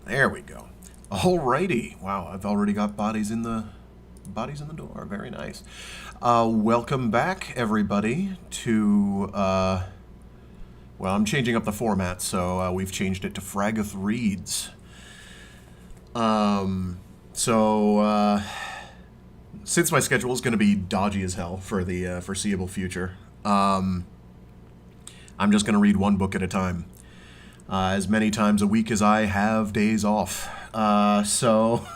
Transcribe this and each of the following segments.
There we go. Alrighty. Wow, I've already got bodies in the door. Very nice. Welcome back, everybody, to well, I'm changing up the format, so we've changed it to Fraggoth Reads. So since my schedule is going to be dodgy as hell for the foreseeable future, I'm just going to read one book at a time, as many times a week as I have days off. So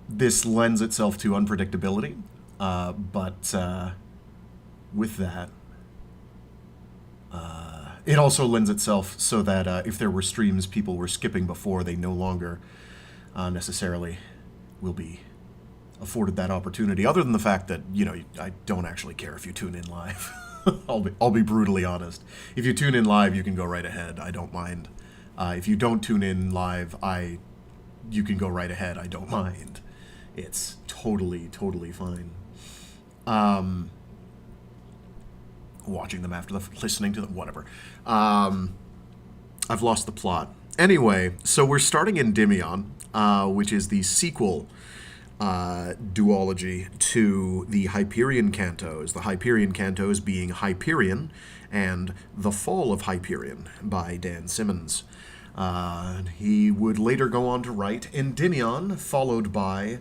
this lends itself to unpredictability, but with that, it also lends itself so that if there were streams people were skipping before, they no longer necessarily will be afforded that opportunity. Other than the fact that I don't actually care if you tune in live. I'll be brutally honest. If you tune in live, you can go right ahead. I don't mind. If you don't tune in live, you can go right ahead. I don't mind. It's totally fine. Watching them after listening to them, whatever. I've lost the plot. Anyway, so we're starting Endymion, which is the sequel duology to the Hyperion Cantos. The Hyperion Cantos being Hyperion and The Fall of Hyperion by Dan Simmons. He would later go on to write Endymion, followed by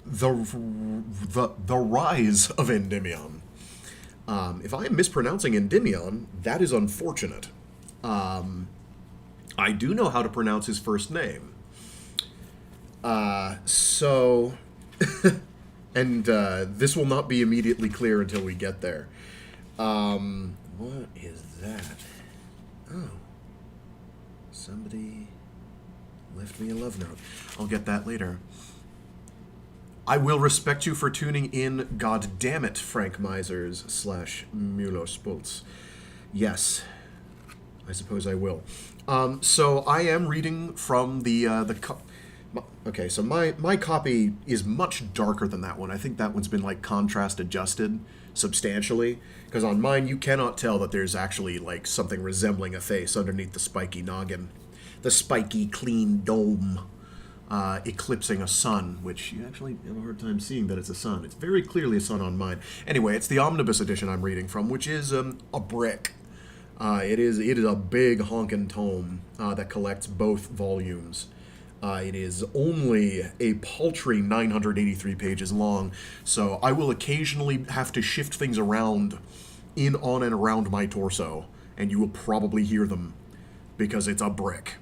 the Rise of Endymion. If I am mispronouncing Endymion, that is unfortunate. I do know how to pronounce his first name. So and this will not be immediately clear until we get there. What is that? Oh. Somebody left me a love note. I'll get that later. I will respect you for tuning in, God damn it, Frank Misers / Mulo Spultz. Yes, I suppose I will. So I am reading from okay, so my copy is much darker than that one. I think that one's been like contrast adjusted substantially, because on mine you cannot tell that there's actually like something resembling a face underneath the spiky noggin, the spiky clean dome, eclipsing a sun, which you actually have a hard time seeing that it's a sun. It's very clearly a sun on mine. Anyway, it's the omnibus edition I'm reading from, which is a brick. It is a big honkin' tome that collects both volumes. It is only a paltry 983 pages long, so I will occasionally have to shift things around in, on, and around my torso, and you will probably hear them, because it's a brick.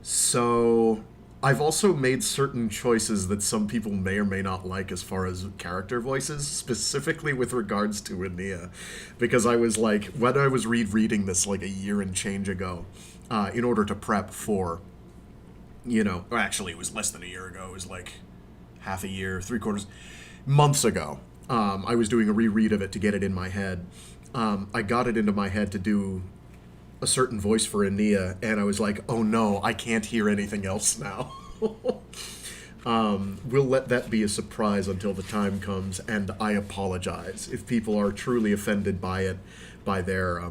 So I've also made certain choices that some people may or may not like as far as character voices, specifically with regards to Aeneas, because I was like, when I was reading this like a year and change ago, in order to prep for, or actually it was less than a year ago, it was like half a year, 3/4 months ago, I was doing a reread of it to get it in my head. I got it into my head to do a certain voice for Aeneas, and I was like, oh no, I can't hear anything else now. We'll let that be a surprise until the time comes, and I apologize if people are truly offended by it, by their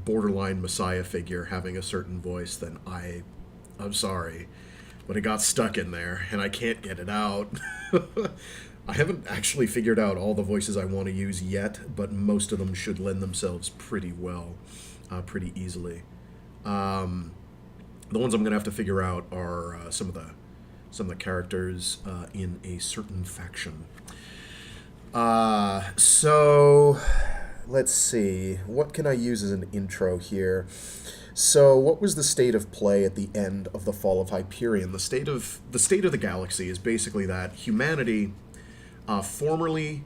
borderline messiah figure having a certain voice. Then I'm sorry, but it got stuck in there, and I can't get it out. I haven't actually figured out all the voices I want to use yet, but most of them should lend themselves pretty well. Pretty easily. The ones I'm gonna have to figure out are some of the characters in a certain faction. So let's see. What can I use as an intro here? So, what was the state of play at the end of the Fall of Hyperion? The state of the galaxy is basically that humanity formerly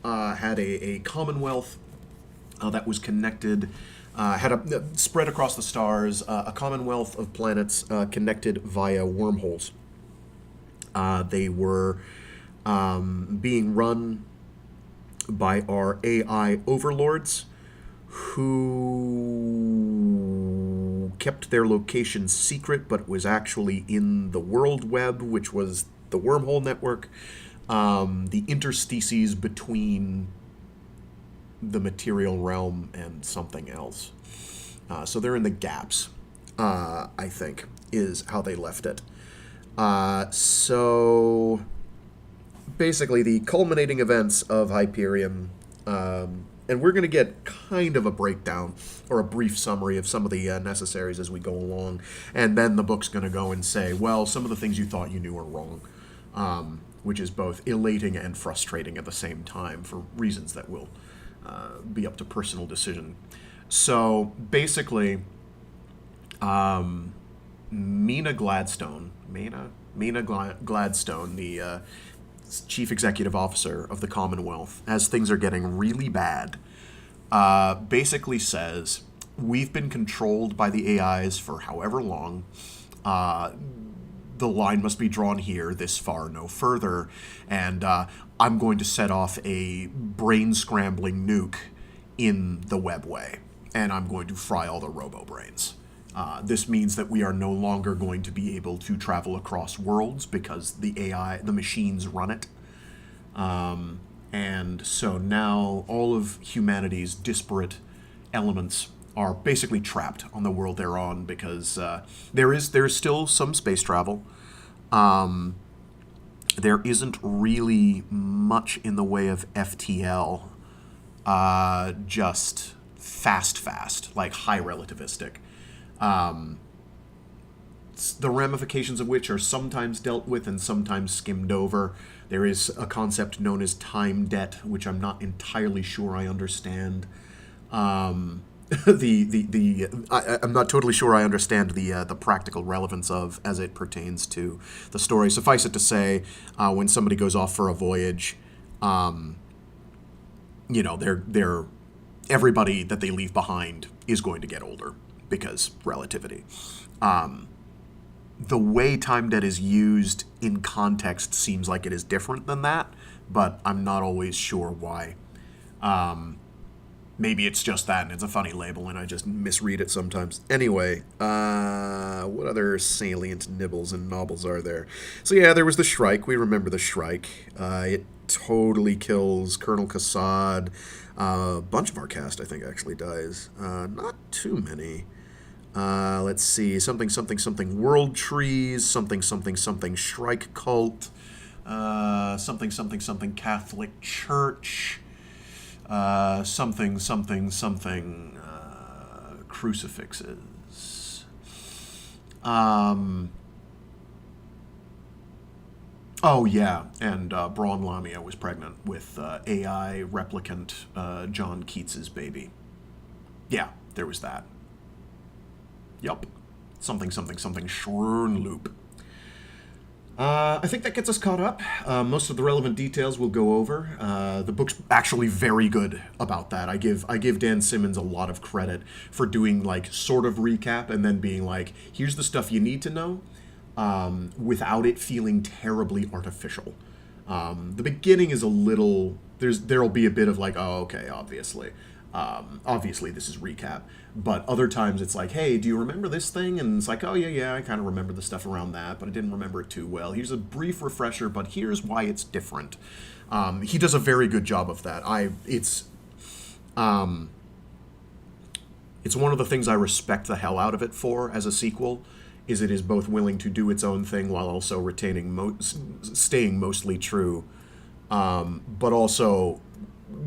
had a commonwealth that was connected, had spread across the stars, a commonwealth of planets connected via wormholes. They were being run by our AI overlords, who kept their location secret, but was actually in the world web, which was the wormhole network, the interstices between the material realm and something else. So they're in the gaps, I think, is how they left it. So basically the culminating events of Hyperion, and we're going to get kind of a breakdown or a brief summary of some of the necessaries as we go along, and then the book's going to go and say, well, some of the things you thought you knew are wrong, which is both elating and frustrating at the same time for reasons that will be up to personal decision. So basically, Mina Gladstone, the chief executive officer of the Commonwealth, as things are getting really bad, basically says, we've been controlled by the AIs for however long. The line must be drawn here, this far, no further. And I'm going to set off a brain-scrambling nuke in the webway. And I'm going to fry all the robo-brains. This means that we are no longer going to be able to travel across worlds because the machines run it. And so now all of humanity's disparate elements are basically trapped on the world they're on because there is still some space travel. There isn't really much in the way of FTL, just fast, like high relativistic. The ramifications of which are sometimes dealt with and sometimes skimmed over. There is a concept known as time debt, which I'm not entirely sure I understand. I'm not totally sure I understand the practical relevance of as it pertains to the story. Suffice it to say, when somebody goes off for a voyage, they're everybody that they leave behind is going to get older because relativity. The way time debt is used in context seems like it is different than that, but I'm not always sure why. Maybe it's just that, and it's a funny label, and I just misread it sometimes. Anyway, what other salient nibbles and nobbles are there? So yeah, there was the Shrike. We remember the Shrike. It totally kills Colonel Kassad. A bunch of our cast, I think, actually dies. Not too many. Let's see, something world trees, something Shrike cult, something Catholic Church, something crucifixes. Oh yeah, and Braun Lamia was pregnant with AI replicant John Keats's baby. Yeah, there was that. Yup. Something Schroenloop. I think that gets us caught up. Most of the relevant details we'll go over. The book's actually very good about that. I give Dan Simmons a lot of credit for doing like sort of recap and then being like, here's the stuff you need to know, without it feeling terribly artificial. The beginning is a little... There'll be a bit of like, oh, okay, obviously this is recap. But other times it's like, hey, do you remember this thing? And it's like, oh, yeah, I kind of remember the stuff around that, but I didn't remember it too well. Here's a brief refresher, but here's why it's different. He does a very good job of that. It's one of the things I respect the hell out of it for as a sequel, is it is both willing to do its own thing while also retaining, staying mostly true, but also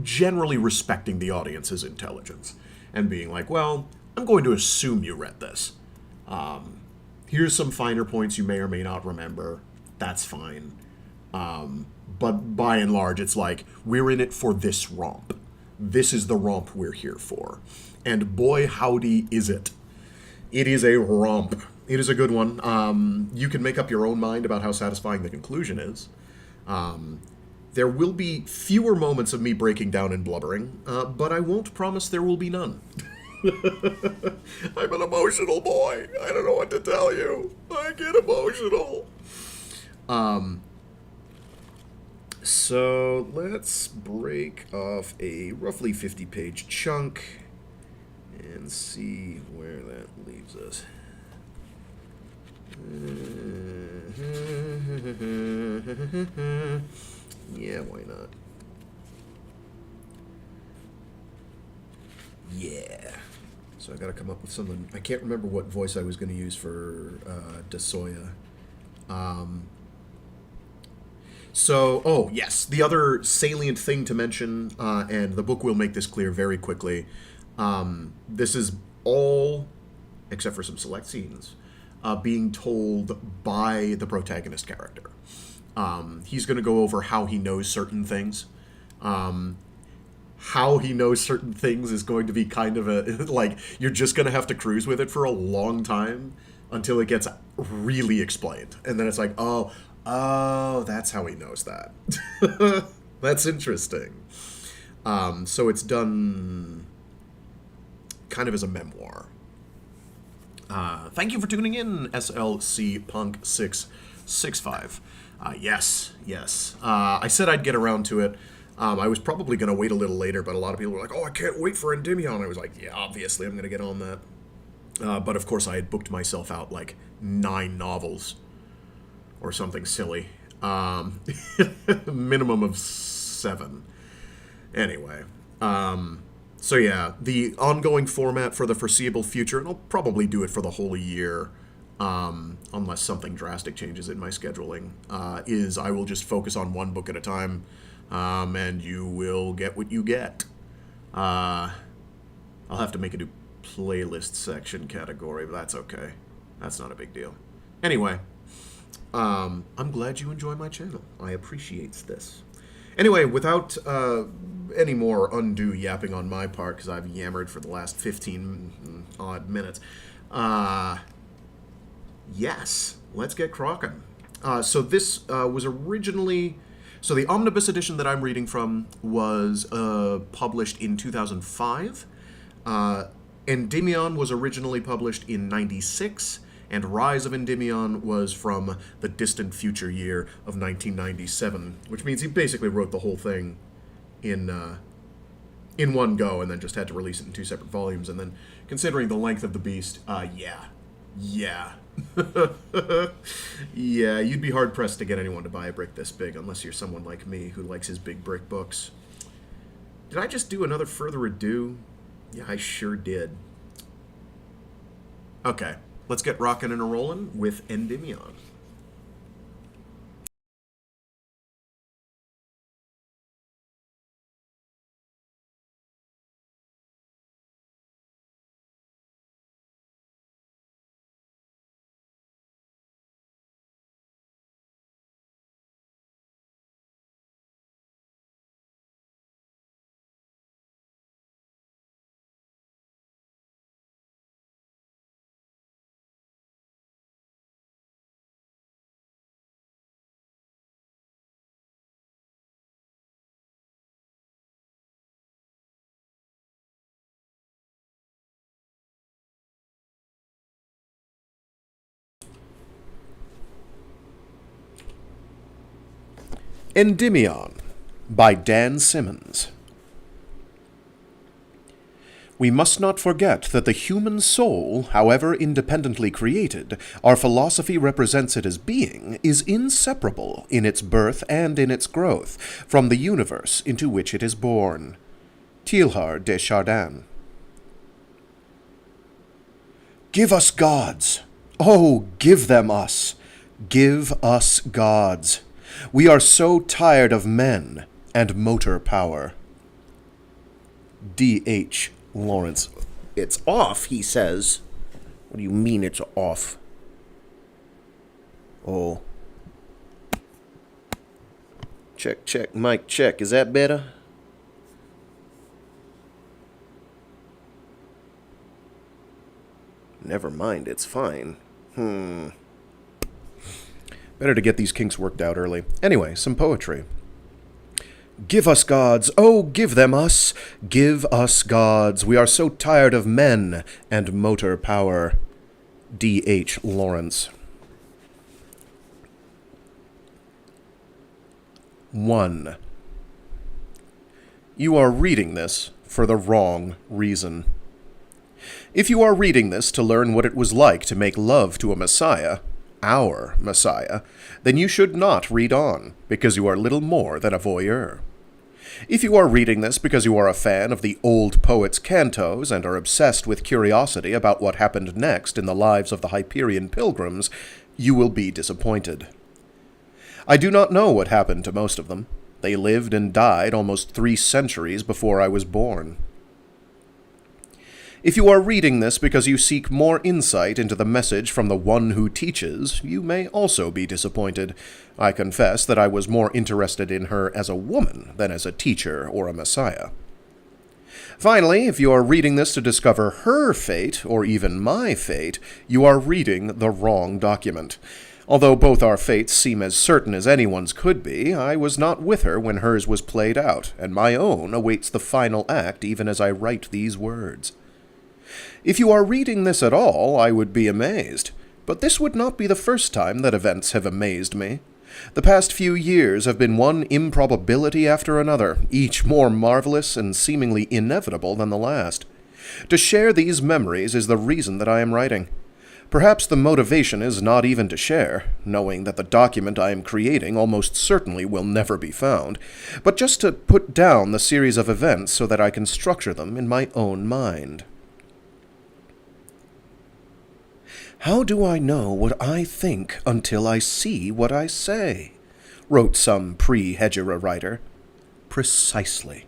generally respecting the audience's intelligence and being like, well, I'm going to assume you read this. Here's some finer points you may or may not remember. That's fine. But by and large, it's like, we're in it for this romp. This is the romp we're here for. And boy, howdy is it. It is a romp. It is a good one. You can make up your own mind about how satisfying the conclusion is. There will be fewer moments of me breaking down and blubbering, but I won't promise there will be none. I'm an emotional boy. I don't know what to tell you. I get emotional. So let's break off a roughly 50-page chunk and see where that leaves us. Yeah, why not? Yeah. So So I got to come up with something. I can't remember what voice I was going to use for DeSoya. Oh, yes. The other salient thing to mention, and the book will make this clear very quickly, this is all, except for some select scenes, being told by the protagonist character. He's going to go over how he knows certain things. How he knows certain things is going to be kind of a, like, you're just going to have to cruise with it for a long time until it gets really explained. And then it's like, oh, that's how he knows that. That's interesting. So it's done kind of as a memoir. Thank you for tuning in, SLC Punk 665. Yes. I said I'd get around to it. I was probably going to wait a little later, but a lot of people were like, oh, I can't wait for Endymion. I was like, yeah, obviously I'm going to get on that. But of course I had booked myself out like 9 novels or something silly. Minimum of 7. Anyway. So yeah, the ongoing format for the foreseeable future, and I'll probably do it for the whole year, unless something drastic changes in my scheduling, is I will just focus on one book at a time, and you will get what you get. I'll have to make a new playlist section category, but that's okay. That's not a big deal. Anyway, I'm glad you enjoy my channel. I appreciate this. Anyway, without any more undue yapping on my part, because I've yammered for the last 15 odd minutes, yes, let's get crockin'. So this was originally... So the omnibus edition that I'm reading from was published in 2005. Endymion was originally published in 96, and Rise of Endymion was from the distant future year of 1997, which means he basically wrote the whole thing in one go and then just had to release it in 2 separate volumes. And then, considering the length of the beast, yeah. Yeah, you'd be hard-pressed to get anyone to buy a brick this big, unless you're someone like me who likes his big brick books. Did I just do another further ado? Yeah, I sure did. Okay, let's get rockin' and a-rollin' with Endymion. Endymion by Dan Simmons. We must not forget that the human soul, however independently created, our philosophy represents it as being, is inseparable in its birth and in its growth from the universe into which it is born. Teilhard de Chardin. Give us gods! Oh, give them us! Give us gods! We are so tired of men and motor power. D.H. Lawrence. It's off, he says. What do you mean it's off? Oh. Check, mic check. Is that better? Never mind, it's fine. Better to get these kinks worked out early. Anyway, some poetry. Give us gods, oh, give them us. Give us gods. We are so tired of men and motor power. D.H. Lawrence. 1. You are reading this for the wrong reason. If you are reading this to learn what it was like to make love to a Messiah, our Messiah, then you should not read on, because you are little more than a voyeur. If you are reading this because you are a fan of the old poets' cantos and are obsessed with curiosity about what happened next in the lives of the Hyperion pilgrims, you will be disappointed. I do not know what happened to most of them. They lived and died almost 3 centuries before I was born. If you are reading this because you seek more insight into the message from the one who teaches, you may also be disappointed. I confess that I was more interested in her as a woman than as a teacher or a messiah. Finally, if you are reading this to discover her fate, or even my fate, you are reading the wrong document. Although both our fates seem as certain as anyone's could be, I was not with her when hers was played out, and my own awaits the final act even as I write these words. If you are reading this at all, I would be amazed, but this would not be the first time that events have amazed me. The past few years have been one improbability after another, each more marvelous and seemingly inevitable than the last. To share these memories is the reason that I am writing. Perhaps the motivation is not even to share, knowing that the document I am creating almost certainly will never be found, but just to put down the series of events so that I can structure them in my own mind. "How do I know what I think until I see what I say?" wrote some pre-Hegira writer. Precisely.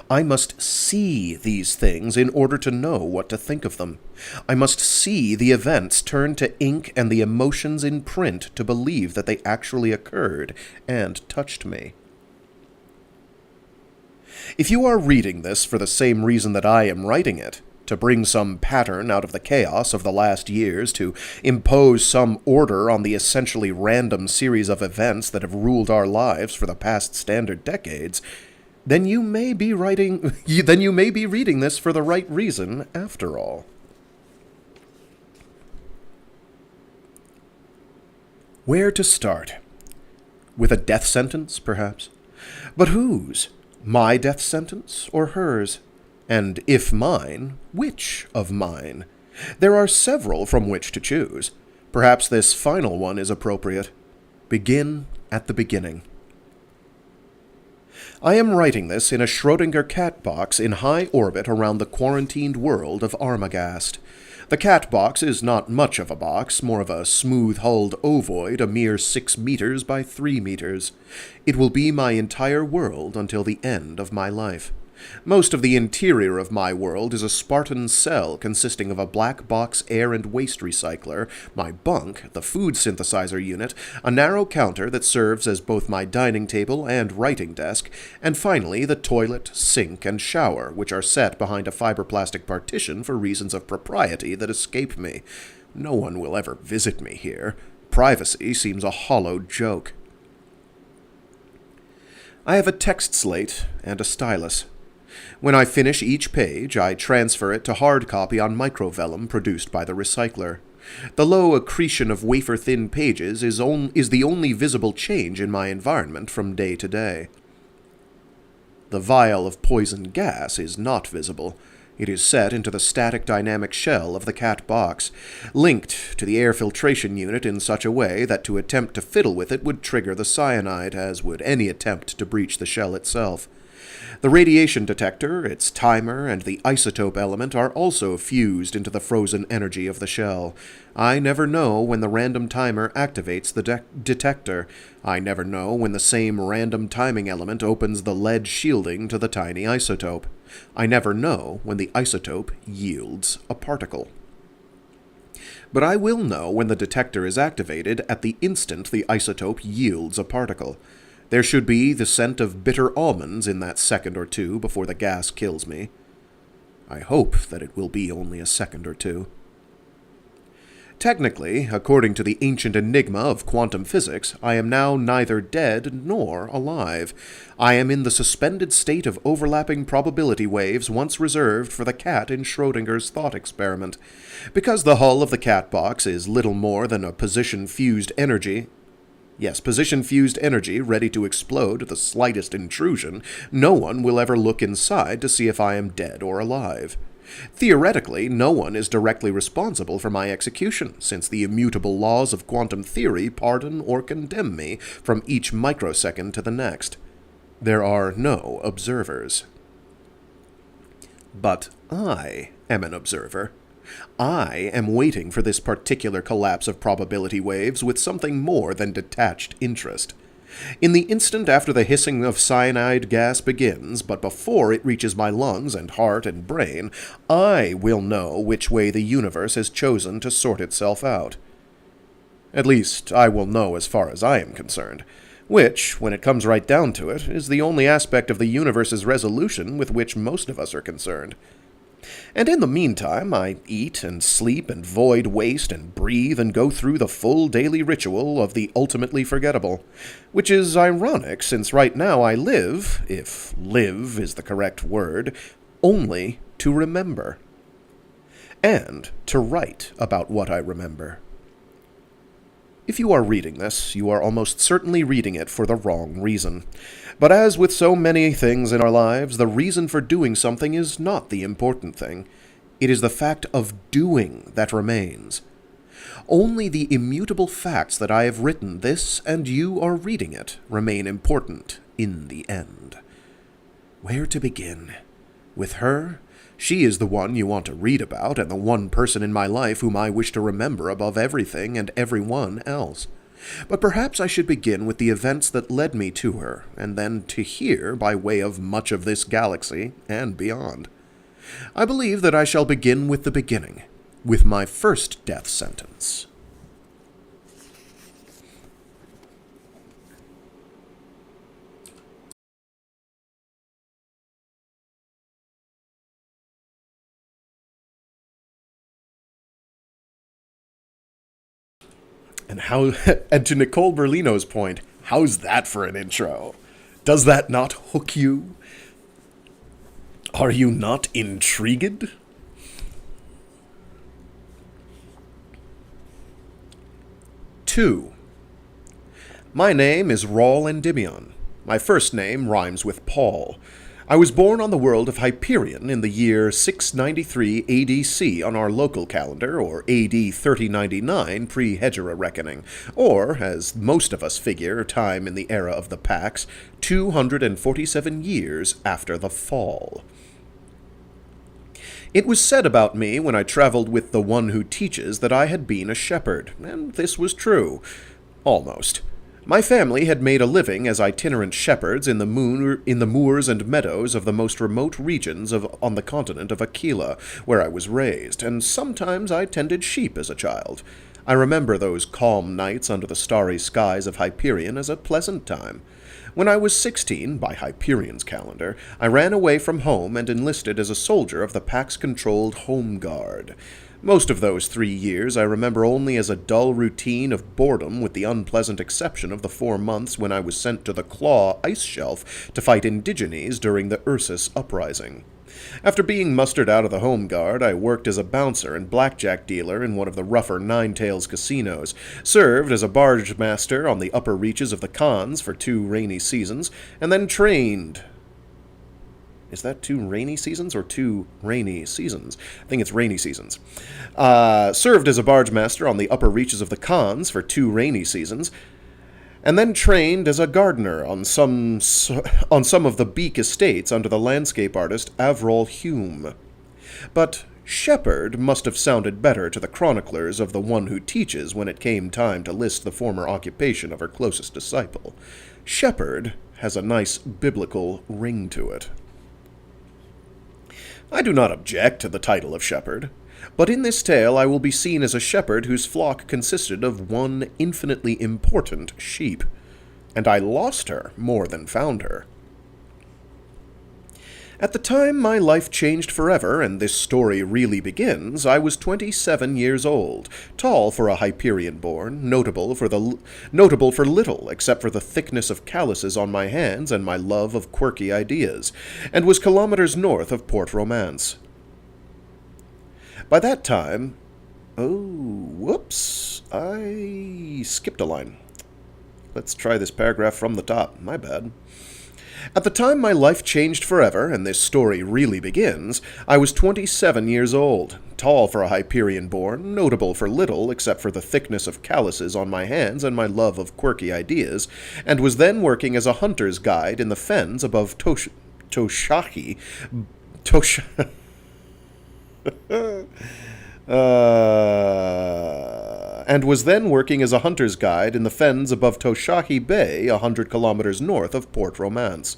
I must see these things in order to know what to think of them. I must see the events turn to ink and the emotions in print to believe that they actually occurred and touched me. If you are reading this for the same reason that I am writing it, to bring some pattern out of the chaos of the last years, to impose some order on the essentially random series of events that have ruled our lives for the past standard decades, then you may be reading this for the right reason after all. Where to start? With a death sentence, perhaps? But whose? My death sentence or hers? And if mine, which of mine? There are several from which to choose. Perhaps this final one is appropriate. Begin at the beginning. I am writing this in a Schrödinger cat box in high orbit around the quarantined world of Armagast. The cat box is not much of a box, more of a smooth-hulled ovoid, a mere 6 meters by 3 meters. It will be my entire world until the end of my life. Most of the interior of my world is a Spartan cell consisting of a black box air and waste recycler, my bunk, the food synthesizer unit, a narrow counter that serves as both my dining table and writing desk, and finally the toilet, sink, and shower, which are set behind a fiberplastic partition for reasons of propriety that escape me. No one will ever visit me here. Privacy seems a hollow joke. I have a text slate and a stylus. When I finish each page, I transfer it to hard copy on microvellum produced by the recycler. The low accretion of wafer-thin pages is the only visible change in my environment from day to day. The vial of poison gas is not visible. It is set into the static dynamic shell of the cat box, linked to the air filtration unit in such a way that to attempt to fiddle with it would trigger the cyanide, as would any attempt to breach the shell itself. The radiation detector, its timer, and the isotope element are also fused into the frozen energy of the shell. I never know when the random timer activates the detector. I never know when the same random timing element opens the lead shielding to the tiny isotope. I never know when the isotope yields a particle. But I will know when the detector is activated at the instant the isotope yields a particle. There should be the scent of bitter almonds in that second or two before the gas kills me. I hope that it will be only a second or two. Technically, according to the ancient enigma of quantum physics, I am now neither dead nor alive. I am in the suspended state of overlapping probability waves once reserved for the cat in Schrödinger's thought experiment. Because the hull of the cat box is little more than a position-fused energy ready to explode at the slightest intrusion, no one will ever look inside to see if I am dead or alive. Theoretically, no one is directly responsible for my execution, since the immutable laws of quantum theory pardon or condemn me from each microsecond to the next. There are no observers. But I am an observer. I am waiting for this particular collapse of probability waves with something more than detached interest. In the instant after the hissing of cyanide gas begins, but before it reaches my lungs and heart and brain, I will know which way the universe has chosen to sort itself out. At least, I will know as far as I am concerned, which, when it comes right down to it, is the only aspect of the universe's resolution with which most of us are concerned. And in the meantime, I eat and sleep and void waste and breathe and go through the full daily ritual of the ultimately forgettable, which is ironic since right now I live, if live is the correct word, only to remember. And to write about what I remember. If you are reading this, you are almost certainly reading it for the wrong reason. But as with so many things in our lives, the reason for doing something is not the important thing. It is the fact of doing that remains. Only the immutable facts that I have written this and you are reading it remain important in the end. Where to begin? With her? She is the one you want to read about, and the one person in my life whom I wish to remember above everything and everyone else. But perhaps I should begin with the events that led me to her, and then to here by way of much of this galaxy and beyond. I believe that I shall begin with the beginning, with my first death sentence. And to Nicole Berlino's point, how's that for an intro? Does that not hook you? Are you not intrigued? Two. My name is Rawl Endymion. My first name rhymes with Paul. I was born on the world of Hyperion in the year 693 ADC on our local calendar, or AD 3099 pre-Hejra reckoning, or, as most of us figure time in the era of the Pax, 247 years after the Fall. It was said about me when I traveled with the one who teaches that I had been a shepherd, and this was true. Almost. My family had made a living as itinerant shepherds in the moors and meadows of the most remote regions on the continent of Aquila, where I was raised, and sometimes I tended sheep as a child. I remember those calm nights under the starry skies of Hyperion as a pleasant time. When I was 16, by Hyperion's calendar, I ran away from home and enlisted as a soldier of the Pax-controlled Home Guard. Most of those 3 years I remember only as a dull routine of boredom, with the unpleasant exception of the 4 months when I was sent to the Claw ice shelf to fight Indigenes during the Ursus uprising. After being mustered out of the Home Guard, I worked as a bouncer and blackjack dealer in one of the rougher Nine Tails casinos, served as a barge master on the upper reaches of the Khans for 2 rainy seasons, and then trained... Is that 2 rainy seasons or 2 rainy seasons? I think it's rainy seasons. Served as a barge master on the upper reaches of the Khans for 2 rainy seasons, and then trained as a gardener on some of the Beak estates under the landscape artist Avril Hume. But shepherd must have sounded better to the chroniclers of the one who teaches when it came time to list the former occupation of her closest disciple. Shepherd has a nice biblical ring to it. I do not object to the title of shepherd, but in this tale I will be seen as a shepherd whose flock consisted of one infinitely important sheep, and I lost her more than found her. At the time my life changed forever and this story really begins, I was 27 years old, tall for a Hyperion-born, notable for little except for the thickness of calluses on my hands and my love of quirky ideas, and was kilometers north of Port Romance. By that time... whoops, I skipped a line. Let's try this paragraph from the top, my bad. At the time my life changed forever, and this story really begins, I was 27 years old, tall for a Hyperion-born, notable for little except for the thickness of calluses on my hands and my love of quirky ideas, and was then working as a hunter's guide in the fens above Toshahi. And was then working as a hunter's guide in the fens above Toshahi Bay, 100 kilometers north of Port Romance.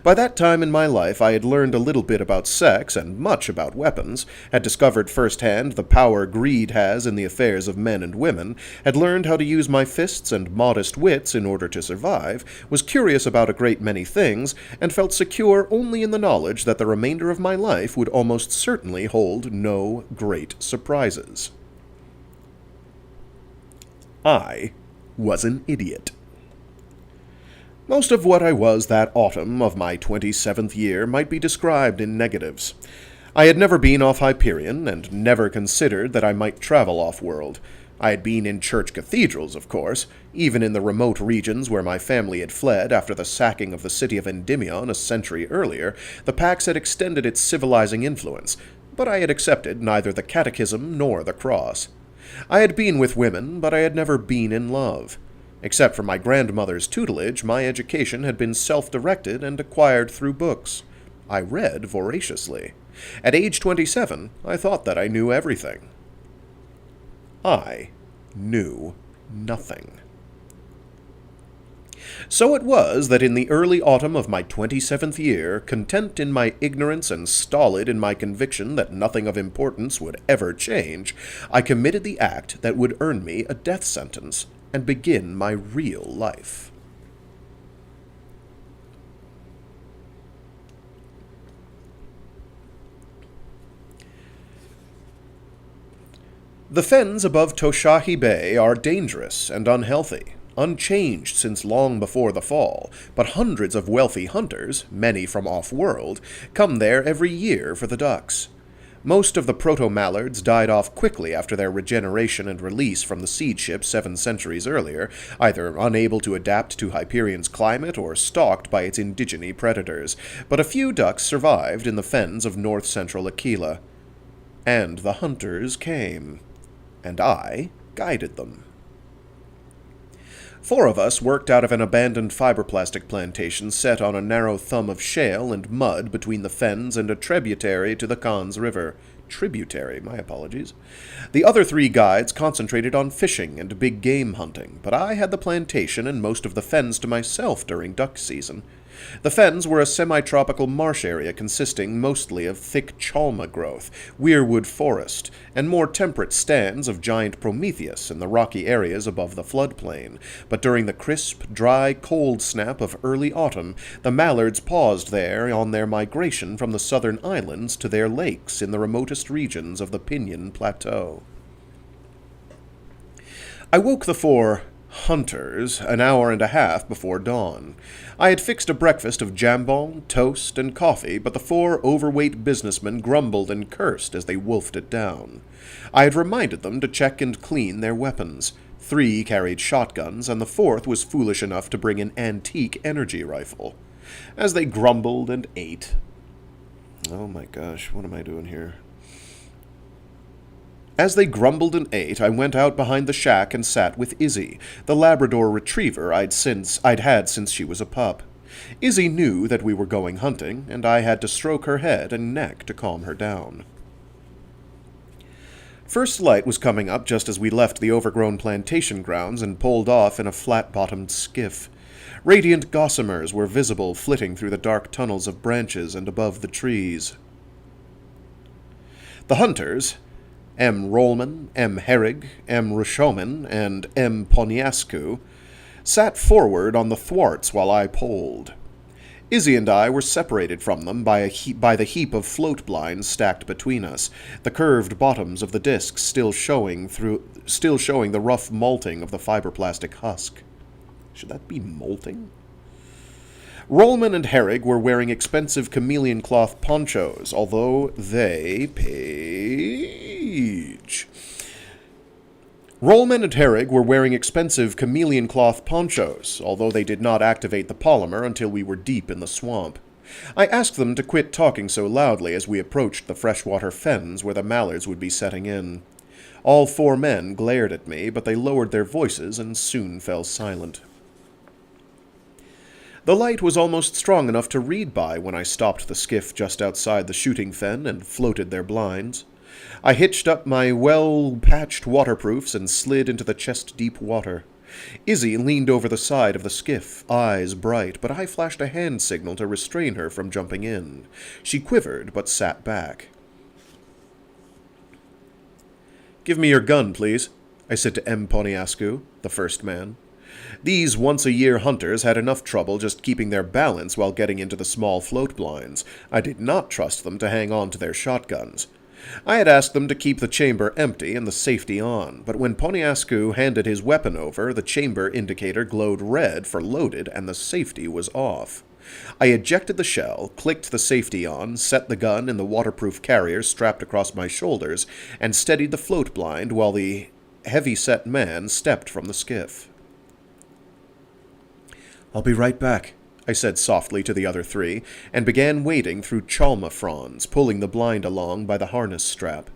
By that time in my life I had learned a little bit about sex and much about weapons, had discovered firsthand the power greed has in the affairs of men and women, had learned how to use my fists and modest wits in order to survive, was curious about a great many things, and felt secure only in the knowledge that the remainder of my life would almost certainly hold no great surprises. I was an idiot. Most of what I was that autumn of my 27th year might be described in negatives. I had never been off Hyperion, and never considered that I might travel off-world. I had been in church cathedrals, of course, even in the remote regions where my family had fled after the sacking of the city of Endymion a century earlier. The Pax had extended its civilizing influence, but I had accepted neither the catechism nor the cross. I had been with women, but I had never been in love. Except for my grandmother's tutelage, my education had been self-directed and acquired through books. I read voraciously. At age 27, I thought that I knew everything. I knew nothing. So it was that in the early autumn of my 27th year, content in my ignorance and stolid in my conviction that nothing of importance would ever change, I committed the act that would earn me a death sentence and begin my real life. The fens above Toshahi Bay are dangerous and unhealthy, unchanged since long before the fall, but hundreds of wealthy hunters, many from off-world, come there every year for the ducks. Most of the proto-mallards died off quickly after their regeneration and release from the seed ship 7 centuries earlier, either unable to adapt to Hyperion's climate or stalked by its indigene predators, but a few ducks survived in the fens of north-central Aquila. And the hunters came, and I guided them. 4 of us worked out of an abandoned fiberplastic plantation set on a narrow thumb of shale and mud between the fens and a tributary to the Khan's River. My apologies. The other 3 guides concentrated on fishing and big game hunting, but I had the plantation and most of the fens to myself during duck season. The fens were a semi-tropical marsh area consisting mostly of thick chalma growth, weirwood forest, and more temperate stands of giant Prometheus in the rocky areas above the floodplain. But during the crisp, dry, cold snap of early autumn, the mallards paused there on their migration from the southern islands to their lakes in the remotest regions of the Pinion Plateau. I woke the 4 hunters an hour and a half before dawn. I had fixed a breakfast of jambon, toast, and coffee, but the 4 overweight businessmen grumbled and cursed as they wolfed it down. I had reminded them to check and clean their weapons. 3 carried shotguns, and the 4th was foolish enough to bring an antique energy rifle. As they grumbled and ate... Oh my gosh, what am I doing here? As they grumbled and ate, I went out behind the shack and sat with Izzy, the Labrador retriever I'd had since she was a pup. Izzy knew that we were going hunting, and I had to stroke her head and neck to calm her down. First light was coming up just as we left the overgrown plantation grounds and pulled off in a flat-bottomed skiff. Radiant gossamers were visible flitting through the dark tunnels of branches and above the trees. The hunters, M. Rollman, M. Herrig, M. Rushoman, and M. Poniascu, sat forward on the thwarts while I poled. Izzy and I were separated from them by the heap of float blinds stacked between us, the curved bottoms of the discs still showing the rough molting of the fiberplastic husk. Should that be molting? Rollman and Herrig were wearing expensive chameleon cloth ponchos, although they Rollman and Herrig were wearing expensive chameleon cloth ponchos, although they did not activate the polymer until we were deep in the swamp. I asked them to quit talking so loudly as we approached the freshwater fens where the mallards would be setting in. All 4 men glared at me, but they lowered their voices and soon fell silent. The light was almost strong enough to read by when I stopped the skiff just outside the shooting fen and floated their blinds. I hitched up my well-patched waterproofs and slid into the chest-deep water. Izzy leaned over the side of the skiff, eyes bright, but I flashed a hand signal to restrain her from jumping in. She quivered, but sat back. "Give me your gun, please," I said to M. Poniascu, the first man. These once-a-year hunters had enough trouble just keeping their balance while getting into the small float blinds. I did not trust them to hang on to their shotguns. I had asked them to keep the chamber empty and the safety on, but when Poniascu handed his weapon over, the chamber indicator glowed red for loaded and the safety was off. I ejected the shell, clicked the safety on, set the gun in the waterproof carrier strapped across my shoulders, and steadied the float blind while the heavy-set man stepped from the skiff. "I'll be right back," I said softly to the other 3, and began wading through chalma fronds, pulling the blind along by the harness strap.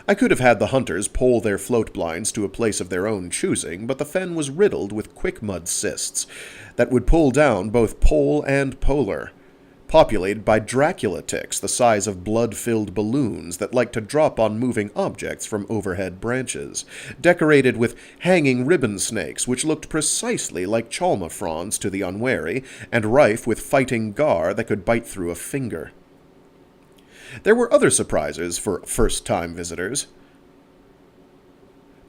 I could have had the hunters pole their float blinds to a place of their own choosing, but the fen was riddled with quick mud cysts that would pull down both pole and polar, populated by Dracula ticks the size of blood-filled balloons that like to drop on moving objects from overhead branches, decorated with hanging ribbon snakes which looked precisely like chalma fronds to the unwary, and rife with fighting gar that could bite through a finger. There were other surprises for first-time visitors.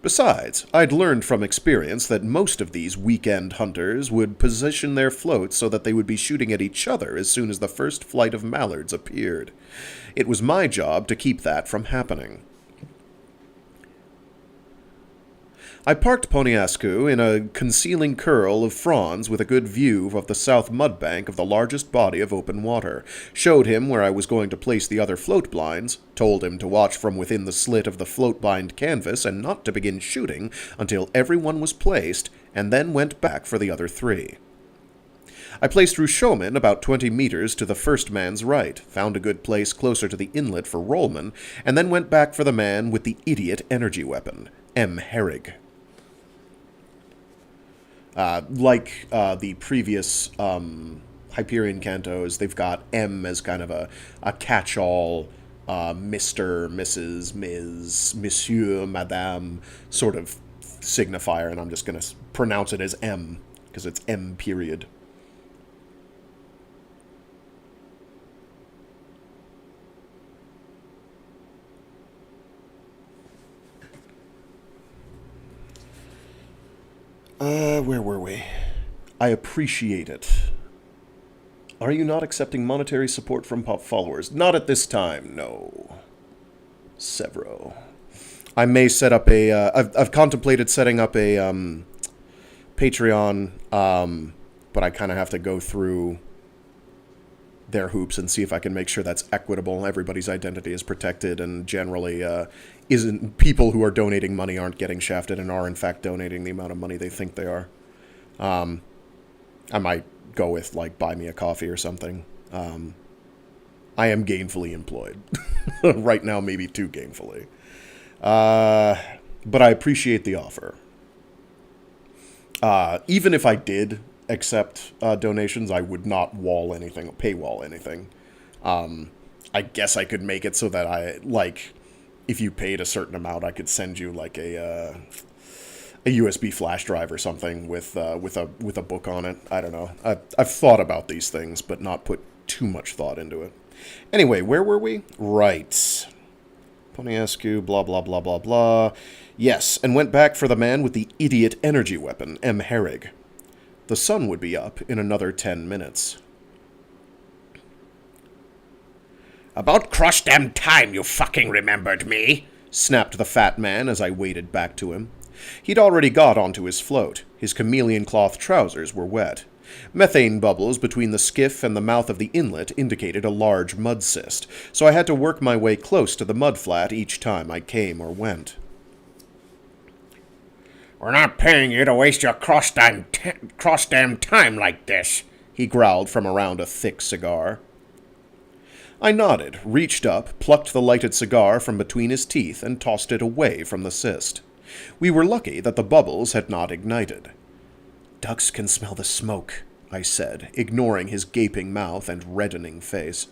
Besides, I'd learned from experience that most of these weekend hunters would position their floats so that they would be shooting at each other as soon as the first flight of mallards appeared. It was my job to keep that from happening. I parked Poniascu in a concealing curl of fronds with a good view of the south mud bank of the largest body of open water, showed him where I was going to place the other float blinds, told him to watch from within the slit of the float blind canvas and not to begin shooting until everyone was placed, and then went back for the other 3. I placed Rushoman about 20 meters to the first man's right, found a good place closer to the inlet for Rollman, and then went back for the man with the idiot energy weapon, M. Herrig. Like the previous Hyperion Cantos, they've got M as kind of a catch-all, Mr., Mrs., Ms., Monsieur, Madame sort of signifier, and I'm just going to pronounce it as M, because it's M period. Where were we? I appreciate it. Are you not accepting monetary support from pop followers? Not at this time, no. Severo. I may set up a, I've contemplated setting up a, Patreon, but I kind of have to go through their hoops and see if I can make sure that's equitable. Everybody's identity is protected, and generally, people who are donating money aren't getting shafted and are in fact donating the amount of money they think they are. I might go with, like, buy me a coffee or something. I am gainfully employed. Right now, maybe too gainfully. But I appreciate the offer. Even if I did accept donations, I would not paywall anything. I guess I could make it so that if you paid a certain amount, I could send you like a USB flash drive or something with a book on it. I don't know. I've thought about these things, but not put too much thought into it. Anyway, where were we? Right. Poniascu, blah, blah, blah, blah, blah. Yes, and went back for the man with the idiot energy weapon, M. Herrig. The sun would be up in another 10 minutes. About cross damn time you fucking remembered me, snapped the fat man as I waded back to him. He'd already got onto his float. His chameleon cloth trousers were wet. Methane bubbles between the skiff and the mouth of the inlet indicated a large mud cyst, so I had to work my way close to the mud flat each time I came or went. We're not paying you to waste your cross damn time like this, he growled from around a thick cigar. I nodded, reached up, plucked the lighted cigar from between his teeth, and tossed it away from the cyst. We were lucky that the bubbles had not ignited. "Ducks can smell the smoke," I said, ignoring his gaping mouth and reddening face.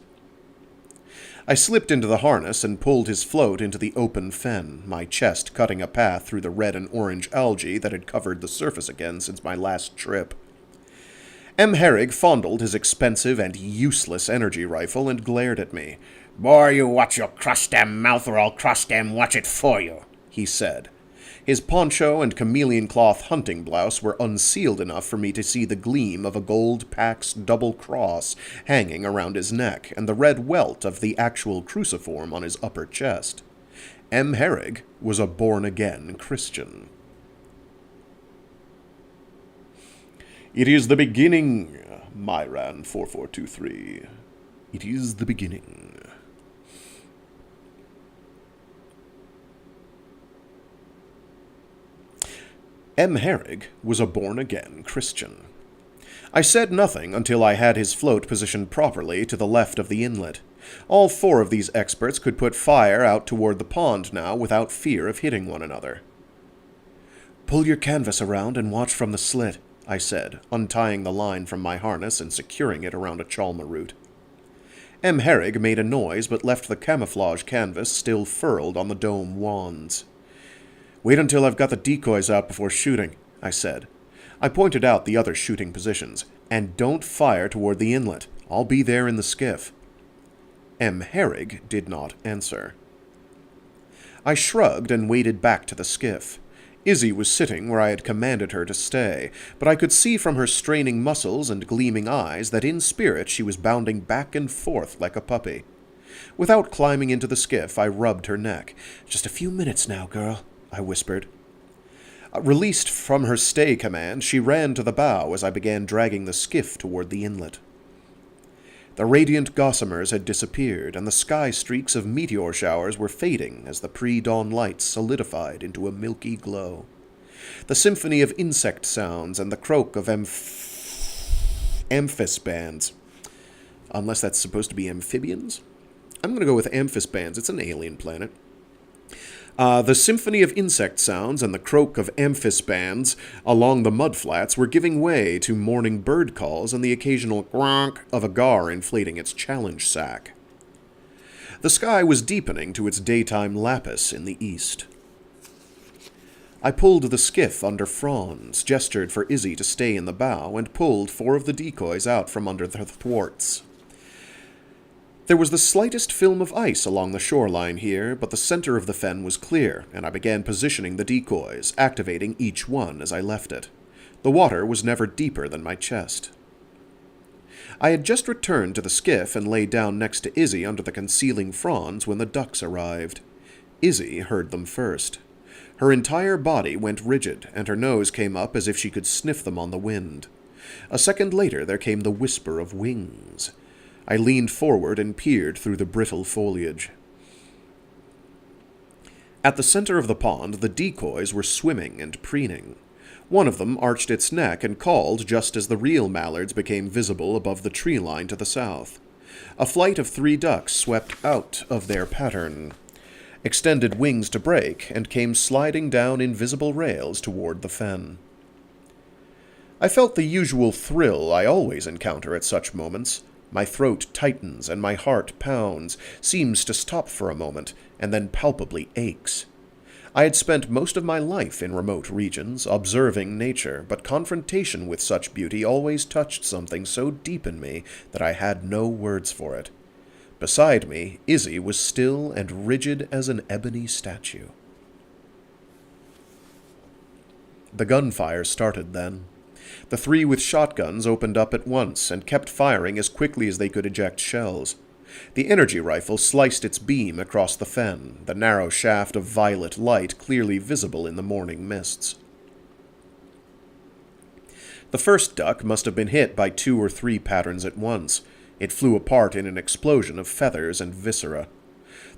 I slipped into the harness and pulled his float into the open fen, my chest cutting a path through the red and orange algae that had covered the surface again since my last trip. M. Herrig fondled his expensive and useless energy rifle and glared at me. "Boy, you watch your crush damn mouth or I'll crush damn watch it for you," he said. His poncho and chameleon cloth hunting blouse were unsealed enough for me to see the gleam of a gold Pax double cross hanging around his neck and the red welt of the actual cruciform on his upper chest. M. Herrig was a born-again Christian. "It is the beginning, Myran 4423. It is the beginning." M. Herrig was a born-again Christian. I said nothing until I had his float positioned properly to the left of the inlet. All 4 of these experts could put fire out toward the pond now without fear of hitting one another. "Pull your canvas around and watch from the slit," I said, untying the line from my harness and securing it around a chalma root. M. Herrig made a noise but left the camouflage canvas still furled on the dome wands. "Wait until I've got the decoys out before shooting," I said. I pointed out the other shooting positions. "And don't fire toward the inlet. I'll be there in the skiff." M. Herrig did not answer. I shrugged and waded back to the skiff. Izzy was sitting where I had commanded her to stay, but I could see from her straining muscles and gleaming eyes that in spirit she was bounding back and forth like a puppy. Without climbing into the skiff, I rubbed her neck. "Just a few minutes now, girl," I whispered. Released from her stay command, she ran to the bow as I began dragging the skiff toward the inlet. The radiant gossamers had disappeared, and the sky streaks of meteor showers were fading as the pre-dawn lights solidified into a milky glow. The symphony of insect sounds and the croak of amphisbands. Unless that's supposed to be amphibians? I'm going to go with amphisbands. It's an alien planet. The symphony of insect sounds and the croak of amphisbands along the mudflats were giving way to morning bird calls and the occasional gronk of a gar inflating its challenge sack. The sky was deepening to its daytime lapis in the east. I pulled the skiff under fronds, gestured for Izzy to stay in the bow, and pulled 4 of the decoys out from under the thwarts. There was the slightest film of ice along the shoreline here, but the center of the fen was clear, and I began positioning the decoys, activating each one as I left it. The water was never deeper than my chest. I had just returned to the skiff and lay down next to Izzy under the concealing fronds when the ducks arrived. Izzy heard them first. Her entire body went rigid, and her nose came up as if she could sniff them on the wind. A second later there came the whisper of wings. I leaned forward and peered through the brittle foliage. At the center of the pond, the decoys were swimming and preening. One of them arched its neck and called just as the real mallards became visible above the tree line to the south. A flight of 3 ducks swept out of their pattern, extended wings to break, and came sliding down invisible rails toward the fen. I felt the usual thrill I always encounter at such moments. My throat tightens and my heart pounds, seems to stop for a moment, and then palpably aches. I had spent most of my life in remote regions, observing nature, but confrontation with such beauty always touched something so deep in me that I had no words for it. Beside me, Izzy was still and rigid as an ebony statue. The gunfire started then. The 3 with shotguns opened up at once and kept firing as quickly as they could eject shells. The energy rifle sliced its beam across the fen, the narrow shaft of violet light clearly visible in the morning mists. The first duck must have been hit by 2 or 3 patterns at once. It flew apart in an explosion of feathers and viscera.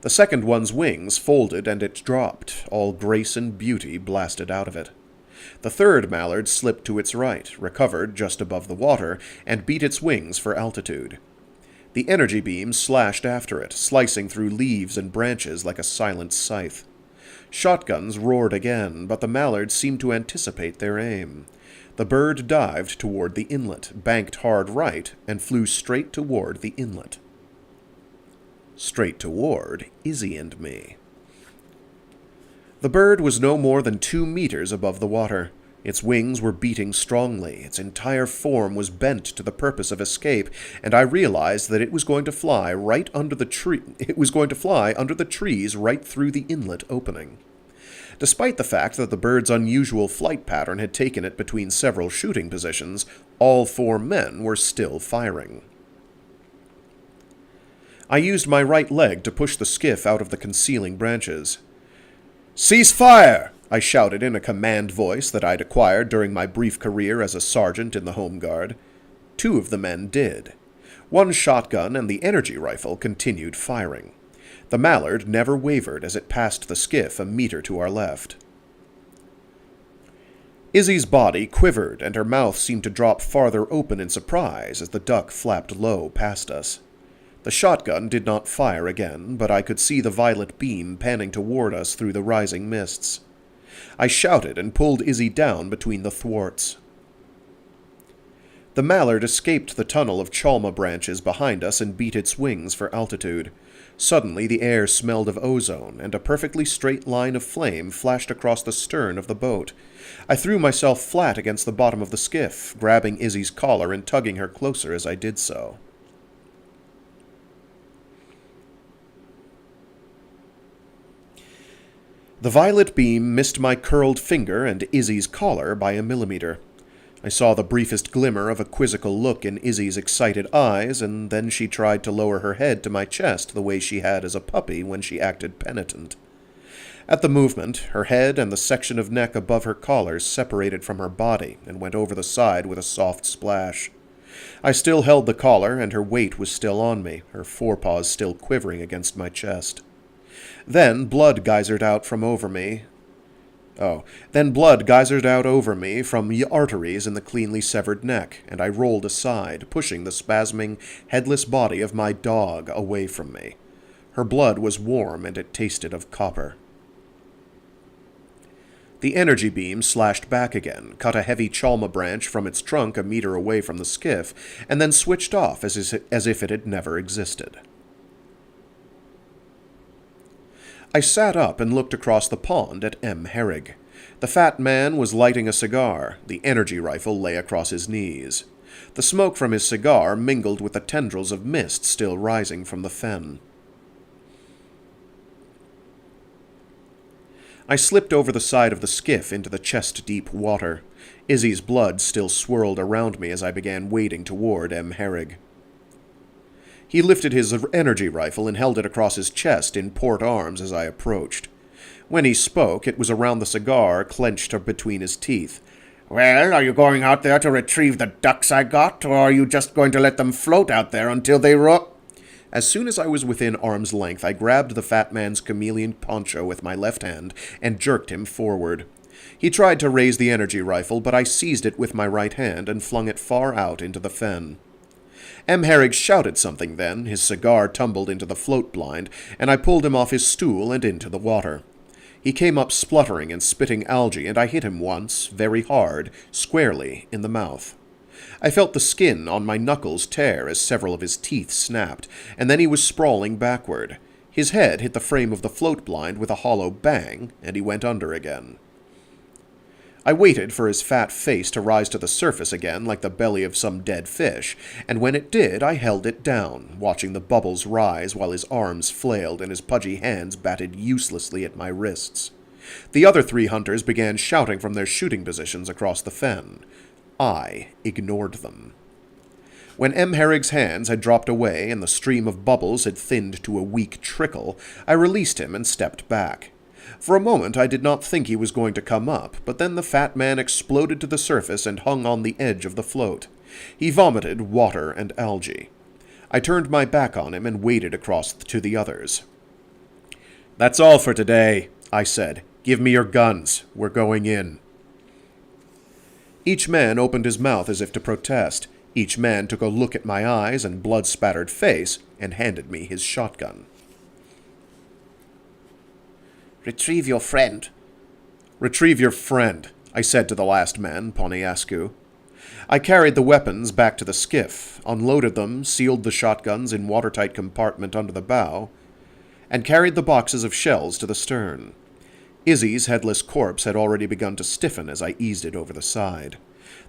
The second one's wings folded and it dropped, all grace and beauty blasted out of it. The third mallard slipped to its right, recovered just above the water, and beat its wings for altitude. The energy beam slashed after it, slicing through leaves and branches like a silent scythe. Shotguns roared again, but the mallards seemed to anticipate their aim. The bird dived toward the inlet, banked hard right, and flew straight toward the inlet. Straight toward Izzy and me. The bird was no more than 2 meters above the water. Its wings were beating strongly, its entire form was bent to the purpose of escape, and I realized that it was going to fly right under the tree. It was going to fly under the trees right through the inlet opening. Despite the fact that the bird's unusual flight pattern had taken it between several shooting positions, all 4 men were still firing. I used my right leg to push the skiff out of the concealing branches. "Cease fire!" I shouted in a command voice that I'd acquired during my brief career as a sergeant in the Home Guard. 2 of the men did. 1 shotgun and the energy rifle continued firing. The mallard never wavered as it passed the skiff a meter to our left. Izzy's body quivered, and her mouth seemed to drop farther open in surprise as the duck flapped low past us. The shotgun did not fire again, but I could see the violet beam panning toward us through the rising mists. I shouted and pulled Izzy down between the thwarts. The mallard escaped the tunnel of chalma branches behind us and beat its wings for altitude. Suddenly the air smelled of ozone, and a perfectly straight line of flame flashed across the stern of the boat. I threw myself flat against the bottom of the skiff, grabbing Izzy's collar and tugging her closer as I did so. The violet beam missed my curled finger and Izzy's collar by a millimeter. I saw the briefest glimmer of a quizzical look in Izzy's excited eyes, and then she tried to lower her head to my chest the way she had as a puppy when she acted penitent. At the movement, her head and the section of neck above her collar separated from her body and went over the side with a soft splash. I still held the collar, and her weight was still on me, her forepaws still quivering against my chest. Then blood geysered out from the arteries in the cleanly severed neck, and I rolled aside, pushing the spasming, headless body of my dog away from me. Her blood was warm, and it tasted of copper. The energy beam slashed back again, cut a heavy chalma branch from its trunk a meter away from the skiff, and then switched off as if it had never existed. I sat up and looked across the pond at M. Herrig. The fat man was lighting a cigar. The energy rifle lay across his knees. The smoke from his cigar mingled with the tendrils of mist still rising from the fen. I slipped over the side of the skiff into the chest-deep water. Izzy's blood still swirled around me as I began wading toward M. Herrig. He lifted his energy rifle and held it across his chest in port arms as I approached. When he spoke, it was around the cigar clenched between his teeth. "Well, are you going out there to retrieve the ducks I got, or are you just going to let them float out there until they As soon as I was within arm's length, I grabbed the fat man's chameleon poncho with my left hand and jerked him forward. He tried to raise the energy rifle, but I seized it with my right hand and flung it far out into the fen. M. Herrig shouted something then, his cigar tumbled into the float blind, and I pulled him off his stool and into the water. He came up spluttering and spitting algae, and I hit him once, very hard, squarely in the mouth. I felt the skin on my knuckles tear as several of his teeth snapped, and then he was sprawling backward. His head hit the frame of the float blind with a hollow bang, and he went under again. I waited for his fat face to rise to the surface again like the belly of some dead fish, and when it did, I held it down, watching the bubbles rise while his arms flailed and his pudgy hands batted uselessly at my wrists. The other 3 hunters began shouting from their shooting positions across the fen. I ignored them. When M. Herrig's hands had dropped away and the stream of bubbles had thinned to a weak trickle, I released him and stepped back. For a moment I did not think he was going to come up, but then the fat man exploded to the surface and hung on the edge of the float. He vomited water and algae. I turned my back on him and waded across to the others. "That's all for today," I said. "Give me your guns. We're going in." Each man opened his mouth as if to protest. Each man took a look at my eyes and blood-spattered face and handed me his shotgun. Retrieve your friend. Retrieve your friend, I said to the last man, Poniascu. I carried the weapons back to the skiff, unloaded them, sealed the shotguns in watertight compartment under the bow, and carried the boxes of shells to the stern. Izzy's headless corpse had already begun to stiffen as I eased it over the side.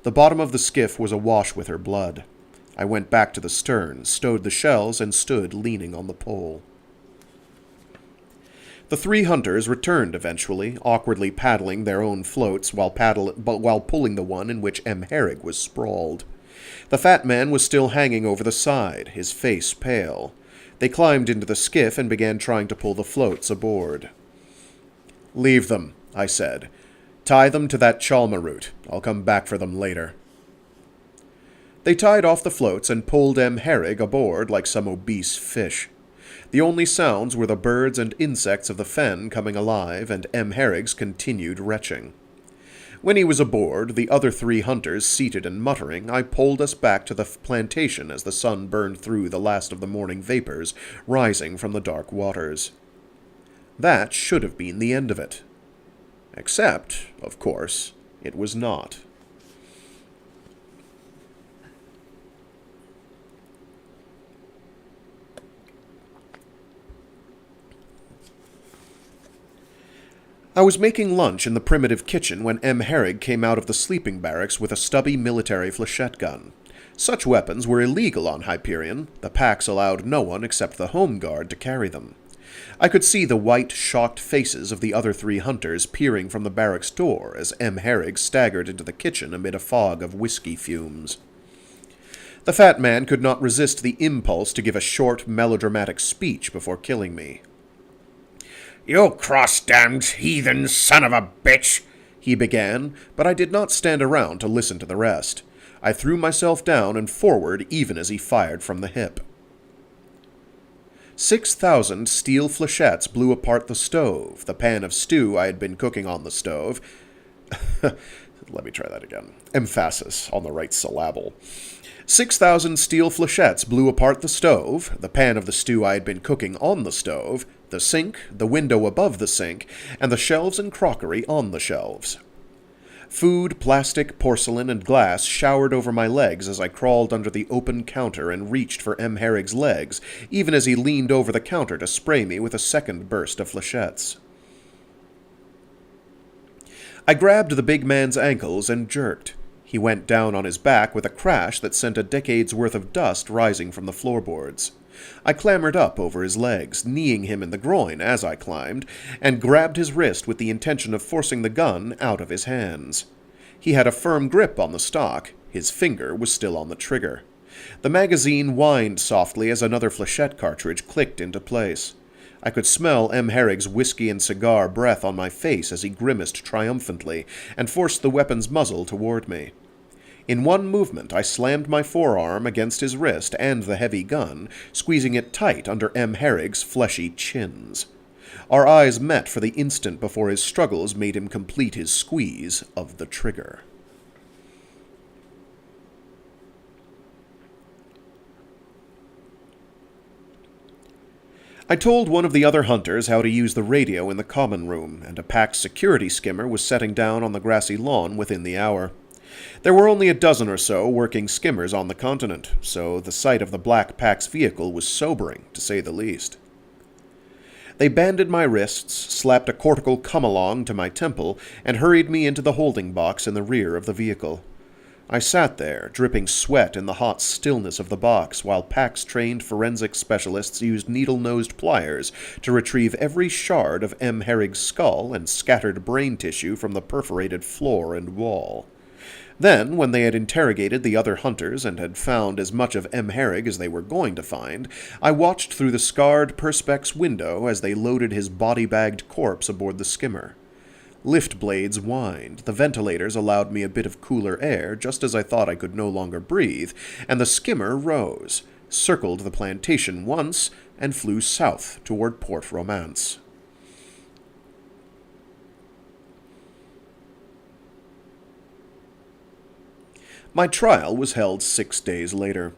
The bottom of the skiff was awash with her blood. I went back to the stern, stowed the shells, and stood leaning on the pole. The 3 hunters returned eventually, awkwardly paddling their own floats while pulling the one in which M. Herrig was sprawled. The fat man was still hanging over the side, his face pale. They climbed into the skiff and began trying to pull the floats aboard. "Leave them," I said. "Tie them to that Chalma root. I'll come back for them later." They tied off the floats and pulled M. Herrig aboard like some obese fish. The only sounds were the birds and insects of the fen coming alive and M. Herrig's continued retching. When he was aboard, the other 3 hunters seated and muttering, I pulled us back to the plantation as the sun burned through the last of the morning vapors rising from the dark waters. That should have been the end of it. Except, of course, it was not. I was making lunch in the primitive kitchen when M. Herrig came out of the sleeping barracks with a stubby military flechette gun. Such weapons were illegal on Hyperion. The packs allowed no one except the home guard to carry them. I could see the white, shocked faces of the other 3 hunters peering from the barracks door as M. Herrig staggered into the kitchen amid a fog of whiskey fumes. The fat man could not resist the impulse to give a short, melodramatic speech before killing me. "You cross-damned heathen son of a bitch," he began, but I did not stand around to listen to the rest. I threw myself down and forward even as he fired from the hip. 6,000 steel flechettes blew apart the stove, the pan of stew I had been cooking on the stove. Let me try that again. Emphasis on the right syllable. 6,000 steel flechettes blew apart the stove, the pan of the stew I had been cooking on the stove, the sink, the window above the sink, and the shelves and crockery on the shelves. Food, plastic, porcelain, and glass showered over my legs as I crawled under the open counter and reached for M. Herrig's legs, even as he leaned over the counter to spray me with a second burst of flechettes. I grabbed the big man's ankles and jerked. He went down on his back with a crash that sent a decade's worth of dust rising from the floorboards. I clambered up over his legs, kneeing him in the groin as I climbed, and grabbed his wrist with the intention of forcing the gun out of his hands. He had a firm grip on the stock. His finger was still on the trigger. The magazine whined softly as another flechette cartridge clicked into place. I could smell M. Herrig's whiskey and cigar breath on my face as he grimaced triumphantly and forced the weapon's muzzle toward me. In one movement, I slammed my forearm against his wrist and the heavy gun, squeezing it tight under M. Herrig's fleshy chins. Our eyes met for the instant before his struggles made him complete his squeeze of the trigger. I told one of the other hunters how to use the radio in the common room, and a packed security skimmer was setting down on the grassy lawn within the hour. There were only a dozen or so working skimmers on the continent, so the sight of the Black Pack's vehicle was sobering, to say the least. They banded my wrists, slapped a cortical come-along to my temple, and hurried me into the holding box in the rear of the vehicle. I sat there, dripping sweat in the hot stillness of the box, while Pack's trained forensic specialists used needle-nosed pliers to retrieve every shard of M. Herrig's skull and scattered brain tissue from the perforated floor and wall. Then, when they had interrogated the other hunters and had found as much of M. Herrig as they were going to find, I watched through the scarred perspex window as they loaded his body-bagged corpse aboard the skimmer. Lift blades whined, the ventilators allowed me a bit of cooler air just as I thought I could no longer breathe, and the skimmer rose, circled the plantation once, and flew south toward Port Romance. My trial was held 6 days later.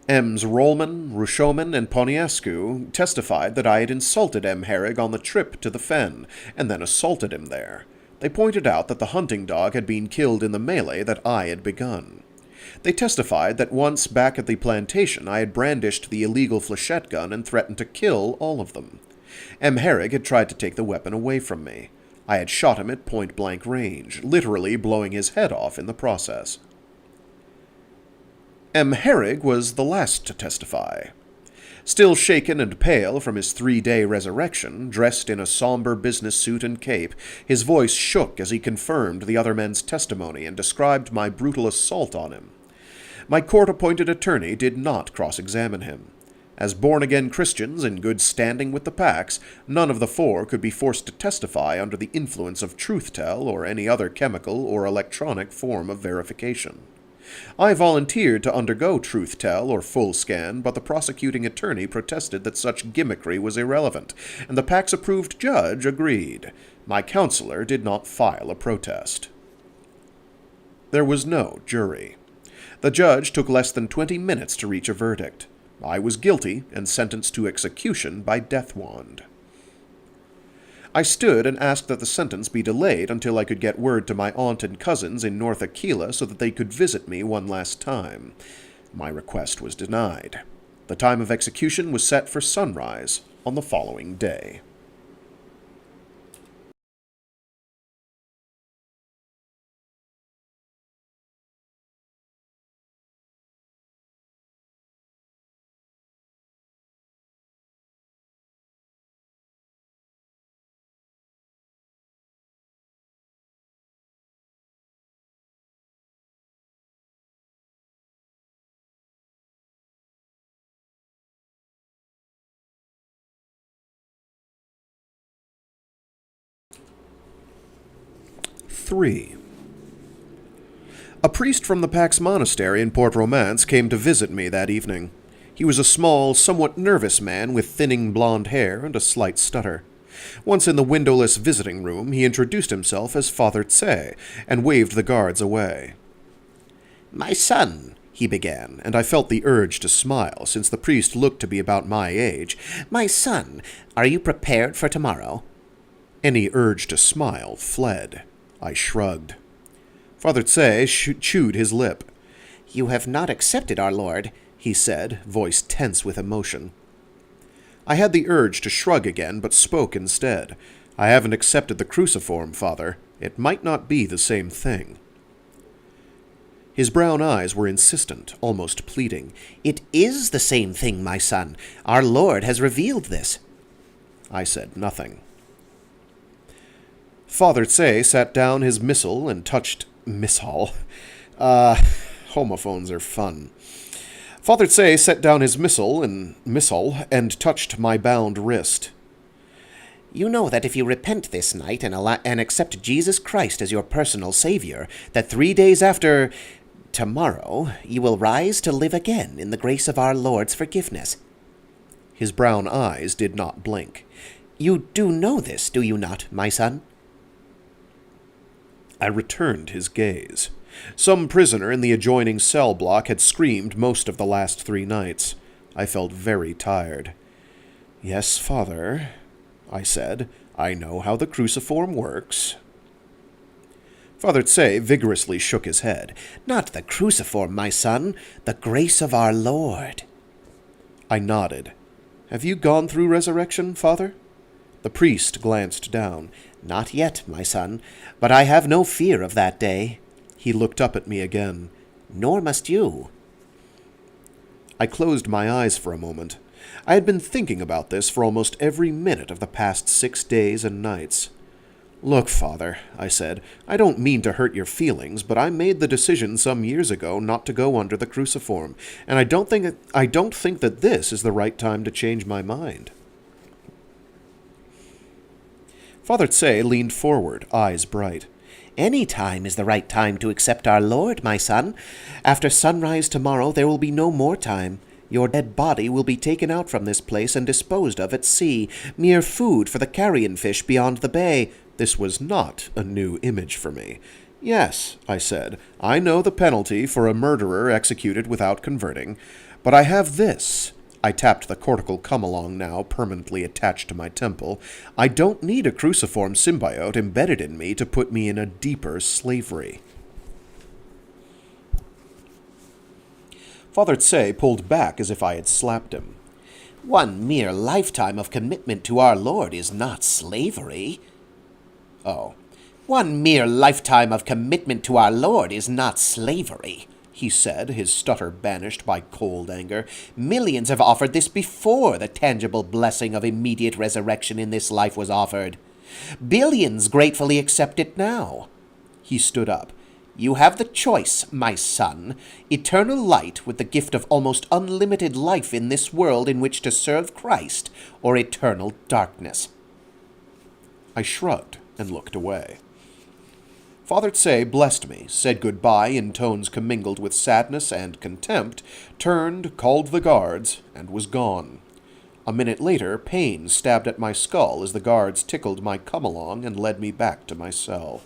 M's Rollman, Rushoman, and Poniescu testified that I had insulted M. Herrig on the trip to the fen, and then assaulted him there. They pointed out that the hunting dog had been killed in the melee that I had begun. They testified that once back at the plantation I had brandished the illegal flechette gun and threatened to kill all of them. M. Herrig had tried to take the weapon away from me. I had shot him at point-blank range, literally blowing his head off in the process. M. Herrig was the last to testify. Still shaken and pale from his 3-day resurrection, dressed in a somber business suit and cape, his voice shook as he confirmed the other men's testimony and described my brutal assault on him. My court-appointed attorney did not cross-examine him. As born-again Christians in good standing with the Pax, none of the 4 could be forced to testify under the influence of truth-tell or any other chemical or electronic form of verification. I volunteered to undergo truth-tell or full scan, but the prosecuting attorney protested that such gimmickry was irrelevant, and the Pax-approved judge agreed. My counselor did not file a protest. There was no jury. The judge took less than 20 minutes to reach a verdict. I was guilty and sentenced to execution by death wand. I stood and asked that the sentence be delayed until I could get word to my aunt and cousins in North Aquila so that they could visit me one last time. My request was denied. The time of execution was set for sunrise on the following day. III. A priest from the Pax Monastery in Port Romance came to visit me that evening. He was a small, somewhat nervous man with thinning blonde hair and a slight stutter. Once in the windowless visiting room, he introduced himself as Father Tse and waved the guards away. "My son," he began, and I felt the urge to smile, since the priest looked to be about my age. "My son, are you prepared for tomorrow?" Any urge to smile fled. I shrugged. Father Tse chewed his lip. "You have not accepted our Lord," he said, voice tense with emotion. I had the urge to shrug again, but spoke instead. "I haven't accepted the cruciform, Father. It might not be the same thing." His brown eyes were insistent, almost pleading. "It is the same thing, my son. Our Lord has revealed this." I said nothing. Father Tse sat down his missal and touched... Missal? Homophones are fun. Father Tse set down his missal and touched my bound wrist. "You know that if you repent this night and accept Jesus Christ as your personal Savior, that 3 days after... tomorrow, you will rise to live again in the grace of our Lord's forgiveness." His brown eyes did not blink. "You do know this, do you not, my son?" I returned his gaze. Some prisoner in the adjoining cell block had screamed most of the last 3 nights. I felt very tired. "Yes, Father," I said. "I know how the cruciform works." Father Tse vigorously shook his head. "Not the cruciform, my son. The grace of our Lord." I nodded. "Have you gone through resurrection, Father?" The priest glanced down. "Not yet, my son, but I have no fear of that day." He looked up at me again. "Nor must you." I closed my eyes for a moment. I had been thinking about this for almost every minute of the past 6 days and nights. "Look, Father," I said, "I don't mean to hurt your feelings, but I made the decision some years ago not to go under the cruciform, and I don't think that this is the right time to change my mind." Father Tse leaned forward, eyes bright. "Any time is the right time to accept our Lord, my son. After sunrise tomorrow there will be no more time. Your dead body will be taken out from this place and disposed of at sea, mere food for the carrion fish beyond the bay." This was not a new image for me. Yes, I said, I know the penalty for a murderer executed without converting, but I have this. I tapped the cortical come-along now permanently attached to my temple. I don't need a cruciform symbiote embedded in me to put me in a deeper slavery. Father Tse pulled back as if I had slapped him. One mere lifetime of commitment to our Lord is not slavery. Oh. One mere lifetime of commitment to our Lord is not slavery, he said, his stutter banished by cold anger. Millions have offered this before the tangible blessing of immediate resurrection in this life was offered. Billions gratefully accept it now. He stood up. You have the choice, my son, eternal light with the gift of almost unlimited life in this world in which to serve Christ, or eternal darkness. I shrugged and looked away. Father Tse blessed me, said goodbye in tones commingled with sadness and contempt, turned, called the guards, and was gone. A minute later, pain stabbed at my skull as the guards tickled my come-along and led me back to my cell.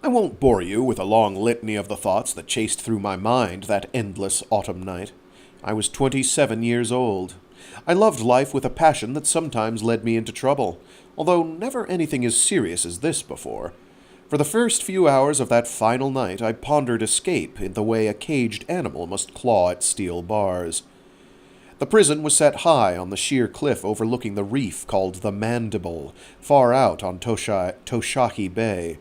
I won't bore you with a long litany of the thoughts that chased through my mind that endless autumn night. I was 27 years old. I loved life with a passion that sometimes led me into trouble, although never anything as serious as this before. For the first few hours of that final night, I pondered escape in the way a caged animal must claw at steel bars. The prison was set high on the sheer cliff overlooking the reef called the Mandible, far out on Toshahi Bay.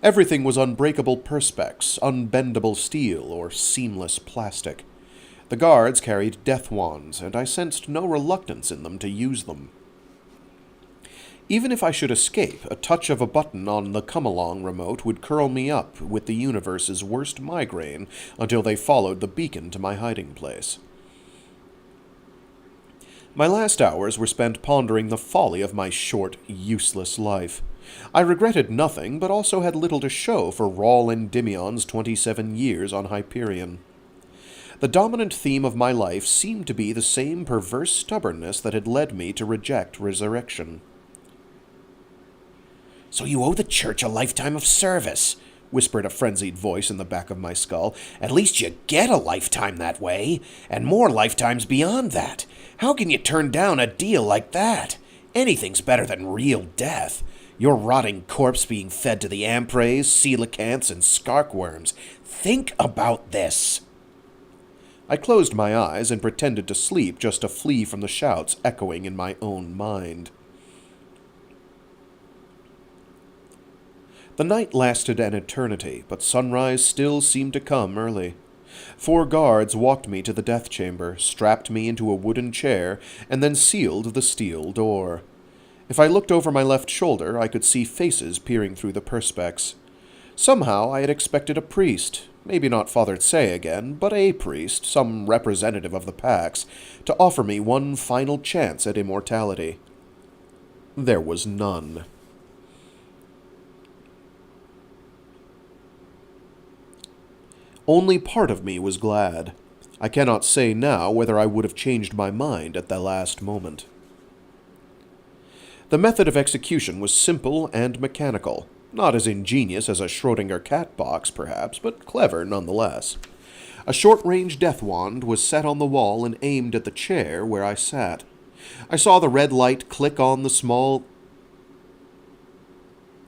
Everything was unbreakable perspex, unbendable steel, or seamless plastic. The guards carried death wands, and I sensed no reluctance in them to use them. Even if I should escape, a touch of a button on the come-along remote would curl me up with the universe's worst migraine until they followed the beacon to my hiding place. My last hours were spent pondering the folly of my short, useless life. I regretted nothing, but also had little to show for Rawl Endymion's 27 years on Hyperion. The dominant theme of my life seemed to be the same perverse stubbornness that had led me to reject resurrection. So you owe the Church a lifetime of service, whispered a frenzied voice in the back of my skull. At least you get a lifetime that way, and more lifetimes beyond that. How can you turn down a deal like that? Anything's better than real death. Your rotting corpse being fed to the amprays, coelacanths, and skarkworms. Think about this. I closed my eyes and pretended to sleep just to flee from the shouts echoing in my own mind. The night lasted an eternity, but sunrise still seemed to come early. 4 guards walked me to the death chamber, strapped me into a wooden chair, and then sealed the steel door. If I looked over my left shoulder, I could see faces peering through the perspex. Somehow I had expected a priest, maybe not Father Tse again, but a priest, some representative of the Pax, to offer me one final chance at immortality. There was none. Only part of me was glad. I cannot say now whether I would have changed my mind at the last moment. The method of execution was simple and mechanical, not as ingenious as a Schrödinger cat box, perhaps, but clever nonetheless. A short-range death wand was set on the wall and aimed at the chair where I sat. I saw the red light click on the small...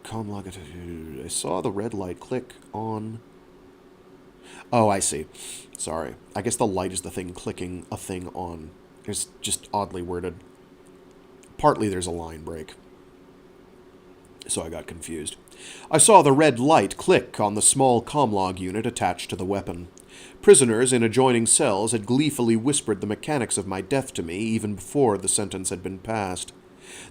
I saw the red light click on... Oh, I see. Sorry. I guess the light is the thing clicking a thing on. It's just oddly worded. Partly there's a line break. So I got confused. I saw the red light click on the small comlog unit attached to the weapon. Prisoners in adjoining cells had gleefully whispered the mechanics of my death to me even before the sentence had been passed.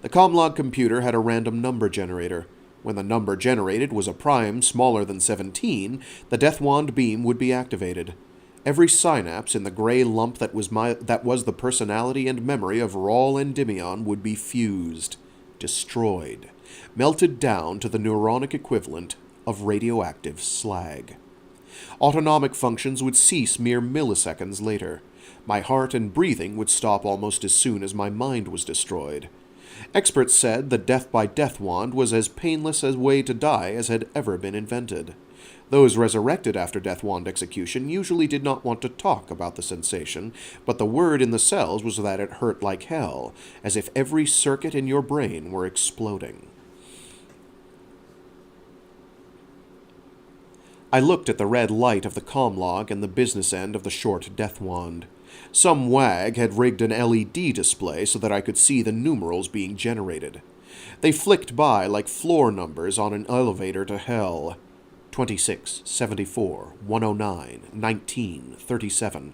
The comlog computer had a random number generator. When the number generated was a prime smaller than 17, the death wand beam would be activated. Every synapse in the gray lump that was the personality and memory of Rawl Endymion would be fused, destroyed, melted down to the neuronic equivalent of radioactive slag. Autonomic functions would cease mere milliseconds later. My heart and breathing would stop almost as soon as my mind was destroyed. Experts said the death by death wand was as painless a way to die as had ever been invented. Those resurrected after death wand execution usually did not want to talk about the sensation, but the word in the cells was that it hurt like hell, as if every circuit in your brain were exploding. I looked at the red light of the comm log and the business end of the short death wand. Some wag had rigged an LED display so that I could see the numerals being generated. They flicked by like floor numbers on an elevator to hell. 26, 74, 109, 19, 37.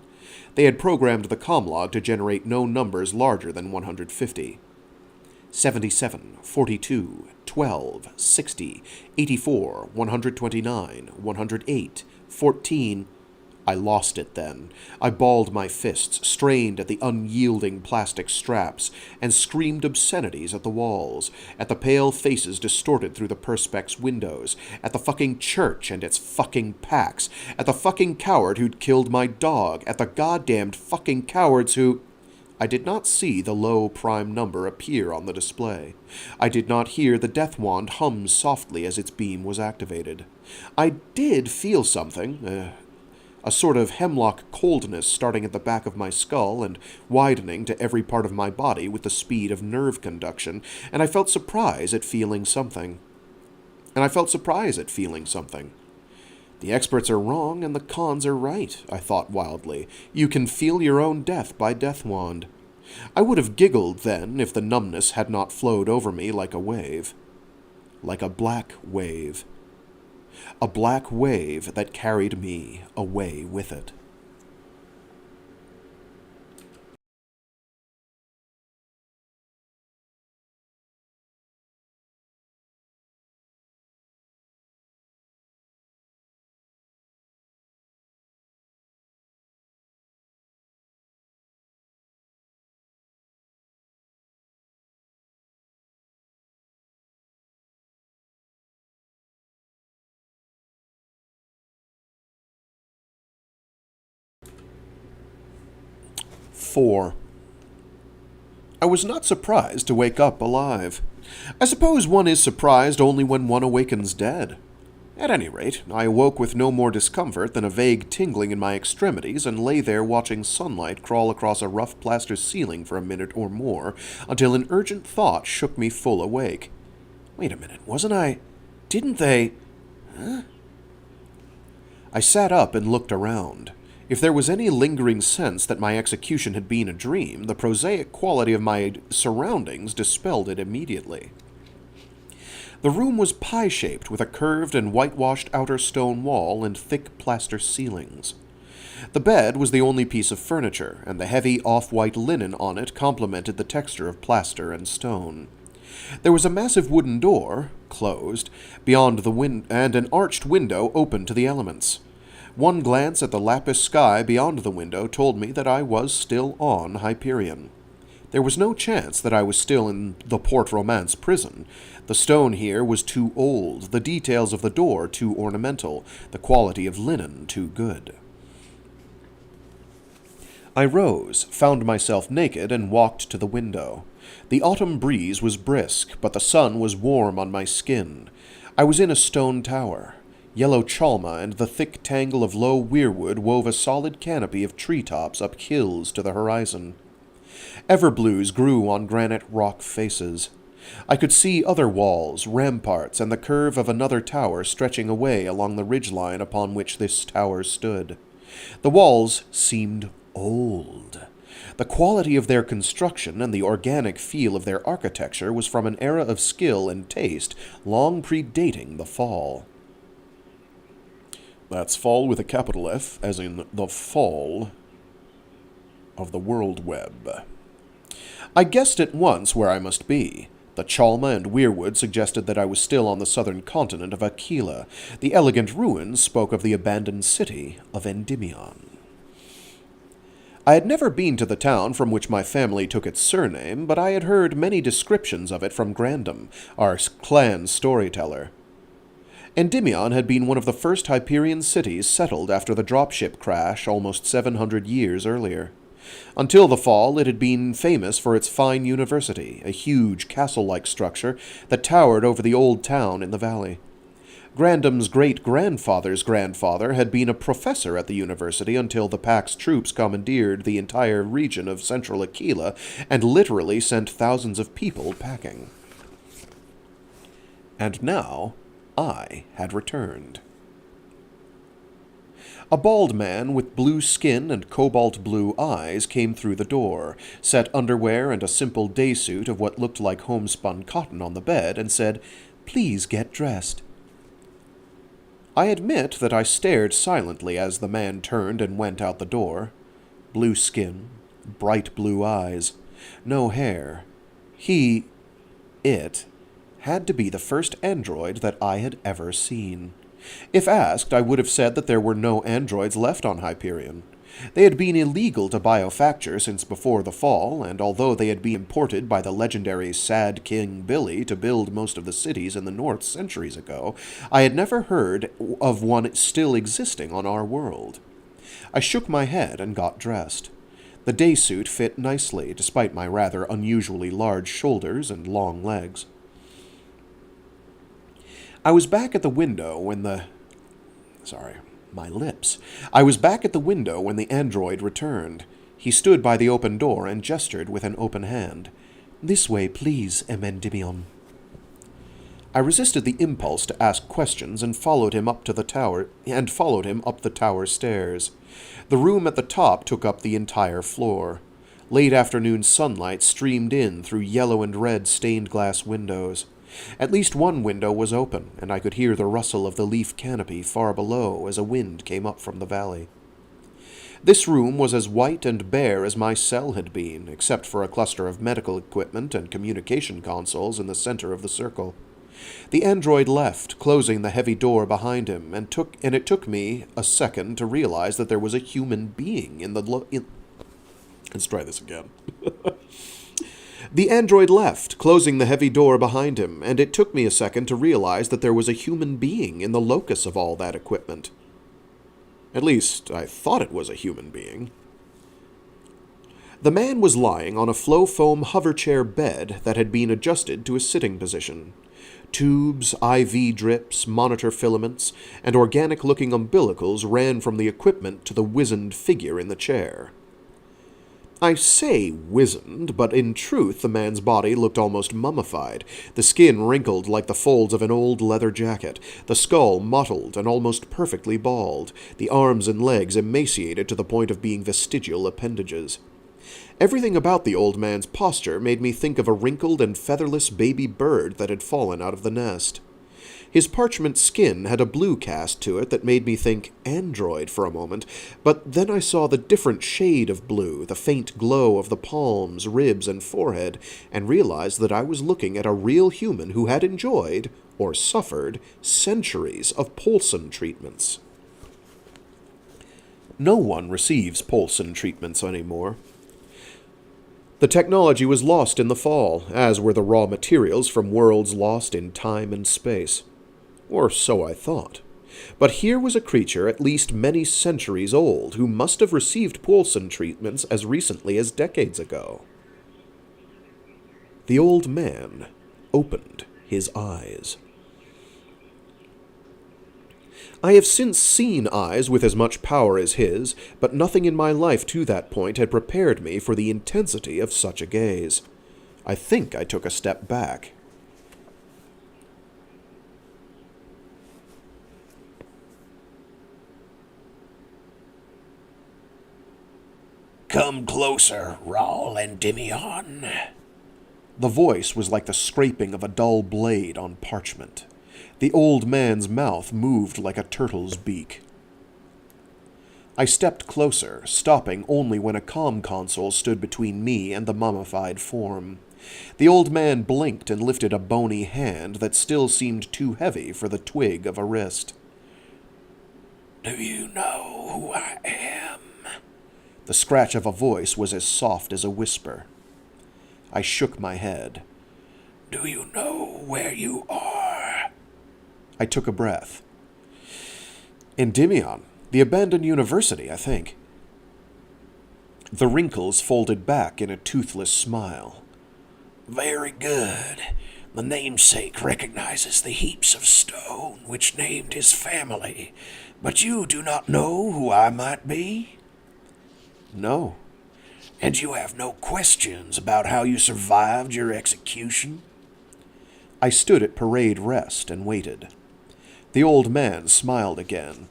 They had programmed the comm log to generate no numbers larger than 150. 77, 42, 12, 60, 84, 129, 108, 14. I lost it then. I balled my fists, strained at the unyielding plastic straps, and screamed obscenities at the walls, at the pale faces distorted through the perspex windows, at the fucking church and its fucking packs, at the fucking coward who'd killed my dog, at the goddamned fucking cowards who... I did not see the low prime number appear on the display. I did not hear the death wand hum softly as its beam was activated. I did feel something, a sort of hemlock coldness starting at the back of my skull and widening to every part of my body with the speed of nerve conduction, and I felt surprise at feeling something. The experts are wrong and the cons are right, I thought wildly. You can feel your own death by death wand. I would have giggled then if the numbness had not flowed over me like a wave. Like a black wave. A black wave that carried me away with it. IV. I was not surprised to wake up alive. I suppose one is surprised only when one awakens dead. At any rate, I awoke with no more discomfort than a vague tingling in my extremities and lay there watching sunlight crawl across a rough plaster ceiling for a minute or more, until an urgent thought shook me full awake. Wait a minute, didn't they... Huh? I sat up and looked around. If there was any lingering sense that my execution had been a dream, the prosaic quality of my surroundings dispelled it immediately. The room was pie-shaped with a curved and whitewashed outer stone wall and thick plaster ceilings. The bed was the only piece of furniture, and the heavy off-white linen on it complemented the texture of plaster and stone. There was a massive wooden door, closed, beyond the and an arched window open to the elements. One glance at the lapis sky beyond the window told me that I was still on Hyperion. There was no chance that I was still in the Port Romance prison. The stone here was too old, the details of the door too ornamental, the quality of linen too good. I rose, found myself naked, and walked to the window. The autumn breeze was brisk, but the sun was warm on my skin. I was in a stone tower. Yellow chalma and the thick tangle of low weirwood wove a solid canopy of treetops up hills to the horizon. Everblues grew on granite rock faces. I could see other walls, ramparts, and the curve of another tower stretching away along the ridgeline upon which this tower stood. The walls seemed old. The quality of their construction and the organic feel of their architecture was from an era of skill and taste long predating the Fall. That's fall with a capital F, as in the fall of the World Web. I guessed at once where I must be. The chalma and weirwood suggested that I was still on the southern continent of Aquila. The elegant ruins spoke of the abandoned city of Endymion. I had never been to the town from which my family took its surname, but I had heard many descriptions of it from Grandam, our clan storyteller. Endymion had been one of the first Hyperion cities settled after the dropship crash almost 700 years earlier. Until the fall, it had been famous for its fine university, a huge castle-like structure that towered over the old town in the valley. Grandham's great-grandfather's grandfather had been a professor at the university until the Pax troops commandeered the entire region of central Aquila and literally sent thousands of people packing. And now, I had returned. A bald man with blue skin and cobalt-blue eyes came through the door, set underwear and a simple day suit of what looked like homespun cotton on the bed, and said, "Please get dressed." I admit that I stared silently as the man turned and went out the door. Blue skin, bright blue eyes, no hair. It, had to be the first android that I had ever seen. If asked, I would have said that there were no androids left on Hyperion. They had been illegal to biofacture since before the fall, and although they had been imported by the legendary Sad King Billy to build most of the cities in the north centuries ago, I had never heard of one still existing on our world. I shook my head and got dressed. The day suit fit nicely, despite my rather unusually large shoulders and long legs. I was back at the window when the android returned. He stood by the open door and gestured with an open hand. "This way, please, Endymion." I resisted the impulse to ask questions and followed him up the tower stairs. The room at the top took up the entire floor. Late afternoon sunlight streamed in through yellow and red stained glass windows. At least one window was open, and I could hear the rustle of the leaf canopy far below as a wind came up from the valley. This room was as white and bare as my cell had been, except for a cluster of medical equipment and communication consoles in the center of the circle. The android left, closing the heavy door behind him, and it took me a second to realize that there was a human being in the Let's try this again. The android left, closing the heavy door behind him, and it took me a second to realize that there was a human being in the locus of all that equipment. At least, I thought it was a human being. The man was lying on a flow-foam hoverchair bed that had been adjusted to a sitting position. Tubes, IV drips, monitor filaments, and organic-looking umbilicals ran from the equipment to the wizened figure in the chair. I say wizened, but in truth the man's body looked almost mummified, the skin wrinkled like the folds of an old leather jacket, the skull mottled and almost perfectly bald, the arms and legs emaciated to the point of being vestigial appendages. Everything about the old man's posture made me think of a wrinkled and featherless baby bird that had fallen out of the nest. His parchment skin had a blue cast to it that made me think android for a moment, but then I saw the different shade of blue, the faint glow of the palms, ribs, and forehead, and realized that I was looking at a real human who had enjoyed, or suffered, centuries of Polson treatments. No one receives Polson treatments anymore. The technology was lost in the fall, as were the raw materials from worlds lost in time and space. Or so I thought. But here was a creature at least many centuries old who must have received Polson treatments as recently as decades ago. The old man opened his eyes. I have since seen eyes with as much power as his, but nothing in my life to that point had prepared me for the intensity of such a gaze. I think I took a step back. "Come closer, Raul Endymion." The voice was like the scraping of a dull blade on parchment. The old man's mouth moved like a turtle's beak. I stepped closer, stopping only when a comm console stood between me and the mummified form. The old man blinked and lifted a bony hand that still seemed too heavy for the twig of a wrist. "Do you know who I am?" The scratch of a voice was as soft as a whisper. I shook my head. "Do you know where you are?" I took a breath. Endymion, the abandoned university, I think. The wrinkles folded back in a toothless smile. Very good. The namesake recognizes the heaps of stone which named his family, but you do not know who I might be? No. And you have no questions about how you survived your execution? I stood at parade rest and waited. The old man smiled again.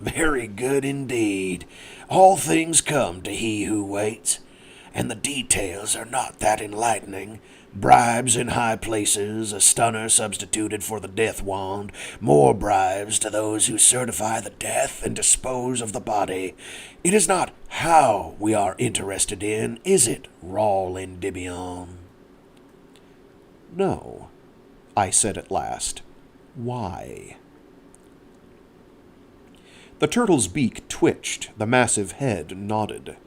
Very good indeed. All things come to he who waits, and the details are not that enlightening. Bribes in high places, a stunner substituted for the death wand, more bribes to those who certify the death and dispose of the body. It is not how we are interested in, is it, Rawl Endymion? No, I said at last. Why? The turtle's beak twitched, the massive head nodded.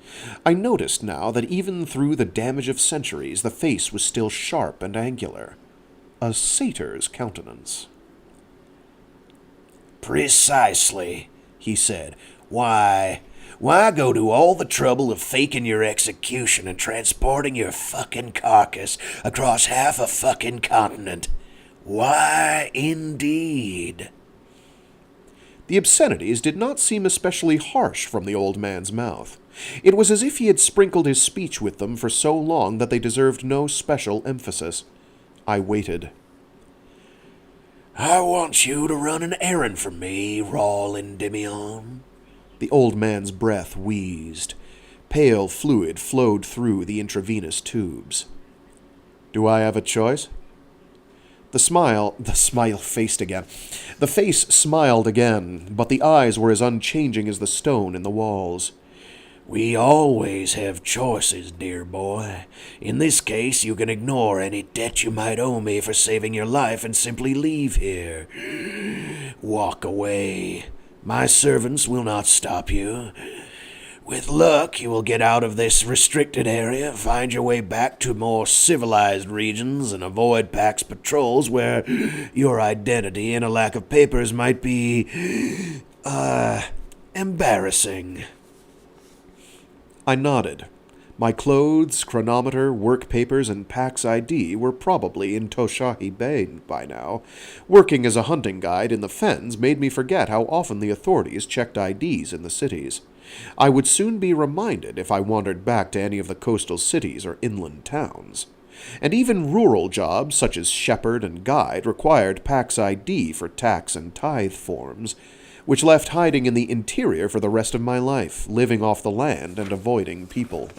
I noticed now that even through the damage of centuries, the face was still sharp and angular. A satyr's countenance. Precisely, he said. Why go to all the trouble of faking your execution and transporting your fucking carcass across half a fucking continent? Why, indeed? The obscenities did not seem especially harsh from the old man's mouth. It was as if he had sprinkled his speech with them for so long that they deserved no special emphasis. I waited. I want you to run an errand for me, Rawl Endymion. The old man's breath wheezed. Pale fluid flowed through the intravenous tubes. Do I have a choice? The smile faced again. The face smiled again, but the eyes were as unchanging as the stone in the walls. We always have choices, dear boy. In this case, you can ignore any debt you might owe me for saving your life and simply leave here. Walk away. My servants will not stop you. With luck, you will get out of this restricted area, find your way back to more civilized regions, and avoid Pax patrols where your identity and a lack of papers might be, embarrassing. I nodded. My clothes, chronometer, work papers, and Pax ID were probably in Toshahi Bay by now. Working as a hunting guide in the fens made me forget how often the authorities checked IDs in the cities. I would soon be reminded if I wandered back to any of the coastal cities or inland towns. And even rural jobs, such as shepherd and guide, required Pax ID for tax and tithe forms, which left hiding in the interior for the rest of my life, living off the land and avoiding people.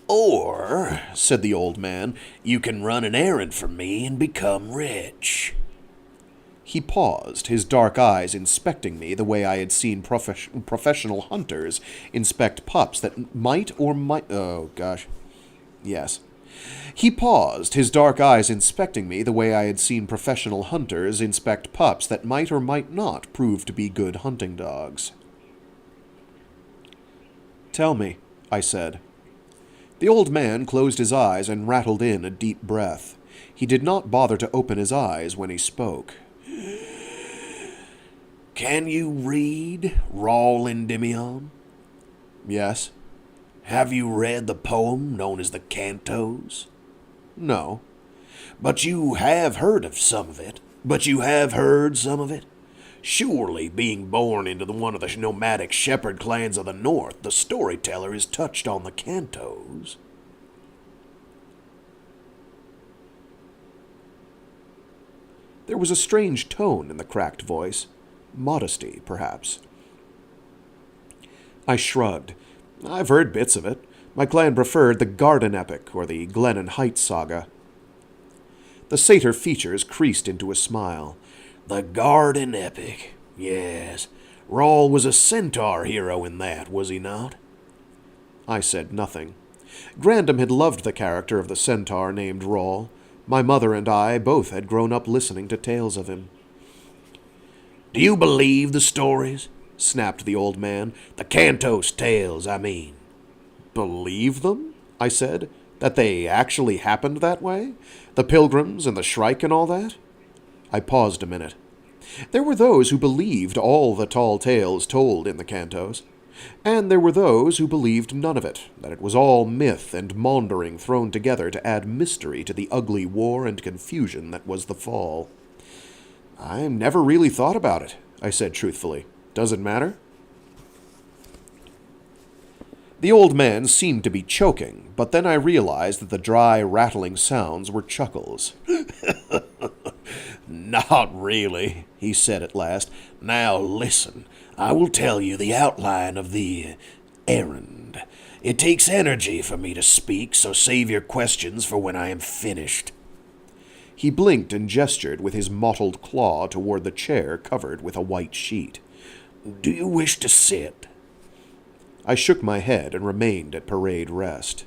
Or, said the old man, you can run an errand for me and become rich. He paused, his dark eyes inspecting me the way I had seen professional hunters inspect pups that might or might... Oh, gosh. Yes. He paused, his dark eyes inspecting me the way I had seen professional hunters inspect pups that might or might not prove to be good hunting dogs. Tell me, I said. The old man closed his eyes and rattled in a deep breath. He did not bother to open his eyes when he spoke. Can you read, Rawl Endymion? Yes. Have you read the poem known as the Cantos? No. But you have heard some of it. Surely, being born into one of the nomadic shepherd clans of the north, the storyteller has touched on the Cantos. There was a strange tone in the cracked voice. Modesty, perhaps. I shrugged. I've heard bits of it. My clan preferred the Garden Epic or the Glennon Heights saga. The satyr features creased into a smile. The Garden Epic, yes. Rawl was a centaur hero in that, was he not? I said nothing. Grandam had loved the character of the centaur named Rawl. My mother and I both had grown up listening to tales of him. Do you believe the stories? Snapped the old man. The Cantos tales, I mean. Believe them? I said. That they actually happened that way? The pilgrims and the shrike and all that? I paused a minute. There were those who believed all the tall tales told in the Cantos. And there were those who believed none of it, that it was all myth and maundering thrown together to add mystery to the ugly war and confusion that was the Fall. I never really thought about it, I said truthfully. Does it matter? The old man seemed to be choking, but then I realized that the dry, rattling sounds were chuckles. Not really, he said at last. Now listen, I will tell you the outline of the errand. It takes energy for me to speak, so save your questions for when I am finished. He blinked and gestured with his mottled claw toward the chair covered with a white sheet. Do you wish to sit? I shook my head and remained at parade rest.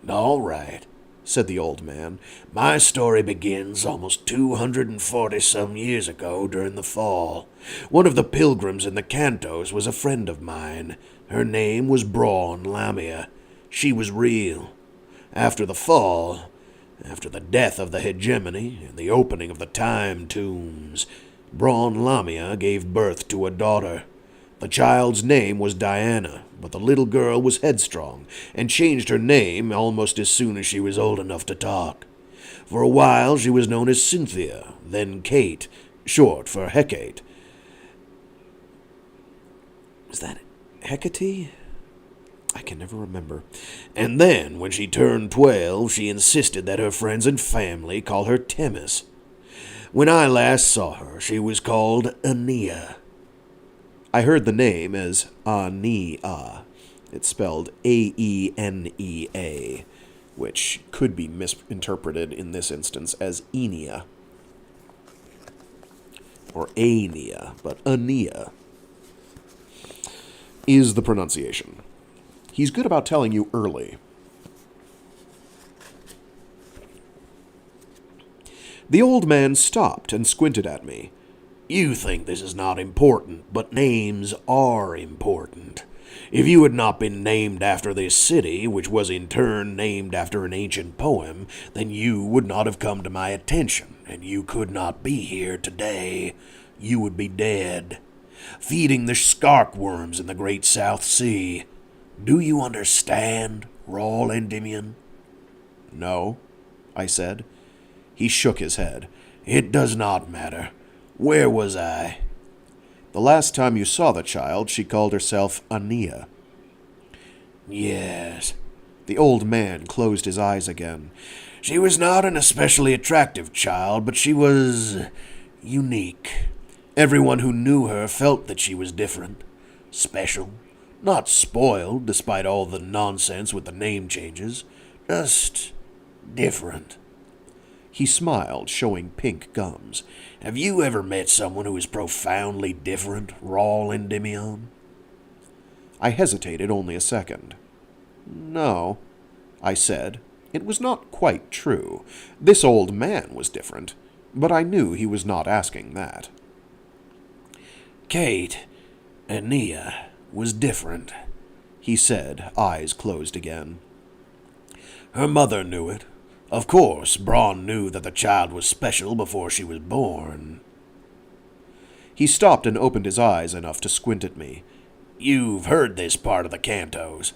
All right, said the old man. My story begins almost 240-some years ago during the Fall. One of the pilgrims in the Cantos was a friend of mine. Her name was Braun Lamia. She was real. After the Fall, after the death of the hegemony and the opening of the time tombs, Braun Lamia gave birth to a daughter. The child's name was Diana, but the little girl was headstrong and changed her name almost as soon as she was old enough to talk. For a while she was known as Cynthia, then Kate, short for Hecate. Is that Hecate? I can never remember. And then, when she turned 12, she insisted that her friends and family call her Themis. When I last saw her, she was called Aenea. I heard the name as Aenea. It's spelled Aenea, which could be misinterpreted in this instance as Enea. Or Aenea, but Aenea is the pronunciation. He's good about telling you early. The old man stopped and squinted at me. You think this is not important, but names are important. If you had not been named after this city, which was in turn named after an ancient poem, then you would not have come to my attention, and you could not be here today. You would be dead, feeding the skark worms in the great South Sea. Do you understand, Rawl Endymion? No, I said. He shook his head. It does not matter. Where was I? The last time you saw the child, she called herself Aenea. Yes. The old man closed his eyes again. She was not an especially attractive child, but she was unique. Everyone who knew her felt that she was different, special, not spoiled despite all the nonsense with the name changes, just different. He smiled, showing pink gums. Have you ever met someone who is profoundly different, Rawl Endymion? I hesitated only a second. No, I said. It was not quite true. This old man was different, but I knew he was not asking that. Kate, Aenea, was different, he said, eyes closed again. Her mother knew it. Of course, Braun knew that the child was special before she was born. He stopped and opened his eyes enough to squint at me. You've heard this part of the Cantos.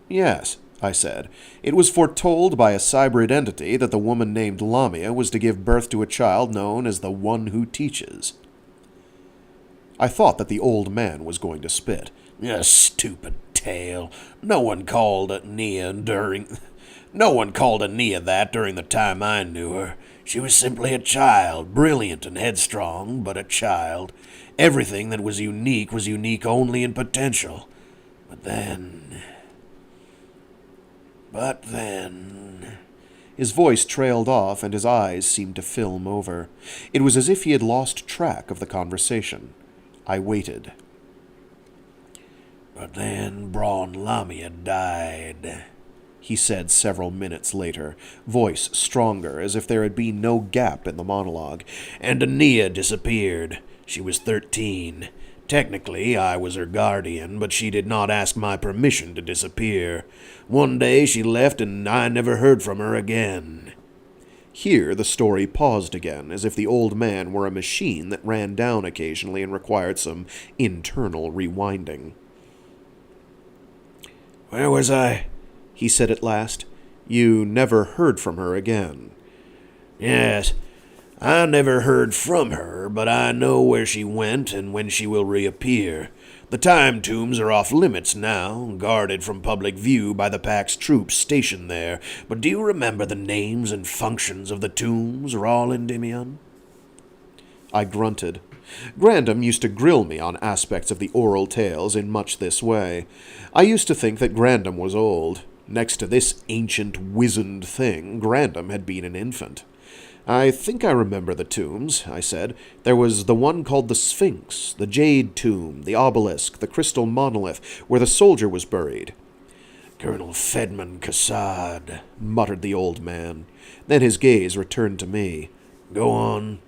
Yes, I said. It was foretold by a cybrid entity that the woman named Lamia was to give birth to a child known as the One Who Teaches. I thought that the old man was going to spit. A stupid tale. No one called Aenea that during the time I knew her. She was simply a child, brilliant and headstrong, but a child. Everything that was unique only in potential. But then... His voice trailed off and his eyes seemed to film over. It was as if he had lost track of the conversation. I waited. But then Braun Lamia died, he said several minutes later, voice stronger, as if there had been no gap in the monologue. And Aenea disappeared. She was 13. Technically, I was her guardian, but she did not ask my permission to disappear. One day she left, and I never heard from her again. Here the story paused again, as if the old man were a machine that ran down occasionally and required some internal rewinding. Where was I? He said at last. You never heard from her again. Yes, I never heard from her, but I know where she went and when she will reappear. The time tombs are off limits now, guarded from public view by the Pack's troops stationed there. But do you remember the names and functions of the tombs, Rawl Endymion? I grunted. Grandam used to grill me on aspects of the oral tales in much this way. I used to think that Grandam was old. Next to this ancient, wizened thing, Grandam had been an infant. I think I remember the tombs, I said. There was the one called the Sphinx, the Jade Tomb, the Obelisk, the Crystal Monolith, where the soldier was buried. Colonel Fedman Cassad, muttered the old man. Then his gaze returned to me. Go on.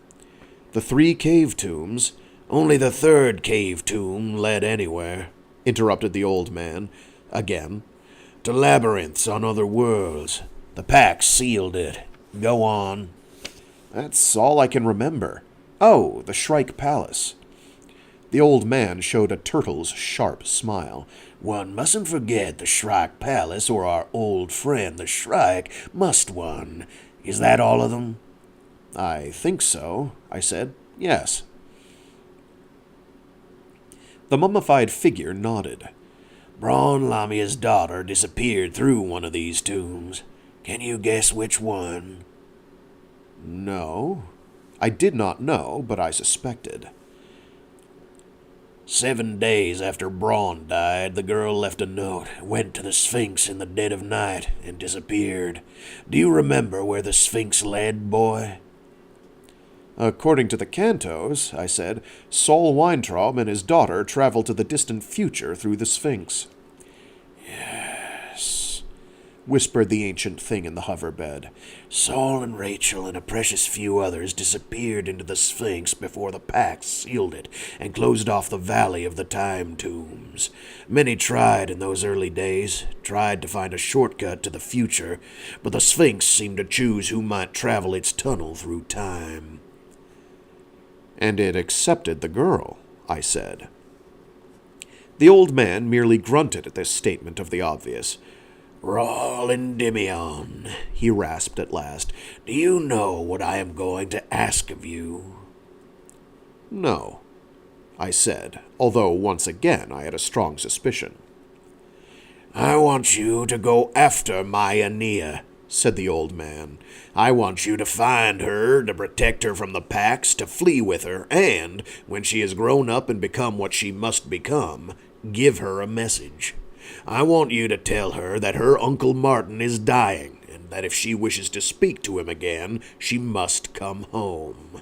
The 3 cave tombs. Only the 3rd cave tomb led anywhere, interrupted the old man. Again. To labyrinths on other worlds. The Pack sealed it. Go on. That's all I can remember. Oh, the Shrike Palace. The old man showed a turtle's sharp smile. One mustn't forget the Shrike Palace, or our old friend the Shrike must one. Is that all of them? I think so, I said. Yes. The mummified figure nodded. Braun Lamia's daughter disappeared through one of these tombs. Can you guess which one? No. I did not know, but I suspected. 7 days after Braun died, the girl left a note, went to the Sphinx in the dead of night, and disappeared. Do you remember where the Sphinx led, boy? According to the Cantos, I said, Saul Weintraub and his daughter traveled to the distant future through the Sphinx. Yes, whispered the ancient thing in the hoverbed. Saul and Rachel and a precious few others disappeared into the Sphinx before the Pack sealed it and closed off the valley of the time tombs. Many tried in those early days, tried to find a shortcut to the future, but the Sphinx seemed to choose who might travel its tunnel through time. And it accepted the girl, I said. The old man merely grunted at this statement of the obvious. Rawl Endymion, he rasped at last, do you know what I am going to ask of you? No, I said, although once again I had a strong suspicion. I want you to go after my Aeneas, said the old man. I want you to find her, to protect her from the Packs, to flee with her, and, when she has grown up and become what she must become, give her a message. I want you to tell her that her Uncle Martin is dying, and that if she wishes to speak to him again, she must come home.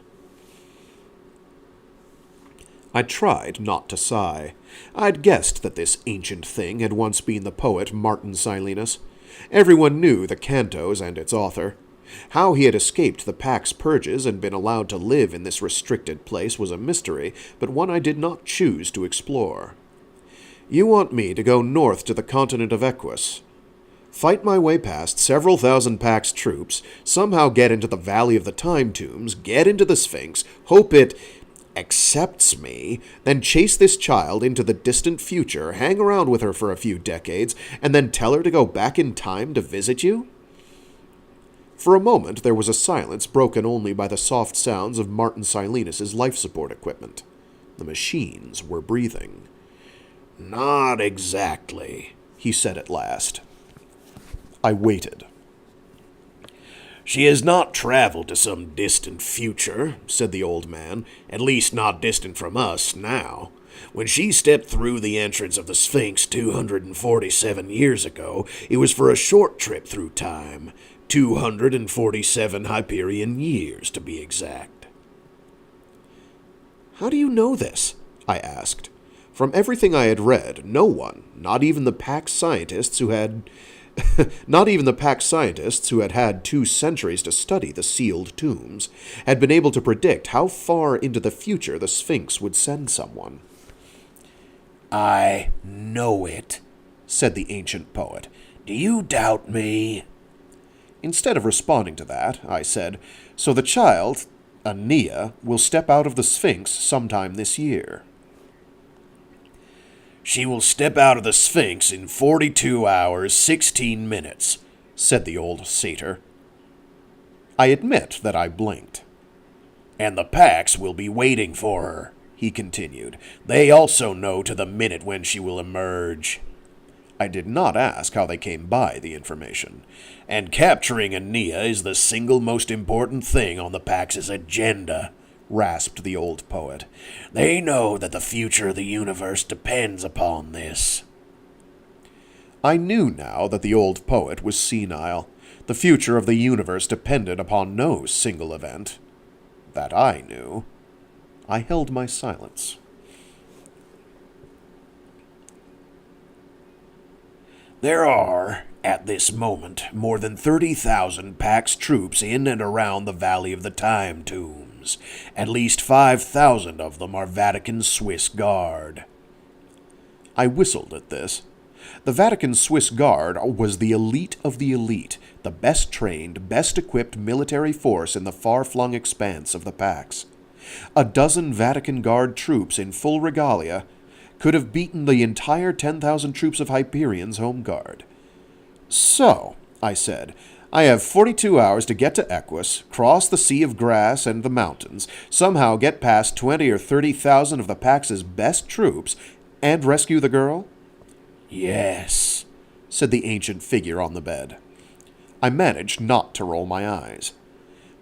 I tried not to sigh. I'd guessed that this ancient thing had once been the poet Martin Silenus. Everyone knew the Cantos and its author. How he had escaped the Pack's purges and been allowed to live in this restricted place was a mystery, but one I did not choose to explore. You want me to go north to the continent of Equus, fight my way past several thousand Pack's troops, somehow get into the Valley of the Time Tombs, get into the Sphinx, hope it accepts me, then chase this child into the distant future, hang around with her for a few decades, and then tell her to go back in time to visit you? For a moment there was a silence broken only by the soft sounds of Martin Silenus's life support equipment. The machines were breathing. Not exactly, he said at last. I waited. She has not traveled to some distant future, said the old man, at least not distant from us now. When she stepped through the entrance of the Sphinx 247 years ago, it was for a short trip through time, 247 Hyperion years to be exact. How do you know this? I asked. From everything I had read, no one, not even the Pack scientists who had had 2 centuries to study the sealed tombs, had been able to predict how far into the future the Sphinx would send someone. I know it, said the ancient poet. Do you doubt me? Instead of responding to that, I said, so the child, Aeneas, will step out of the Sphinx sometime this year. She will step out of the Sphinx in 42 hours, 16 minutes, said the old satyr. I admit that I blinked. And the Pax will be waiting for her, he continued. They also know to the minute when she will emerge. I did not ask how they came by the information. And capturing Ania is the single most important thing on the Pax's agenda, rasped the old poet. They know that the future of the universe depends upon this. I knew now that the old poet was senile. The future of the universe depended upon no single event. That I knew. I held my silence. There are, at this moment, more than 30,000 Pax troops in and around the Valley of the Time Tombs. At least 5,000 of them are Vatican Swiss Guard. I whistled at this. The Vatican Swiss Guard was the elite of the elite, the best trained, best equipped military force in the far-flung expanse of the Pax. A dozen Vatican Guard troops in full regalia could have beaten the entire 10,000 troops of Hyperion's home guard. So, I said, I have 42 hours to get to Equus, cross the sea of grass and the mountains, somehow get past 20 or 30,000 of the Pax's best troops, and rescue the girl? Yes, said the ancient figure on the bed. I managed not to roll my eyes.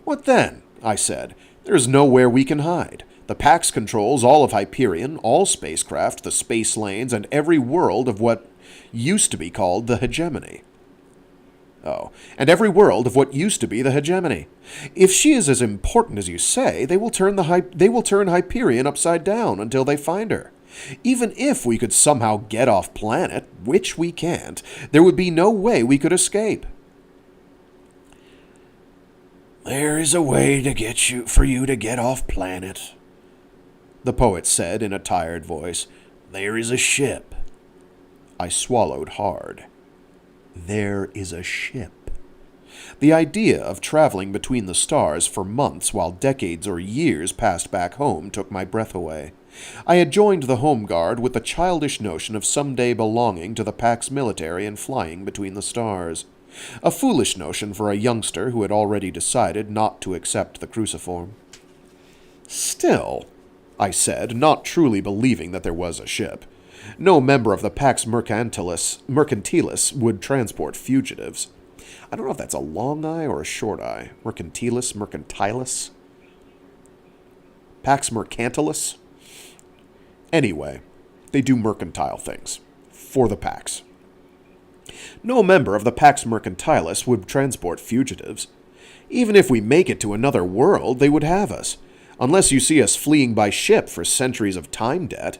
What then? I said. There is nowhere we can hide. The Pax controls all of Hyperion, all spacecraft, the space lanes, and every world of what used to be called the hegemony. Oh, and every world of what used to be the hegemony. If she is as important as you say, they will turn Hyperion upside down until they find her. Even if we could somehow get off planet, which we can't, there would be no way we could escape. There is a way for you to get off planet, the poet said in a tired voice. There is a ship. I swallowed hard. There is a ship. The idea of traveling between the stars for months while decades or years passed back home took my breath away. I had joined the Home Guard with the childish notion of someday belonging to the Pax military and flying between the stars. A foolish notion for a youngster who had already decided not to accept the cruciform. Still, I said, not truly believing that there was a ship. No member of the Pax Mercantilis would transport fugitives. I don't know if that's a long I or a short I. Mercantilis? Pax Mercantilis? Anyway, they do mercantile things. For the Pax. No member of the Pax Mercantilis would transport fugitives. Even if we make it to another world, they would have us. Unless you see us fleeing by ship for centuries of time debt.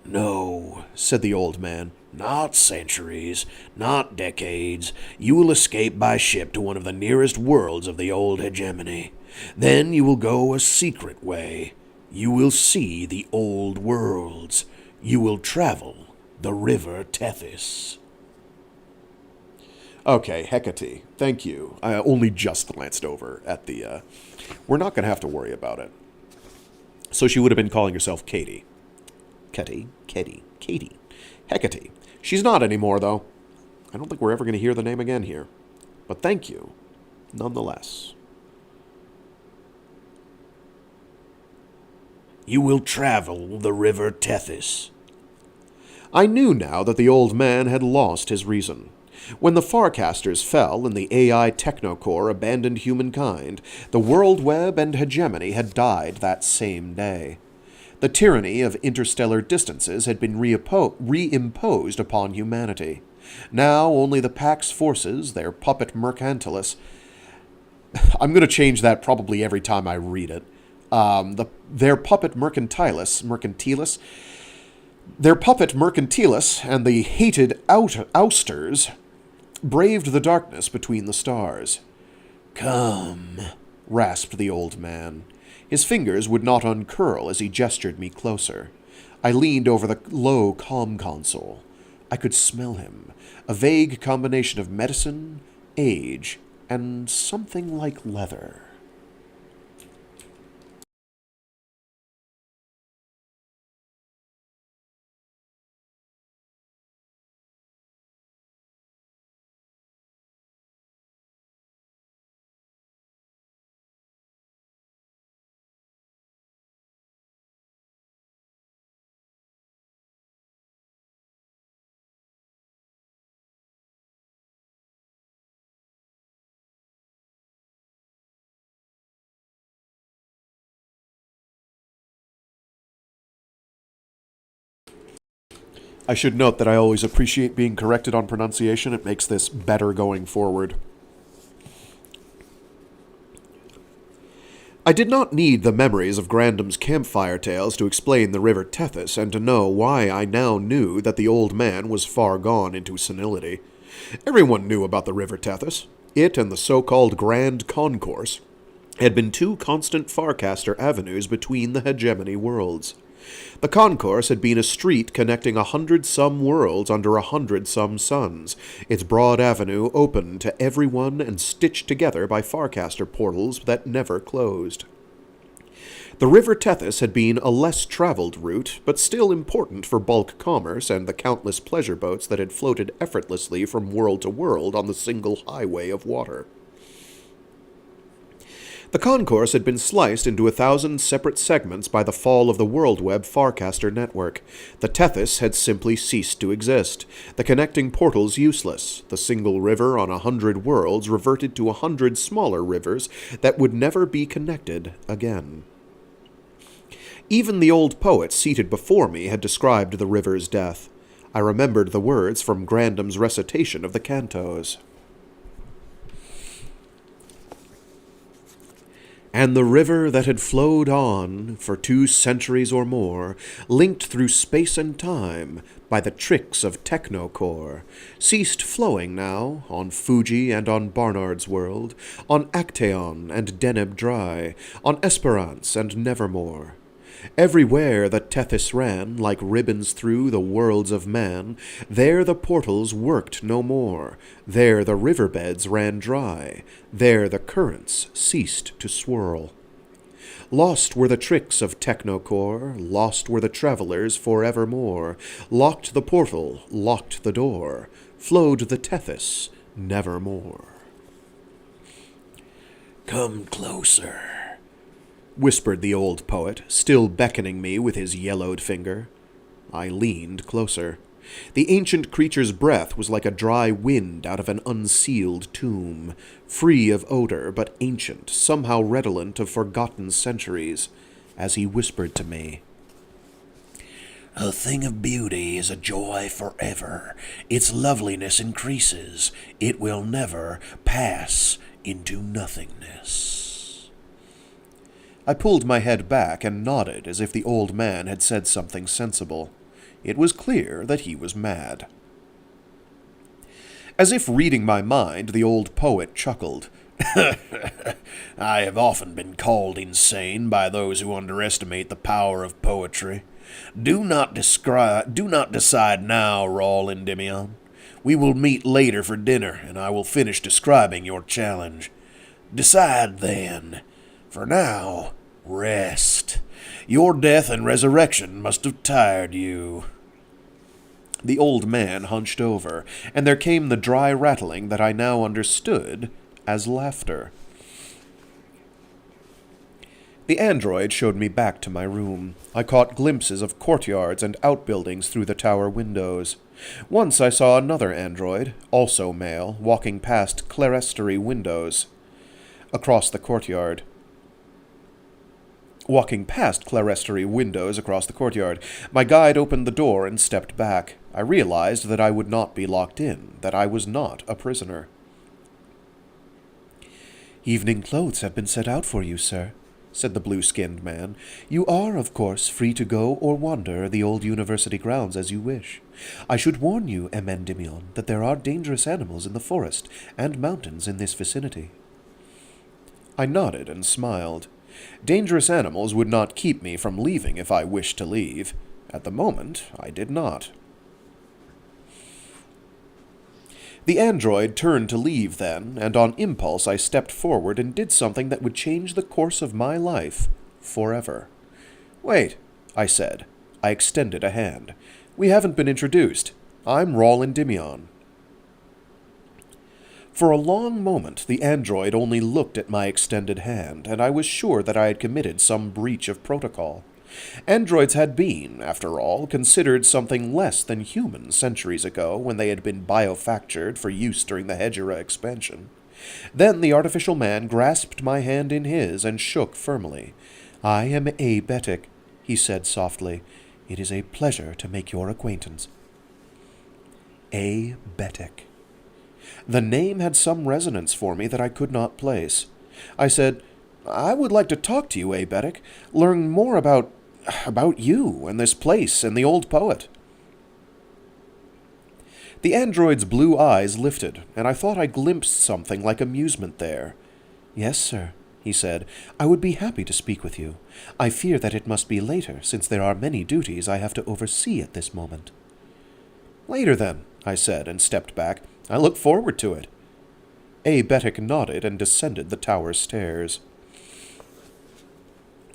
No, said the old man. Not centuries, not decades. You will escape by ship to one of the nearest worlds of the old hegemony. Then you will go a secret way. You will see the old worlds. You will travel the river Tethys. Okay, Hecate, thank you. I only just glanced over at the, we're not going to have to worry about it. So she would have been calling herself Katie. Katie. Hecate. She's not anymore, though. I don't think we're ever going to hear the name again here. But thank you, nonetheless. You will travel the river Tethys. I knew now that the old man had lost his reason. When the Farcasters fell and the AI Technocore abandoned humankind, the World Web and hegemony had died that same day. The tyranny of interstellar distances had been reimposed upon humanity. Now only the Pax forces, their puppet Mercantilis... I'm going to change that probably every time I read it. Their puppet Mercantilis... Their puppet Mercantilis and the hated ousters braved the darkness between the stars. Come, rasped the old man. His fingers would not uncurl as he gestured me closer. I leaned over the low comm console. I could smell him, a vague combination of medicine, age, and something like leather. I should note that I always appreciate being corrected on pronunciation. It makes this better going forward. I did not need the memories of Grandham's campfire tales to explain the river Tethys and to know why I now knew that the old man was far gone into senility. Everyone knew about the river Tethys. It and the so-called Grand Concourse had been two constant Farcaster avenues between the hegemony worlds. The concourse had been a street connecting 100-some worlds under 100-some suns, its broad avenue open to everyone and stitched together by Farcaster portals that never closed. The River Tethys had been a less traveled route, but still important for bulk commerce and the countless pleasure boats that had floated effortlessly from world to world on the single highway of water. The concourse had been sliced into 1,000 separate segments by the fall of the WorldWeb Farcaster network. The Tethys had simply ceased to exist, the connecting portals useless, the single river on 100 worlds reverted to 100 smaller rivers that would never be connected again. Even the old poet seated before me had described the river's death. I remembered the words from Grandham's recitation of the cantos. And the river that had flowed on for 2 centuries or more, linked through space and time by the tricks of Technocore, ceased flowing now on Fuji and on Barnard's World, on Actaeon and Deneb Dry, on Esperance and Nevermore. Everywhere the Tethys ran, like ribbons through the worlds of man, there the portals worked no more, there the riverbeds ran dry, there the currents ceased to swirl. Lost were the tricks of Technocore, lost were the travelers forevermore, locked the portal, locked the door, flowed the Tethys nevermore. Come closer, whispered the old poet, still beckoning me with his yellowed finger. I leaned closer. The ancient creature's breath was like a dry wind out of an unsealed tomb, free of odor but ancient, somehow redolent of forgotten centuries, as he whispered to me. A thing of beauty is a joy forever. Its loveliness increases. It will never pass into nothingness. I pulled my head back and nodded as if the old man had said something sensible. It was clear that he was mad. As if reading my mind, the old poet chuckled. I have often been called insane by those who underestimate the power of poetry. Do not decide now, Rawl Endymion. We will meet later for dinner, and I will finish describing your challenge. Decide then. For now, rest. Your death and resurrection must have tired you. The old man hunched over, and there came the dry rattling that I now understood as laughter. The android showed me back to my room. I caught glimpses of courtyards and outbuildings through the tower windows. Once I saw another android, also male, walking past clerestory windows across the courtyard. My guide opened the door and stepped back. I realized that I would not be locked in, that I was not a prisoner. "Evening clothes have been set out for you, sir," said the blue-skinned man. "You are, of course, free to go or wander the old university grounds as you wish. I should warn you, Endymion, that there are dangerous animals in the forest and mountains in this vicinity." I nodded and smiled. Dangerous animals would not keep me from leaving if I wished to leave. At the moment, I did not. The android turned to leave then, and on impulse I stepped forward and did something that would change the course of my life forever. "Wait," I said. I extended a hand. "We haven't been introduced. I'm Rawl Endymion." For a long moment the android only looked at my extended hand, and I was sure that I had committed some breach of protocol. Androids had been, after all, considered something less than human centuries ago when they had been biofactured for use during the Hegera expansion. Then the artificial man grasped my hand in his and shook firmly. "I am Abetic," he said softly. "It is a pleasure to make your acquaintance." A. Betic. The name had some resonance for me that I could not place. I said, "I would like to talk to you, A. Betic. Learn more about you and this place and the old poet." The android's blue eyes lifted, and I thought I glimpsed something like amusement there. "Yes, sir," he said. "I would be happy to speak with you. I fear that it must be later, since there are many duties I have to oversee at this moment." "Later, then," I said, and stepped back. "I look forward to it." A. Betic nodded and descended the tower stairs.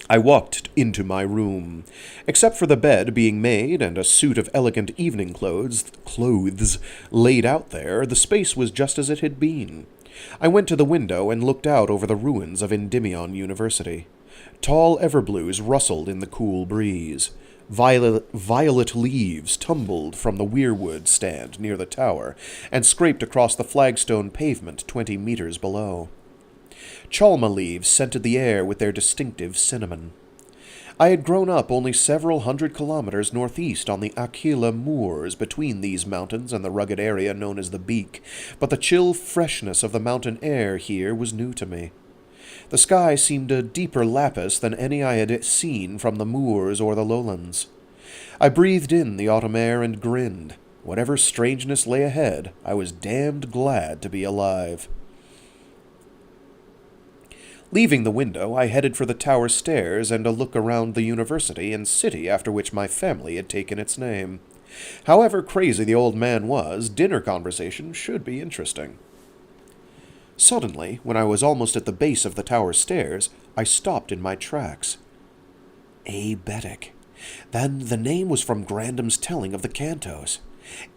I walked into my room. Except for the bed being made and a suit of elegant evening clothes laid out there, the space was just as it had been. I went to the window and looked out over the ruins of Endymion University. Tall everblues rustled in the cool breeze. Violet leaves tumbled from the weirwood stand near the tower and scraped across the flagstone pavement 20 meters below. Chalma leaves scented the air with their distinctive cinnamon. I had grown up only several hundred kilometers northeast on the Aquila moors between these mountains and the rugged area known as the Beak, but the chill freshness of the mountain air here was new to me. The sky seemed a deeper lapis than any I had seen from the moors or the lowlands. I breathed in the autumn air and grinned. Whatever strangeness lay ahead, I was damned glad to be alive. Leaving the window, I headed for the tower stairs and a look around the university and city after which my family had taken its name. However crazy the old man was, dinner conversation should be interesting. Suddenly, when I was almost at the base of the tower stairs, I stopped in my tracks. A. Betic. Then the name was from Grandham's telling of the Cantos.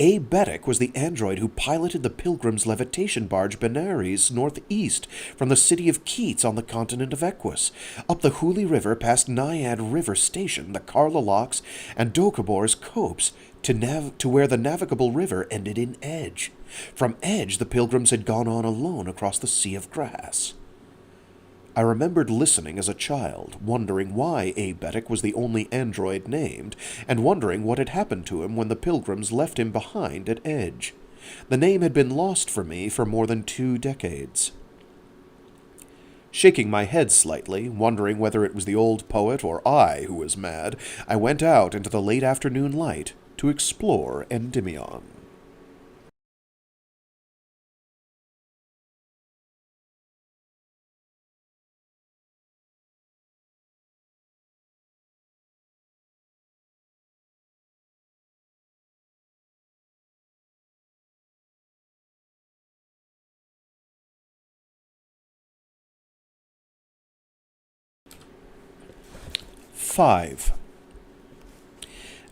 A. Betic was the android who piloted the Pilgrim's levitation barge Benares northeast from the city of Keats on the continent of Equus, up the Hooghly River past Naiad River Station, the Carla Locks, and Doukhobor's Copse, to where the navigable river ended in Edge. From Edge, the Pilgrims had gone on alone across the Sea of Grass. I remembered listening as a child, wondering why A. Betic was the only android named, and wondering what had happened to him when the Pilgrims left him behind at Edge. The name had been lost for me for more than 2 decades. Shaking my head slightly, wondering whether it was the old poet or I who was mad, I went out into the late afternoon light to explore Endymion. "5.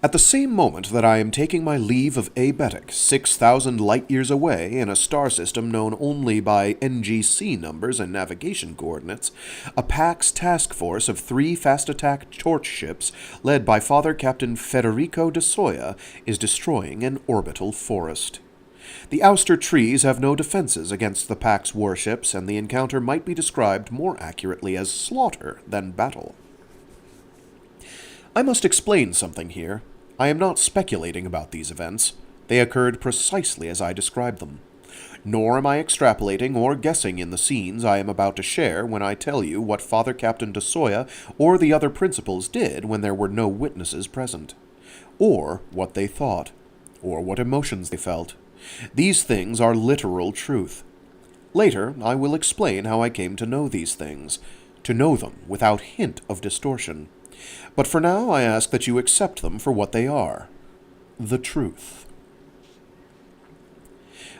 At the same moment that I am taking my leave of A. Betic, 6,000 light-years away in a star system known only by NGC numbers and navigation coordinates, a PAX task force of 3 fast-attack torch ships led by Father Captain Federico de Soya is destroying an orbital forest. The ouster trees have no defenses against the PAX warships, and the encounter might be described more accurately as slaughter than battle. I must explain something here. I am not speculating about these events. They occurred precisely as I described them. Nor am I extrapolating or guessing in the scenes I am about to share when I tell you what Father Captain de Soya or the other principals did when there were no witnesses present, or what they thought, or what emotions they felt. These things are literal truth. Later, I will explain how I came to know these things, to know them without hint of distortion. But for now, I ask that you accept them for what they are. The truth.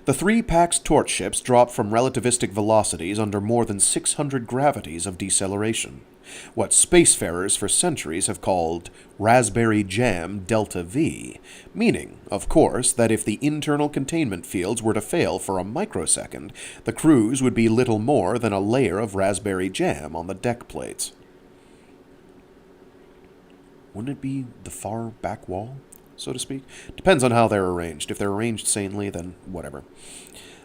The 3 PAX torch ships dropped from relativistic velocities under more than 600 gravities of deceleration, what spacefarers for centuries have called raspberry jam delta V, meaning, of course, that if the internal containment fields were to fail for a microsecond, the crews would be little more than a layer of raspberry jam on the deck plates. Wouldn't it be the far back wall, so to speak? Depends on how they're arranged. If they're arranged sanely, then whatever.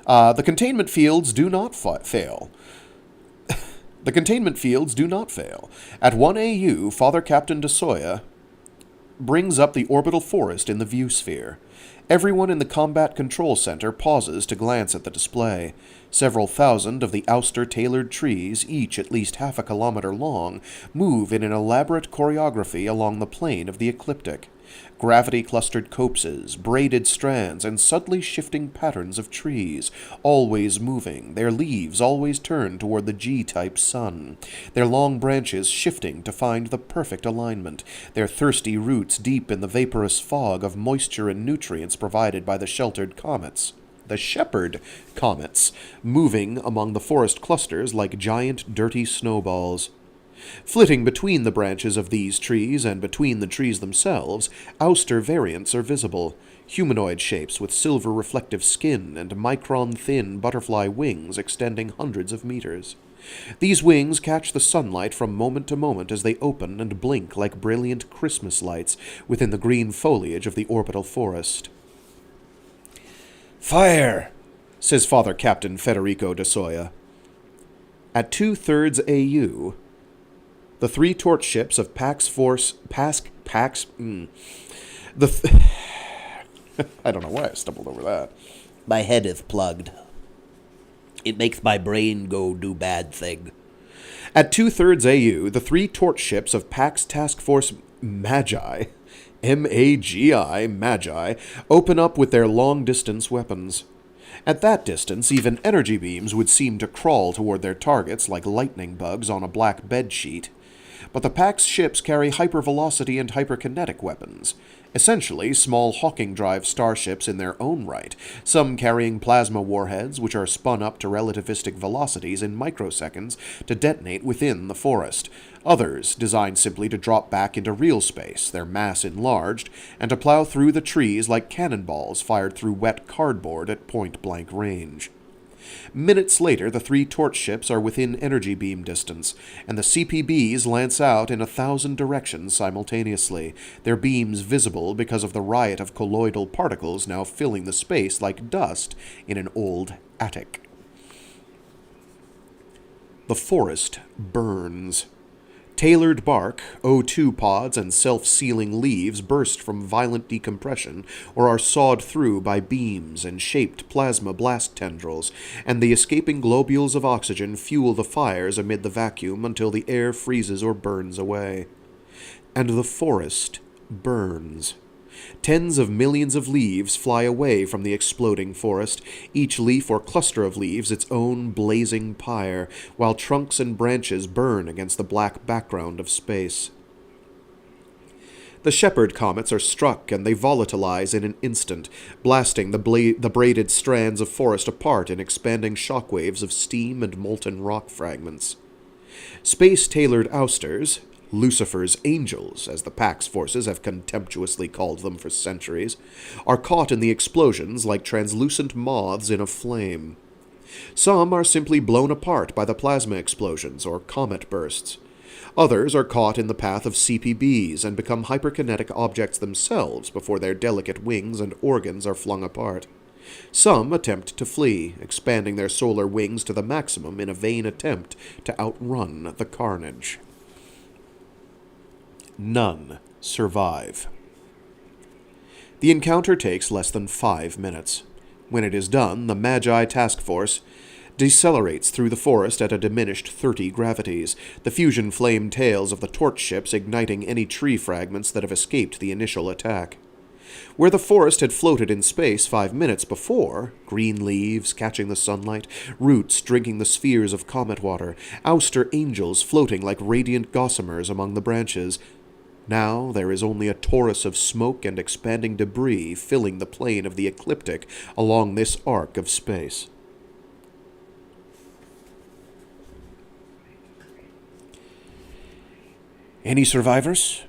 The containment fields do not fail. The containment fields do not fail. At 1 AU, Father Captain de Soya brings up the orbital forest in the view sphere. Everyone in the combat control center pauses to glance at the display. Several thousand of the Auster-tailored trees, each at least half a kilometer long, move in an elaborate choreography along the plane of the ecliptic. Gravity-clustered copses, braided strands, and subtly shifting patterns of trees, always moving, their leaves always turned toward the G-type sun, their long branches shifting to find the perfect alignment, their thirsty roots deep in the vaporous fog of moisture and nutrients provided by the sheltered comets. The shepherd comets, moving among the forest clusters like giant dirty snowballs. Flitting between the branches of these trees and between the trees themselves, Auster variants are visible, humanoid shapes with silver reflective skin and micron-thin butterfly wings extending hundreds of meters. These wings catch the sunlight from moment to moment as they open and blink like brilliant Christmas lights within the green foliage of the orbital forest. Fire! Says Father Captain Federico de Soya. At 2/3 AU, the three torch ships of Pax Force... I don't know why I stumbled over that. My head is plugged. It makes my brain go do bad thing. At 2/3 AU, the three torch ships of Pax Task Force Magi, M-A-G-I, Magi, open up with their long-distance weapons. At that distance, even energy beams would seem to crawl toward their targets like lightning bugs on a black bedsheet. But the Pax ships carry hypervelocity and hyperkinetic weapons, essentially small Hawking Drive starships in their own right, some carrying plasma warheads which are spun up to relativistic velocities in microseconds to detonate within the forest, others designed simply to drop back into real space, their mass enlarged, and to plow through the trees like cannonballs fired through wet cardboard at point-blank range. Minutes later, the three torch ships are within energy beam distance, and the CPBs lance out in 1,000 directions simultaneously, their beams visible because of the riot of colloidal particles now filling the space like dust in an old attic. The forest burns. Tailored bark, O2 pods, and self-sealing leaves burst from violent decompression or are sawed through by beams and shaped plasma blast tendrils, and the escaping globules of oxygen fuel the fires amid the vacuum until the air freezes or burns away. And the forest burns. Tens of millions of leaves fly away from the exploding forest, each leaf or cluster of leaves its own blazing pyre, while trunks and branches burn against the black background of space. The shepherd comets are struck and they volatilize in an instant, blasting the braided strands of forest apart in expanding shockwaves of steam and molten rock fragments. Space-tailored ousters, Lucifer's angels, as the Pax forces have contemptuously called them for centuries, are caught in the explosions like translucent moths in a flame. Some are simply blown apart by the plasma explosions or comet bursts. Others are caught in the path of CPBs and become hyperkinetic objects themselves before their delicate wings and organs are flung apart. Some attempt to flee, expanding their solar wings to the maximum in a vain attempt to outrun the carnage. None survive. The encounter takes less than 5 minutes. When it is done, the Magi task force decelerates through the forest at a diminished 30 gravities, the fusion flame tails of the torch ships igniting any tree fragments that have escaped the initial attack. Where the forest had floated in space 5 minutes before, green leaves catching the sunlight, roots drinking the spheres of comet water, ouster angels floating like radiant gossamers among the branches, now there is only a torus of smoke and expanding debris filling the plane of the ecliptic along this arc of space. "Any survivors?"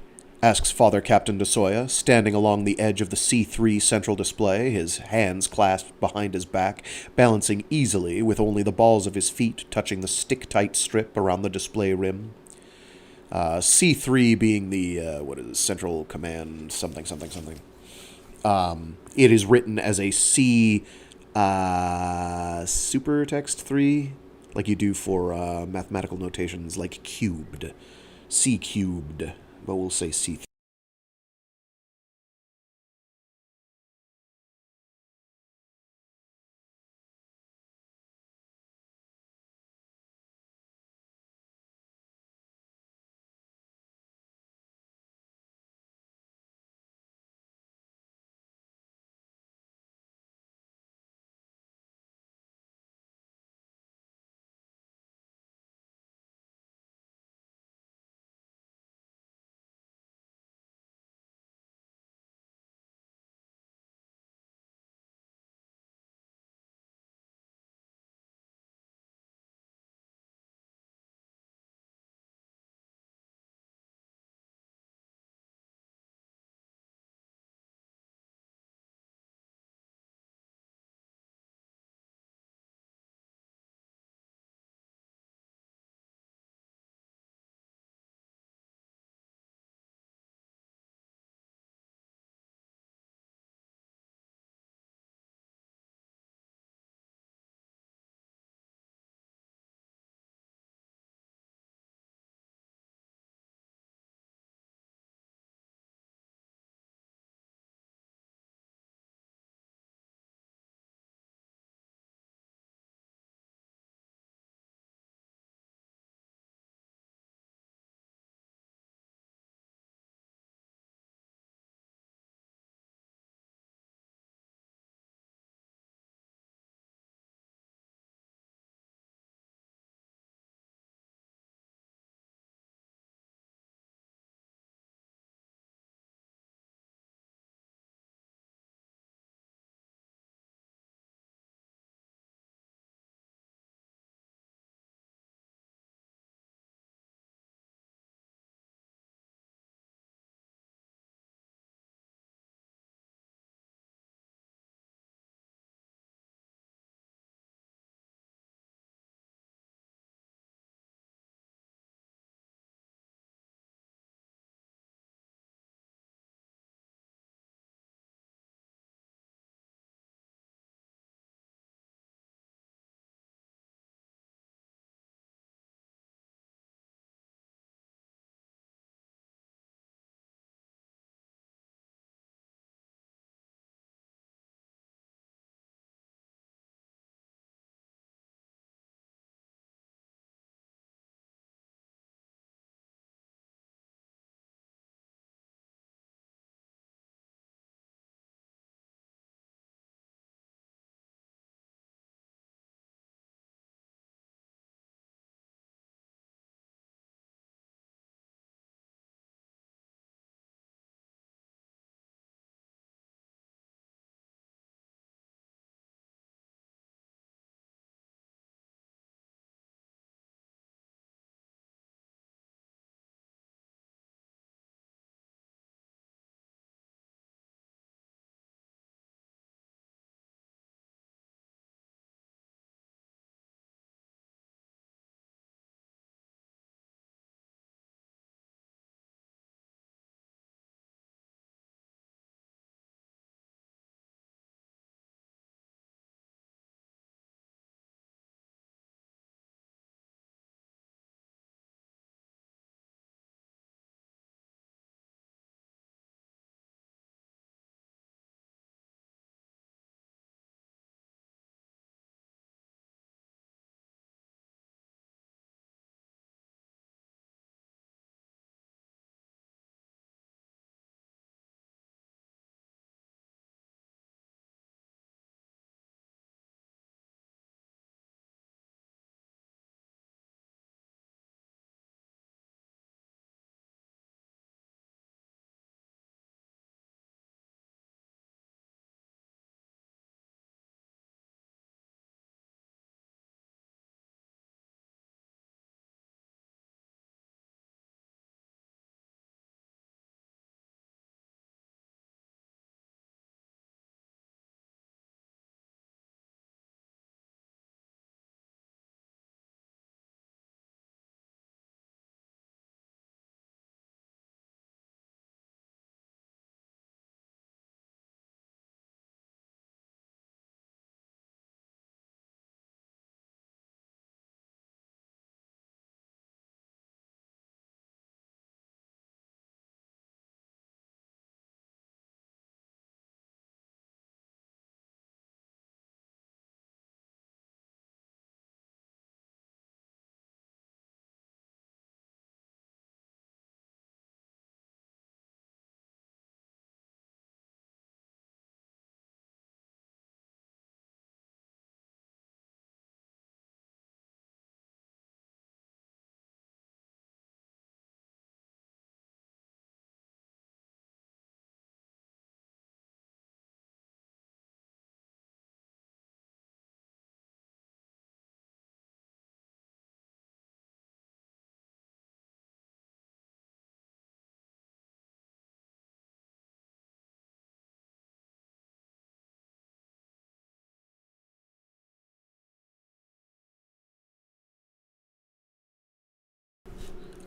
asks Father Captain de Soya, standing along the edge of the C3 central display, his hands clasped behind his back, balancing easily with only the balls of his feet touching the stick-tight strip around the display rim. C3 being the, Central Command something. It is written as a C supertext 3, like you do for mathematical notations like cubed. C cubed, but we'll say C3.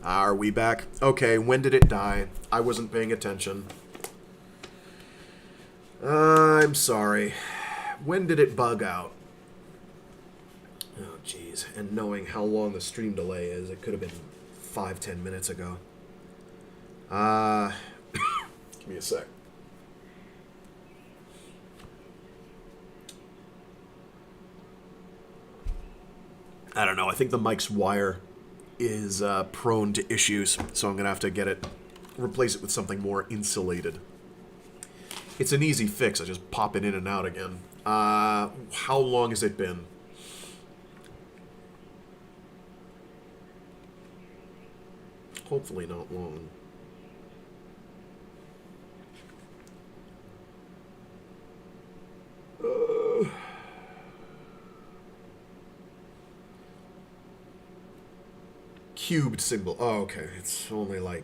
Are we back? Okay, when did it die? I wasn't paying attention. I'm sorry. When did it bug out? Oh, jeez. And knowing how long the stream delay is, it could have been 5-10 minutes ago. Give me a sec. I don't know. I think the mic's wire is prone to issues, so I'm going to have to replace it with something more insulated. It's an easy fix. I just pop it in and out again. How long has it been? Hopefully not long. Cubed symbol. Oh, okay. It's only like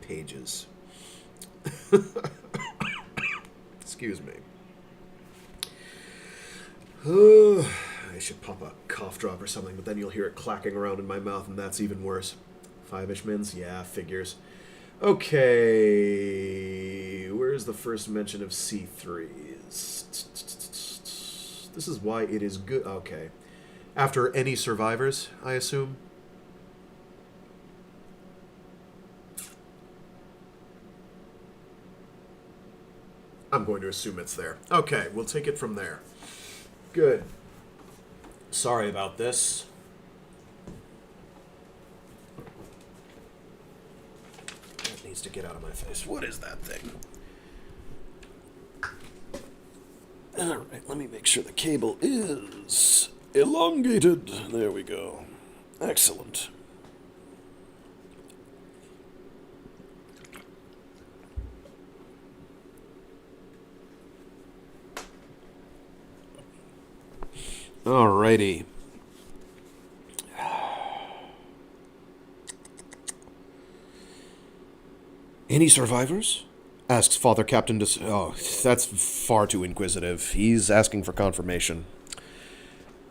pages. Excuse me. I should pop a cough drop or something, but then you'll hear it clacking around in my mouth, and that's even worse. 5-ish mins? Yeah, figures. Okay. Where's the first mention of C3s? This is why it is good. Okay. After any survivors, I assume? I'm going to assume it's there. Okay, we'll take it from there. Good. Sorry about this. That needs to get out of my face. What is that thing? Alright, let me make sure the cable is elongated. There we go. Excellent. Alrighty. Any survivors? Asks Father Captain Oh, that's far too inquisitive. He's asking for confirmation.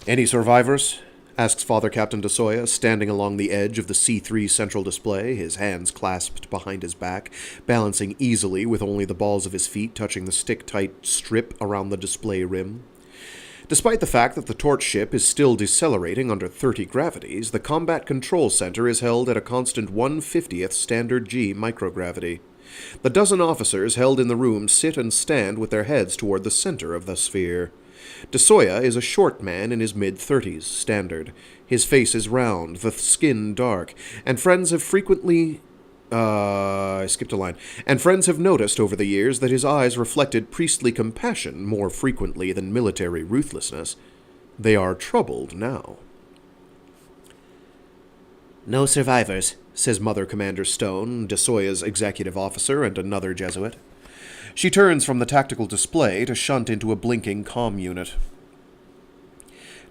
Any survivors? Asks Father Captain DeSoya, standing along the edge of the C3 central display, his hands clasped behind his back, balancing easily with only the balls of his feet touching the stick-tight strip around the display rim. Despite the fact that the torch ship is still decelerating under 30 gravities, the Combat Control Center is held at a constant 1/50th standard G microgravity. The dozen officers held in the room sit and stand with their heads toward the center of the sphere. DeSoya is a short man in his mid-30s, standard. His face is round, the skin dark, and friends have frequently... I skipped a line. And friends have noticed over the years that his eyes reflected priestly compassion more frequently than military ruthlessness. They are troubled now. No survivors, says Mother Commander Stone, DeSoya's executive officer and another Jesuit. She turns from the tactical display to shunt into a blinking comm unit.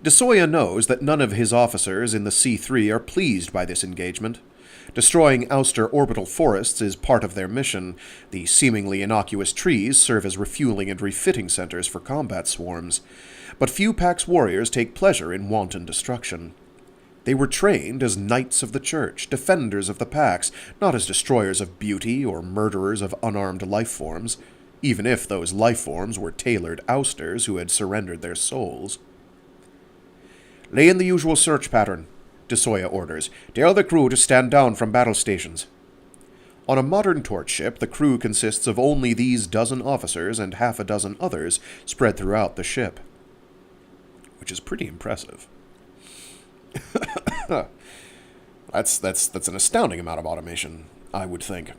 DeSoya knows that none of his officers in the C3 are pleased by this engagement. Destroying ouster orbital forests is part of their mission. The seemingly innocuous trees serve as refueling and refitting centers for combat swarms. But few Pax warriors take pleasure in wanton destruction. They were trained as knights of the church, defenders of the Pax, not as destroyers of beauty or murderers of unarmed life forms, even if those life forms were tailored ousters who had surrendered their souls. Lay in the usual search pattern, DeSoya orders. Tell the crew to stand down from battle stations. On a modern torch ship, the crew consists of only these dozen officers and half a dozen others spread throughout the ship. Which is pretty impressive. That's an astounding amount of automation, I would think.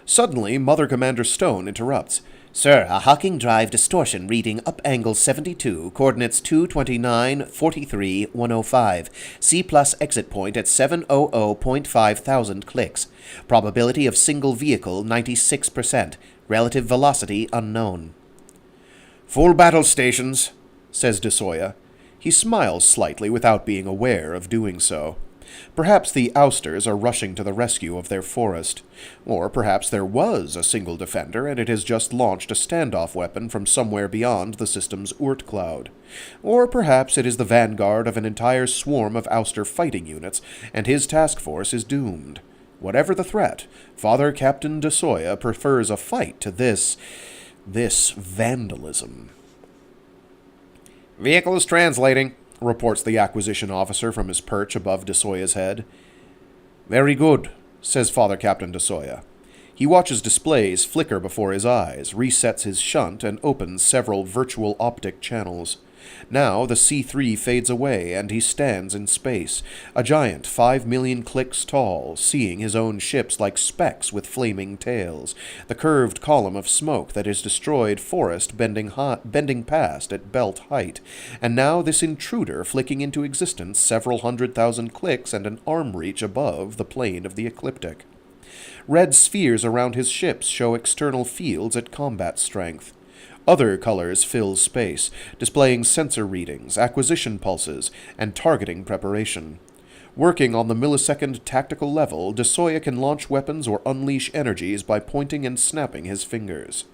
Suddenly, Mother Commander Stone interrupts. Sir, a Hawking Drive distortion reading up angle 72, coordinates 229-43-105. C plus exit point at 700.5 thousand clicks. Probability of single vehicle 96%. Relative velocity unknown. Full battle stations, says DeSoya. He smiles slightly without being aware of doing so. Perhaps the ousters are rushing to the rescue of their forest. Or perhaps there was a single defender and it has just launched a standoff weapon from somewhere beyond the system's Oort cloud. Or perhaps it is the vanguard of an entire swarm of ouster fighting units, and his task force is doomed. Whatever the threat, Father Captain DeSoya prefers a fight to this vandalism. Vehicle is translating, reports the acquisition officer from his perch above DeSoya's head. Very good, says Father Captain DeSoya. He watches displays flicker before his eyes, resets his shunt, and opens several virtual optic channels. Now the C3 fades away, and he stands in space, a giant 5 million clicks tall, seeing his own ships like specks with flaming tails, the curved column of smoke that is destroyed forest bending past at belt height, and now this intruder flicking into existence several 100,000 clicks and an arm reach above the plane of the ecliptic. Red spheres around his ships show external fields at combat strength. Other colors fill space, displaying sensor readings, acquisition pulses, and targeting preparation. Working on the millisecond tactical level, DeSoya can launch weapons or unleash energies by pointing and snapping his fingers.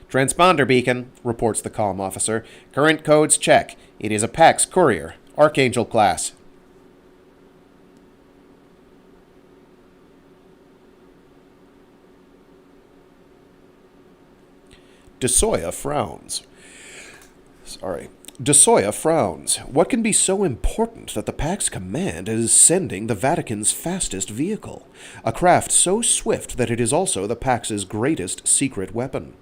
Transponder beacon, reports the comm officer. Current codes check. It is a PAX courier, Archangel class. DeSoya frowns. DeSoya frowns. What can be so important that the Pax Command is sending the Vatican's fastest vehicle? A craft so swift that it is also the Pax's greatest secret weapon.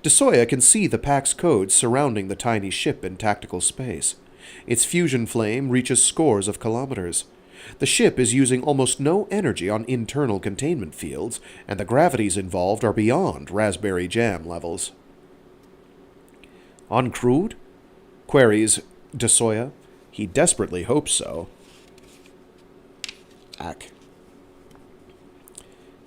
DeSoya can see the Pax codes surrounding the tiny ship in tactical space. Its fusion flame reaches scores of kilometers. The ship is using almost no energy on internal containment fields, and the gravities involved are beyond raspberry jam levels. Uncrewed? Queries DeSoya. He desperately hopes so.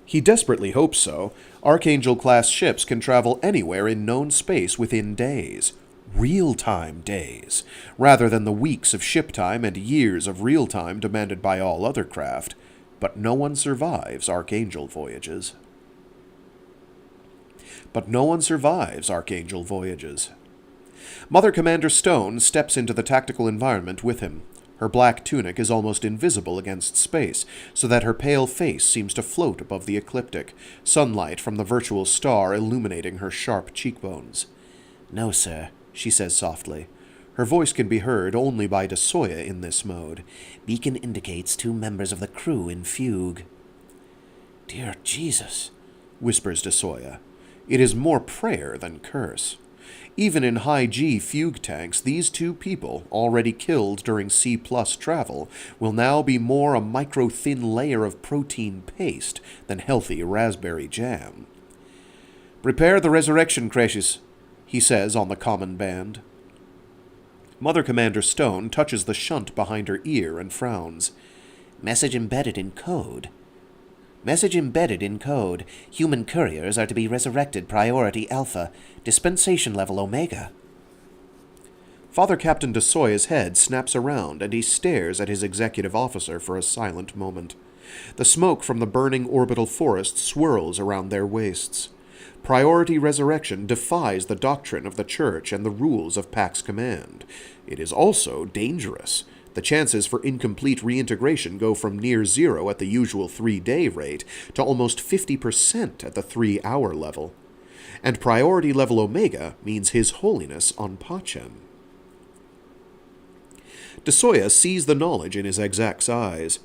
He desperately hopes so. Archangel-class ships can travel anywhere in known space within days. Real-time days, rather than the weeks of ship time and years of real-time demanded by all other craft. But no one survives Archangel voyages. Mother Commander Stone steps into the tactical environment with him. Her black tunic is almost invisible against space, so that her pale face seems to float above the ecliptic, sunlight from the virtual star illuminating her sharp cheekbones. "No, sir," she says softly. Her voice can be heard only by DeSoya in this mode. "Beacon indicates 2 members of the crew in fugue." "Dear Jesus," whispers DeSoya. It is more prayer than curse. Even in high-G fugue tanks, these 2 people, already killed during C+ travel, will now be more a micro-thin layer of protein paste than healthy raspberry jam. "Prepare the resurrection creches," he says on the common band. Mother Commander Stone touches the shunt behind her ear and frowns. "Message embedded in code. Human couriers are to be resurrected priority Alpha, dispensation level Omega." Father Captain DeSoya's head snaps around, and he stares at his executive officer for a silent moment. The smoke from the burning orbital forest swirls around their waists. Priority resurrection defies the doctrine of the Church and the rules of Pax Command. It is also dangerous. The chances for incomplete reintegration go from near 0 at the usual 3-day rate to almost 50% at the 3-hour level. And priority level Omega means His Holiness on Pachem. DeSoya sees the knowledge in his exec's eyes.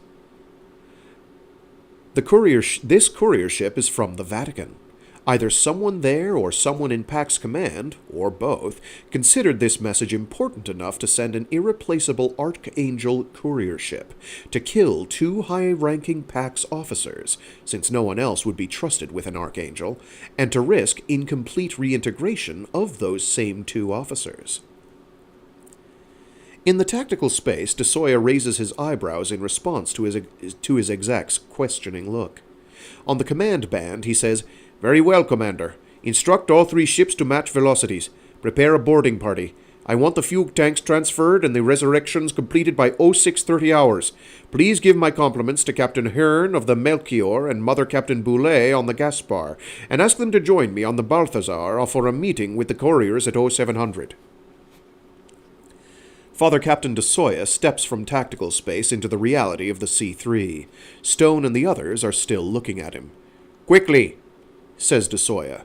This courier ship is from the Vatican. Either someone there or someone in Pax Command, or both, considered this message important enough to send an irreplaceable Archangel courier ship to kill 2 high-ranking Pax officers, since no one else would be trusted with an Archangel, and to risk incomplete reintegration of those same 2 officers. In the tactical space, DeSoya raises his eyebrows in response to his exec's questioning look. On the command band, he says, "Very well, Commander. Instruct all 3 ships to match velocities. Prepare a boarding party. I want the fuel tanks transferred and the resurrections completed by 0630 hours. Please give my compliments to Captain Hearn of the Melchior and Mother Captain Boulet on the Gaspar, and ask them to join me on the Balthazar for a meeting with the couriers at 0700. Father Captain de Soya steps from tactical space into the reality of the C3. Stone and the others are still looking at him. Quickly, says de Soya,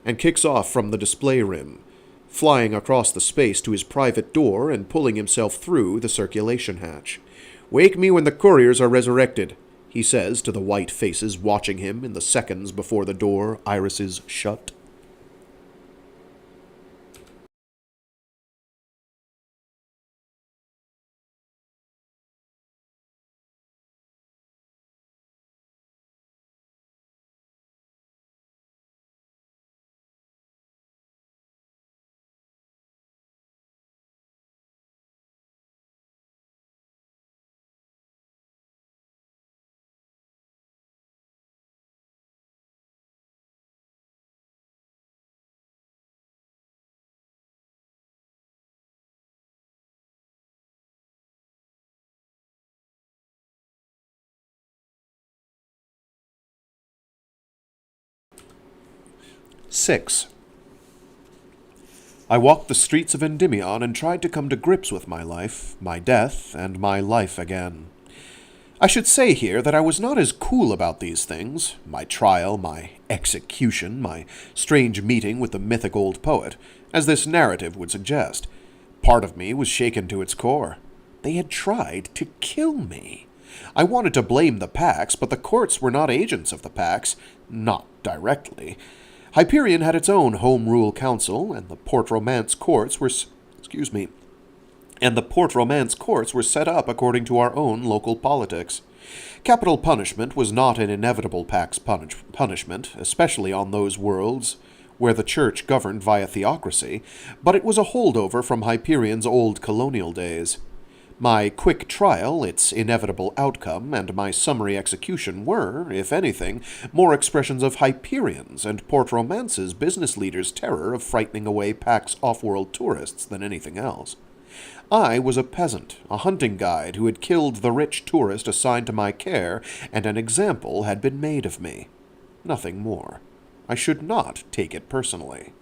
and kicks off from the display rim, flying across the space to his private door and pulling himself through the circulation hatch. Wake me when the couriers are resurrected, he says to the white faces watching him in the seconds before the door irises shut. Six. I walked the streets of Endymion and tried to come to grips with my life, my death, and my life again. I should say here that I was not as cool about these things, my trial, my execution, my strange meeting with the mythic old poet, as this narrative would suggest. Part of me was shaken to its core. They had tried to kill me. I wanted to blame the Pax, but the courts were not agents of the Pax, not directly. Hyperion had its own Home Rule Council, and the Port Romance courts were set up according to our own local politics. Capital punishment was not an inevitable Pax punishment, especially on those worlds where the Church governed via theocracy, but it was a holdover from Hyperion's old colonial days. My quick trial, its inevitable outcome, and my summary execution were, if anything, more expressions of Hyperion's and Port Romance's business leaders' terror of frightening away Pax off-world tourists than anything else. I was a peasant, a hunting guide who had killed the rich tourist assigned to my care, and an example had been made of me. Nothing more. I should not take it personally.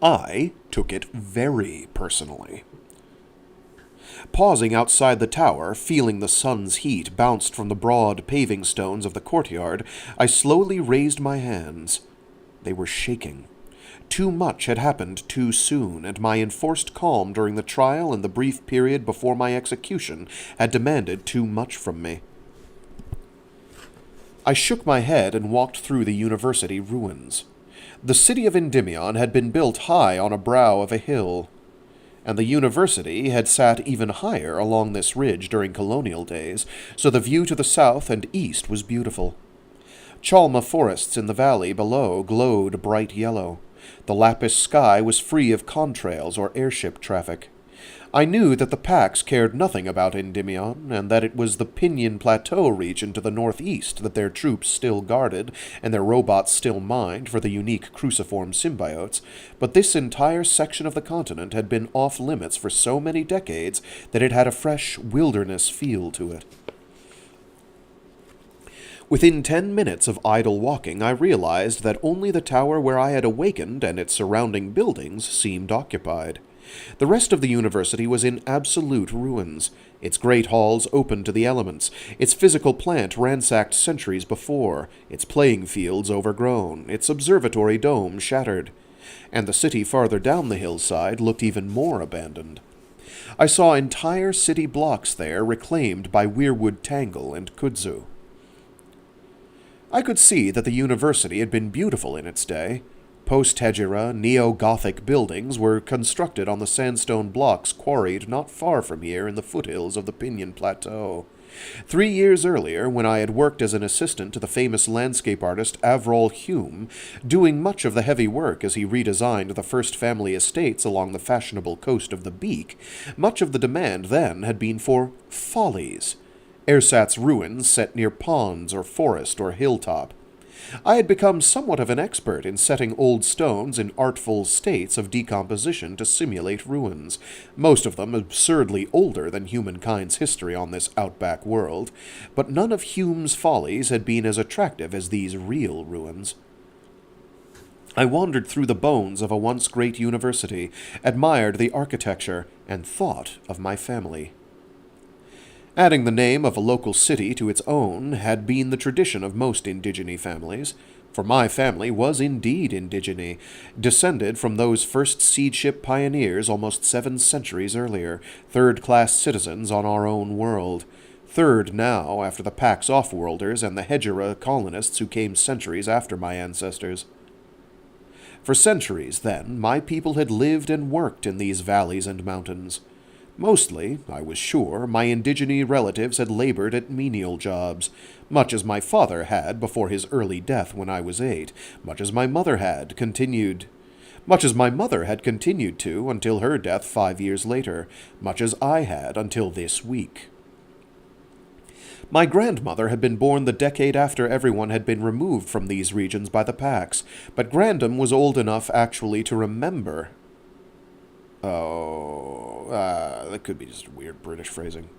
I took it very personally. Pausing outside the tower, feeling the sun's heat bounced from the broad paving stones of the courtyard, I slowly raised my hands. They were shaking. Too much had happened too soon, and my enforced calm during the trial and the brief period before my execution had demanded too much from me. I shook my head and walked through the university ruins. The city of Endymion had been built high on a brow of a hill, and the university had sat even higher along this ridge during colonial days, so the view to the south and east was beautiful. Chalma forests in the valley below glowed bright yellow. The lapis sky was free of contrails or airship traffic. I knew that the Pax cared nothing about Endymion, and that it was the Pinion Plateau region to the northeast that their troops still guarded, and their robots still mined for the unique cruciform symbiotes, but this entire section of the continent had been off-limits for so many decades that it had a fresh wilderness feel to it. Within 10 minutes of idle walking, I realized that only the tower where I had awakened and its surrounding buildings seemed occupied. The rest of the university was in absolute ruins, its great halls open to the elements, its physical plant ransacked centuries before, its playing fields overgrown, its observatory dome shattered, and the city farther down the hillside looked even more abandoned. I saw entire city blocks there reclaimed by Weirwood Tangle and Kudzu. I could see that the university had been beautiful in its day. Post-Hegira, neo-Gothic buildings were constructed on the sandstone blocks quarried not far from here in the foothills of the Pinion Plateau. 3 years earlier, when I had worked as an assistant to the famous landscape artist Avril Hume, doing much of the heavy work as he redesigned the first family estates along the fashionable coast of the Beak, much of the demand then had been for follies, ersatz ruins set near ponds or forest or hilltop. I had become somewhat of an expert in setting old stones in artful states of decomposition to simulate ruins, most of them absurdly older than humankind's history on this outback world, but none of Hume's follies had been as attractive as these real ruins. I wandered through the bones of a once great university, admired the architecture, and thought of my family. Adding the name of a local city to its own had been the tradition of most indigene families, for my family was indeed indigene, descended from those first seed-ship pioneers almost 7 centuries earlier, third-class citizens on our own world. Third now, after the Pax Offworlders and the Hegera colonists who came centuries after my ancestors. For centuries, then, my people had lived and worked in these valleys and mountains. Mostly, I was sure, my indigene relatives had labored at menial jobs, much as my father had before his early death when I was 8, much as my mother had continued to until her death 5 years later, much as I had until this week. My grandmother had been born the decade after everyone had been removed from these regions by the Pax, but Grandam was old enough actually to remember. That could be just weird British phrasing.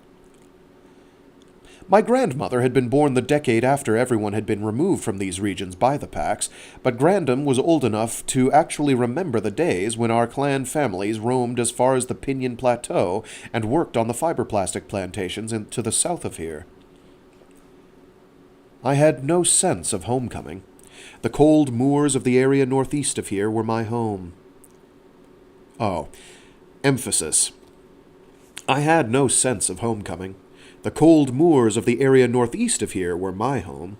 My grandmother had been born the decade after everyone had been removed from these regions by the Pax, but Grandam was old enough to actually remember the days when our clan families roamed as far as the Pinion Plateau and worked on the fiberplastic plantations to the south of here. I had no sense of homecoming. The cold moors of the area northeast of here were my home. Oh, emphasis. I had no sense of homecoming. The cold moors of the area northeast of here were my home.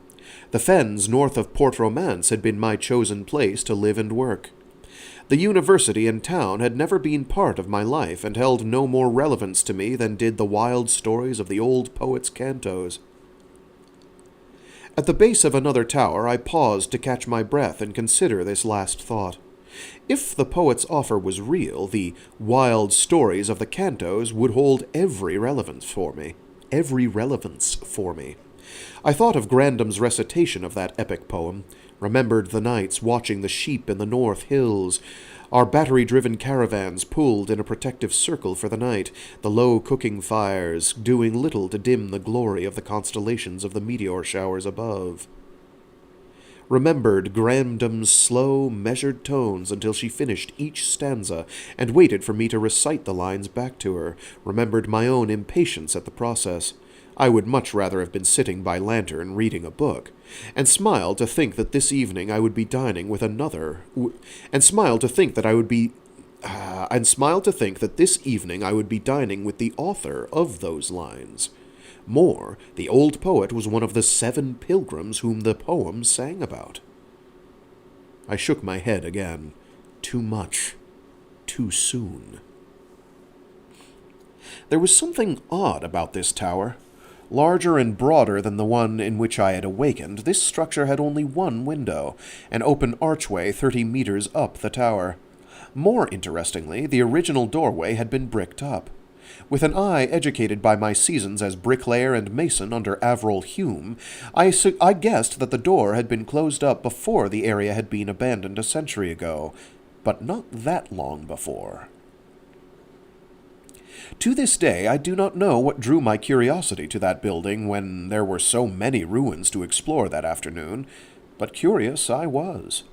The fens north of Port Romance had been my chosen place to live and work. The university and town had never been part of my life and held no more relevance to me than did the wild stories of the old poet's cantos. At the base of another tower, I paused to catch my breath and consider this last thought. If the poet's offer was real, the wild stories of the cantos would hold every relevance for me. I thought of Grandam's recitation of that epic poem, remembered the nights watching the sheep in the North Hills, our battery-driven caravans pulled in a protective circle for the night, the low cooking fires doing little to dim the glory of the constellations of the meteor showers above. Remembered Grandam's slow, measured tones until she finished each stanza and waited for me to recite the lines back to her, remembered my own impatience at the process. I would much rather have been sitting by lantern reading a book, and smiled to think that this evening I would be dining with the author of those lines. More, the old poet was one of the 7 pilgrims whom the poem sang about. I shook my head again. Too much. Too soon. There was something odd about this tower. Larger and broader than the one in which I had awakened, this structure had only one window, an open archway 30 meters up the tower. More interestingly, the original doorway had been bricked up. With an eye educated by my seasons as bricklayer and mason under Averil Hume, I guessed that the door had been closed up before the area had been abandoned a century ago, but not that long before. To this day, I do not know what drew my curiosity to that building when there were so many ruins to explore that afternoon, but curious I was.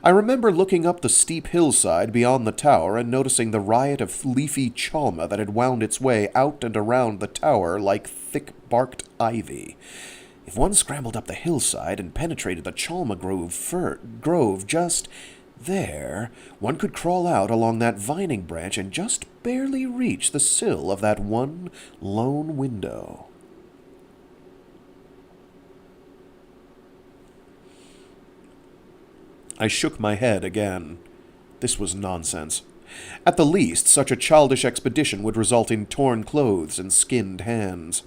I remember looking up the steep hillside beyond the tower and noticing the riot of leafy chalma that had wound its way out and around the tower like thick-barked ivy. If one scrambled up the hillside and penetrated the chalma grove just there, one could crawl out along that vining branch and just barely reach the sill of that one lone window. I shook my head again. This was nonsense. At the least, such a childish expedition would result in torn clothes and skinned hands.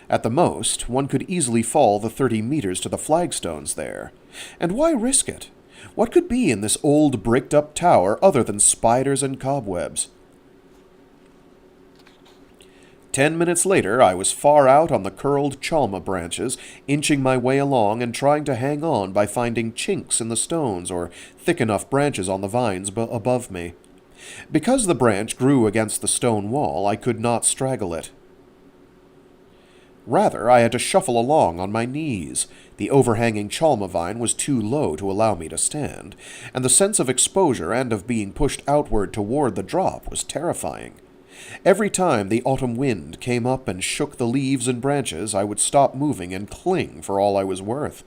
At the most, one could easily fall the 30 meters to the flagstones there. And why risk it? What could be in this old bricked-up tower other than spiders and cobwebs? 10 minutes later, I was far out on the curled chalma branches, inching my way along and trying to hang on by finding chinks in the stones or thick enough branches on the vines above me. Because the branch grew against the stone wall, I could not straggle it. Rather, I had to shuffle along on my knees. The overhanging chalma vine was too low to allow me to stand, and the sense of exposure and of being pushed outward toward the drop was terrifying. Every time the autumn wind came up and shook the leaves and branches, I would stop moving and cling for all I was worth.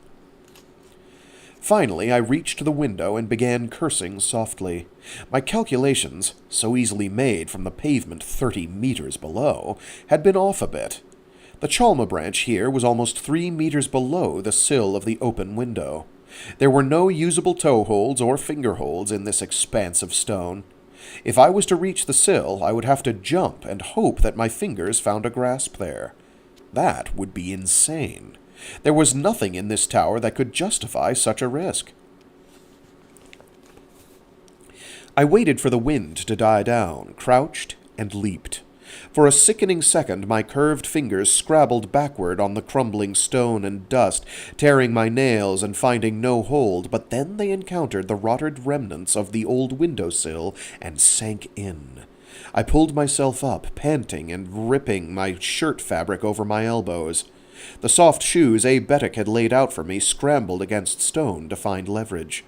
Finally, I reached the window and began cursing softly. My calculations, so easily made from the pavement 30 meters below, had been off a bit. The chalma branch here was almost 3 meters below the sill of the open window. There were no usable toe holds or finger holds in this expanse of stone. If I was to reach the sill, I would have to jump and hope that my fingers found a grasp there. That would be insane. There was nothing in this tower that could justify such a risk. I waited for the wind to die down, crouched, and leaped. For a sickening second, my curved fingers scrabbled backward on the crumbling stone and dust, tearing my nails and finding no hold, but then they encountered the rotted remnants of the old windowsill and sank in. I pulled myself up, panting and ripping my shirt fabric over my elbows. The soft shoes Abetic had laid out for me scrambled against stone to find leverage.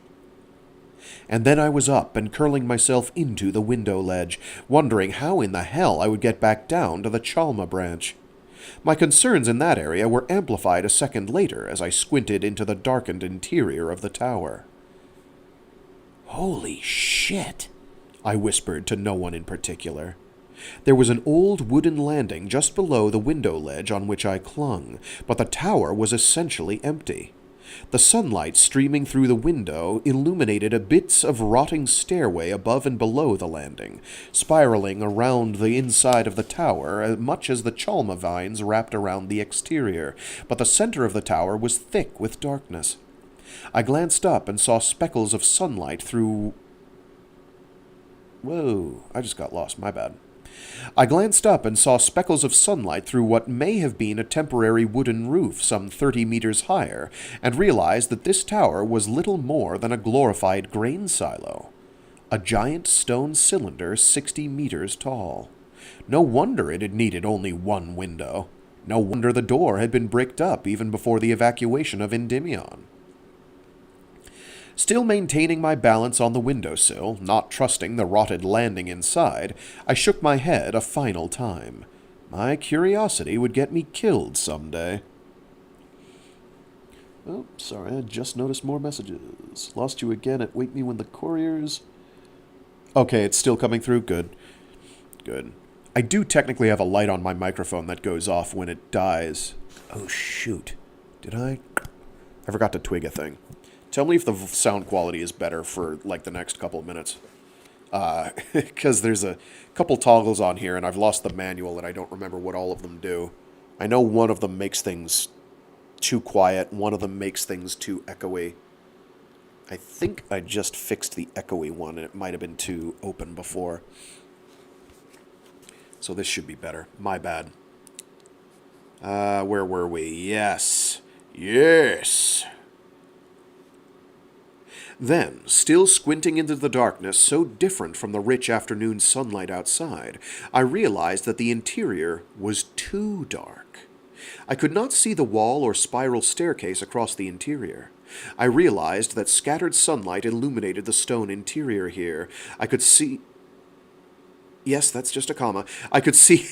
And then I was up and curling myself into the window ledge, wondering how in the hell I would get back down to the chalma branch. My concerns in that area were amplified a second later as I squinted into the darkened interior of the tower. "Holy shit," I whispered to no one in particular. There was an old wooden landing just below the window ledge on which I clung, but the tower was essentially empty. The sunlight streaming through the window illuminated bits of rotting stairway above and below the landing, spiraling around the inside of the tower, much as the chalma vines wrapped around the exterior, but the center of the tower was thick with darkness. I glanced up and saw speckles of sunlight through... Whoa, I just got lost, my bad. I glanced up and saw speckles of sunlight through what may have been a temporary wooden roof some 30 meters higher, and realized that this tower was little more than a glorified grain silo. A giant stone cylinder 60 meters tall. No wonder it had needed only one window. No wonder the door had been bricked up even before the evacuation of Endymion. Still maintaining my balance on the windowsill, not trusting the rotted landing inside, I shook my head a final time. My curiosity would get me killed someday. Oh, sorry, I just noticed more messages. Lost you again at Wake Me When the Couriers... Okay, it's still coming through? Good. Good. I do technically have a light on my microphone that goes off when it dies. Oh, shoot. Did I forgot to twig a thing. Tell me if the sound quality is better for, like, the next couple of minutes. Because there's a couple toggles on here, and I've lost the manual, and I don't remember what all of them do. I know one of them makes things too quiet, one of them makes things too echoey. I think I just fixed the echoey one, and it might have been too open before. So this should be better. My bad. Where were we? Yes. Yes! Then, still squinting into the darkness so different from the rich afternoon sunlight outside, I realized that the interior was too dark. I could not see the wall or spiral staircase across the interior. I realized that scattered sunlight illuminated the stone interior here. I could see... Yes, that's just a comma. I could see...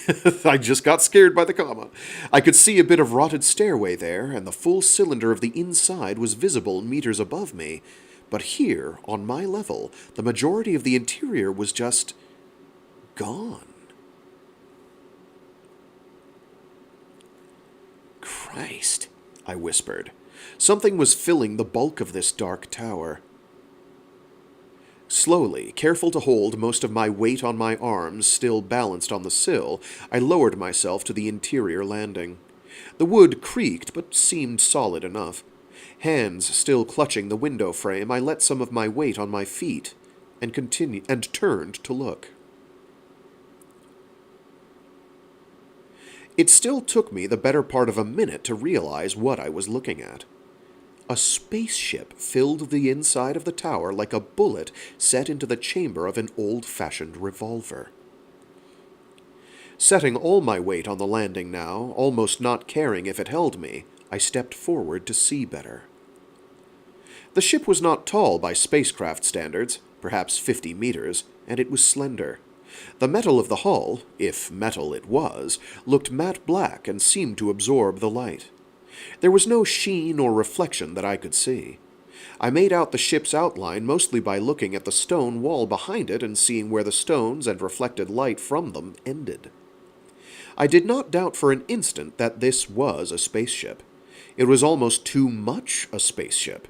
I just got scared by the comma. I could see a bit of rotted stairway there, and the full cylinder of the inside was visible meters above me. But here, on my level, the majority of the interior was just... gone. Christ, I whispered. Something was filling the bulk of this dark tower. Slowly, careful to hold most of my weight on my arms still balanced on the sill, I lowered myself to the interior landing. The wood creaked, but seemed solid enough. Hands still clutching the window frame, I let some of my weight on my feet and turned to look. It still took me the better part of a minute to realize what I was looking at. A spaceship filled the inside of the tower like a bullet set into the chamber of an old-fashioned revolver. Setting all my weight on the landing now, almost not caring if it held me, I stepped forward to see better. The ship was not tall by spacecraft standards, perhaps 50 meters, and it was slender. The metal of the hull, if metal it was, looked matte black and seemed to absorb the light. There was no sheen or reflection that I could see. I made out the ship's outline mostly by looking at the stone wall behind it and seeing where the stones and reflected light from them ended. I did not doubt for an instant that this was a spaceship. It was almost too much a spaceship.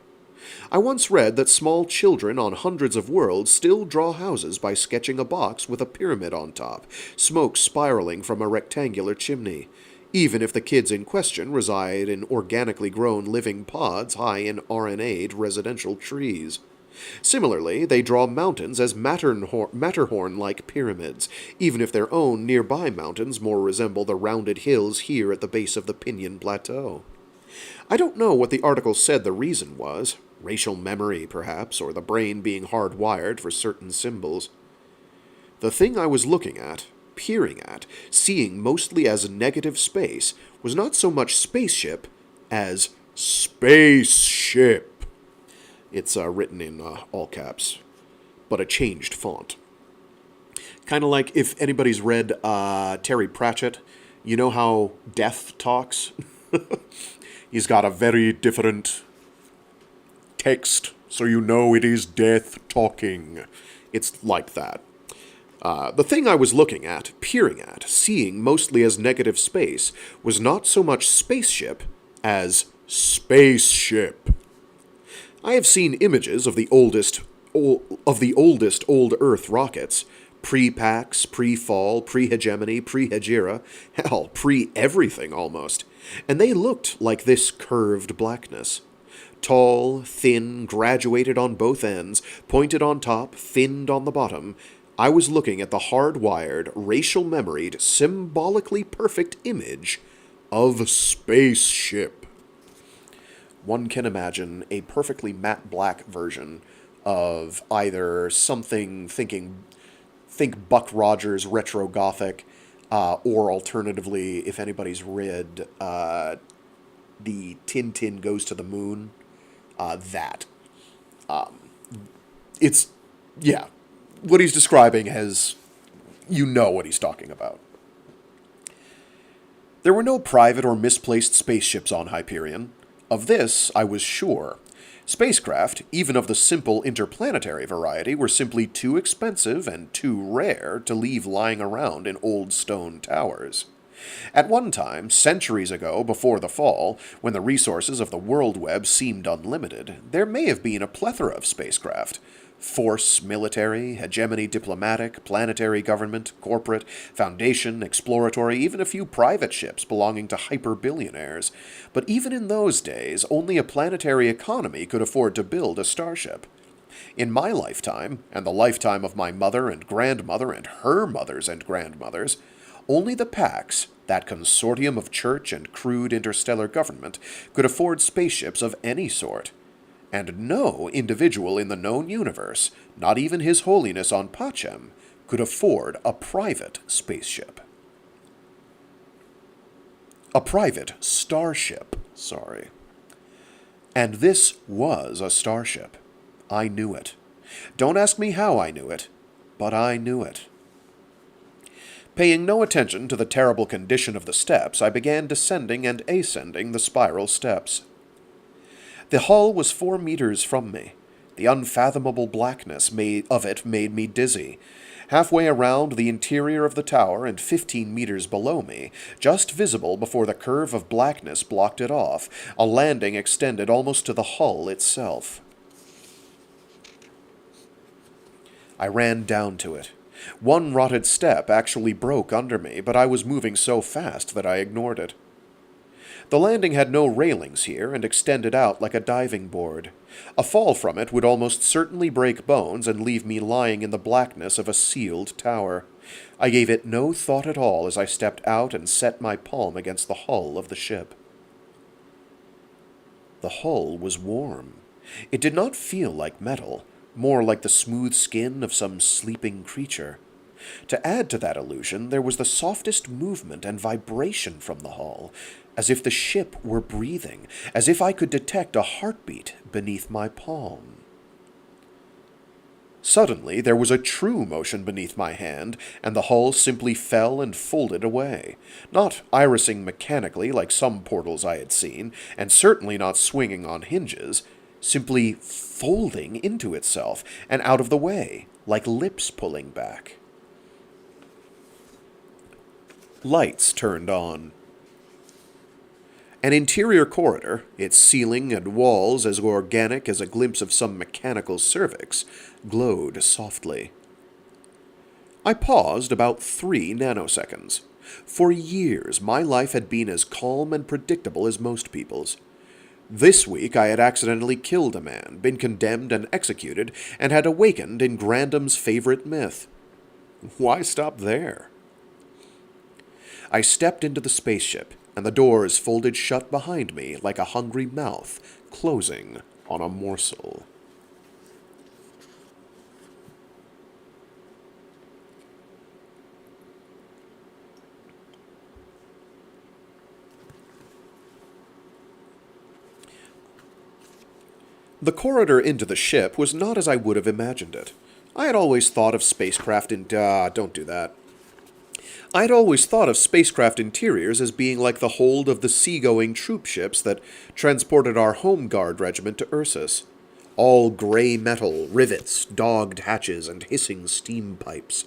I once read that small children on hundreds of worlds still draw houses by sketching a box with a pyramid on top, smoke spiraling from a rectangular chimney, even if the kids in question reside in organically grown living pods high in RNA'd residential trees. Similarly, they draw mountains as Matterhorn-like pyramids, even if their own nearby mountains more resemble the rounded hills here at the base of the Pinion Plateau. I don't know what the article said the reason was. Racial memory, perhaps, or the brain being hardwired for certain symbols. The thing I was looking at, peering at, seeing mostly as negative space, was not so much spaceship as spaceship. It's written in all caps, but a changed font. Kind of like if anybody's read Terry Pratchett, you know how death talks? He's got a very different text, so you know it is death talking. It's like that. The thing I was looking at, peering at, seeing mostly as negative space, was not so much spaceship as spaceship. I have seen images of the oldest old Earth rockets, pre-Pax, pre-Fall, pre-Hegemony, pre-Hegira, hell, pre-everything almost, and they looked like this curved blackness. Tall, thin, graduated on both ends, pointed on top, thinned on the bottom, I was looking at the hardwired, racial-memoried, symbolically perfect image of spaceship. One can imagine a perfectly matte black version of either something think Buck Rogers retro gothic, or alternatively, if anybody's read the Tintin Goes to the Moon, it's, yeah, what he's describing has, you know what he's talking about. There were no private or misplaced spaceships on Hyperion. Of this, I was sure. Spacecraft, even of the simple interplanetary variety, were simply too expensive and too rare to leave lying around in old stone towers. At one time, centuries ago, before the Fall, when the resources of the world web seemed unlimited, there may have been a plethora of spacecraft. Force, military, hegemony diplomatic, planetary government, corporate, foundation, exploratory, even a few private ships belonging to hyper-billionaires. But even in those days, only a planetary economy could afford to build a starship. In my lifetime, and the lifetime of my mother and grandmother and her mothers and grandmothers, only the Pax, that consortium of church and crude interstellar government, could afford spaceships of any sort. And no individual in the known universe, not even His Holiness on Pachem, could afford a private spaceship. A private starship, sorry. And this was a starship. I knew it. Don't ask me how I knew it, but I knew it. Paying no attention to the terrible condition of the steps, I began descending and ascending the spiral steps. The hull was 4 meters from me. The unfathomable blackness of it made me dizzy. Halfway around the interior of the tower and 15 meters below me, just visible before the curve of blackness blocked it off, a landing extended almost to the hull itself. I ran down to it. One rotted step actually broke under me, but I was moving so fast that I ignored it. The landing had no railings here and extended out like a diving board. A fall from it would almost certainly break bones and leave me lying in the blackness of a sealed tower. I gave it no thought at all as I stepped out and set my palm against the hull of the ship. The hull was warm. It did not feel like metal, more like the smooth skin of some sleeping creature. To add to that illusion, there was the softest movement and vibration from the hull, as if the ship were breathing, as if I could detect a heartbeat beneath my palm. Suddenly, there was a true motion beneath my hand, and the hull simply fell and folded away, not irising mechanically like some portals I had seen, and certainly not swinging on hinges, simply folding into itself and out of the way, like lips pulling back. Lights turned on. An interior corridor, its ceiling and walls as organic as a glimpse of some mechanical cervix, glowed softly. I paused about 3 nanoseconds. For years, my life had been as calm and predictable as most people's. This week I had accidentally killed a man, been condemned and executed, and had awakened in Grandam's favorite myth. Why stop there? I stepped into the spaceship, and the doors folded shut behind me like a hungry mouth closing on a morsel. The corridor into the ship was not as I would have imagined it. I had always thought of spacecraft don't do that. I had always thought of spacecraft interiors as being like the hold of the seagoing troop ships that transported our home guard regiment to Ursus. All gray metal, rivets, dogged hatches, and hissing steam pipes.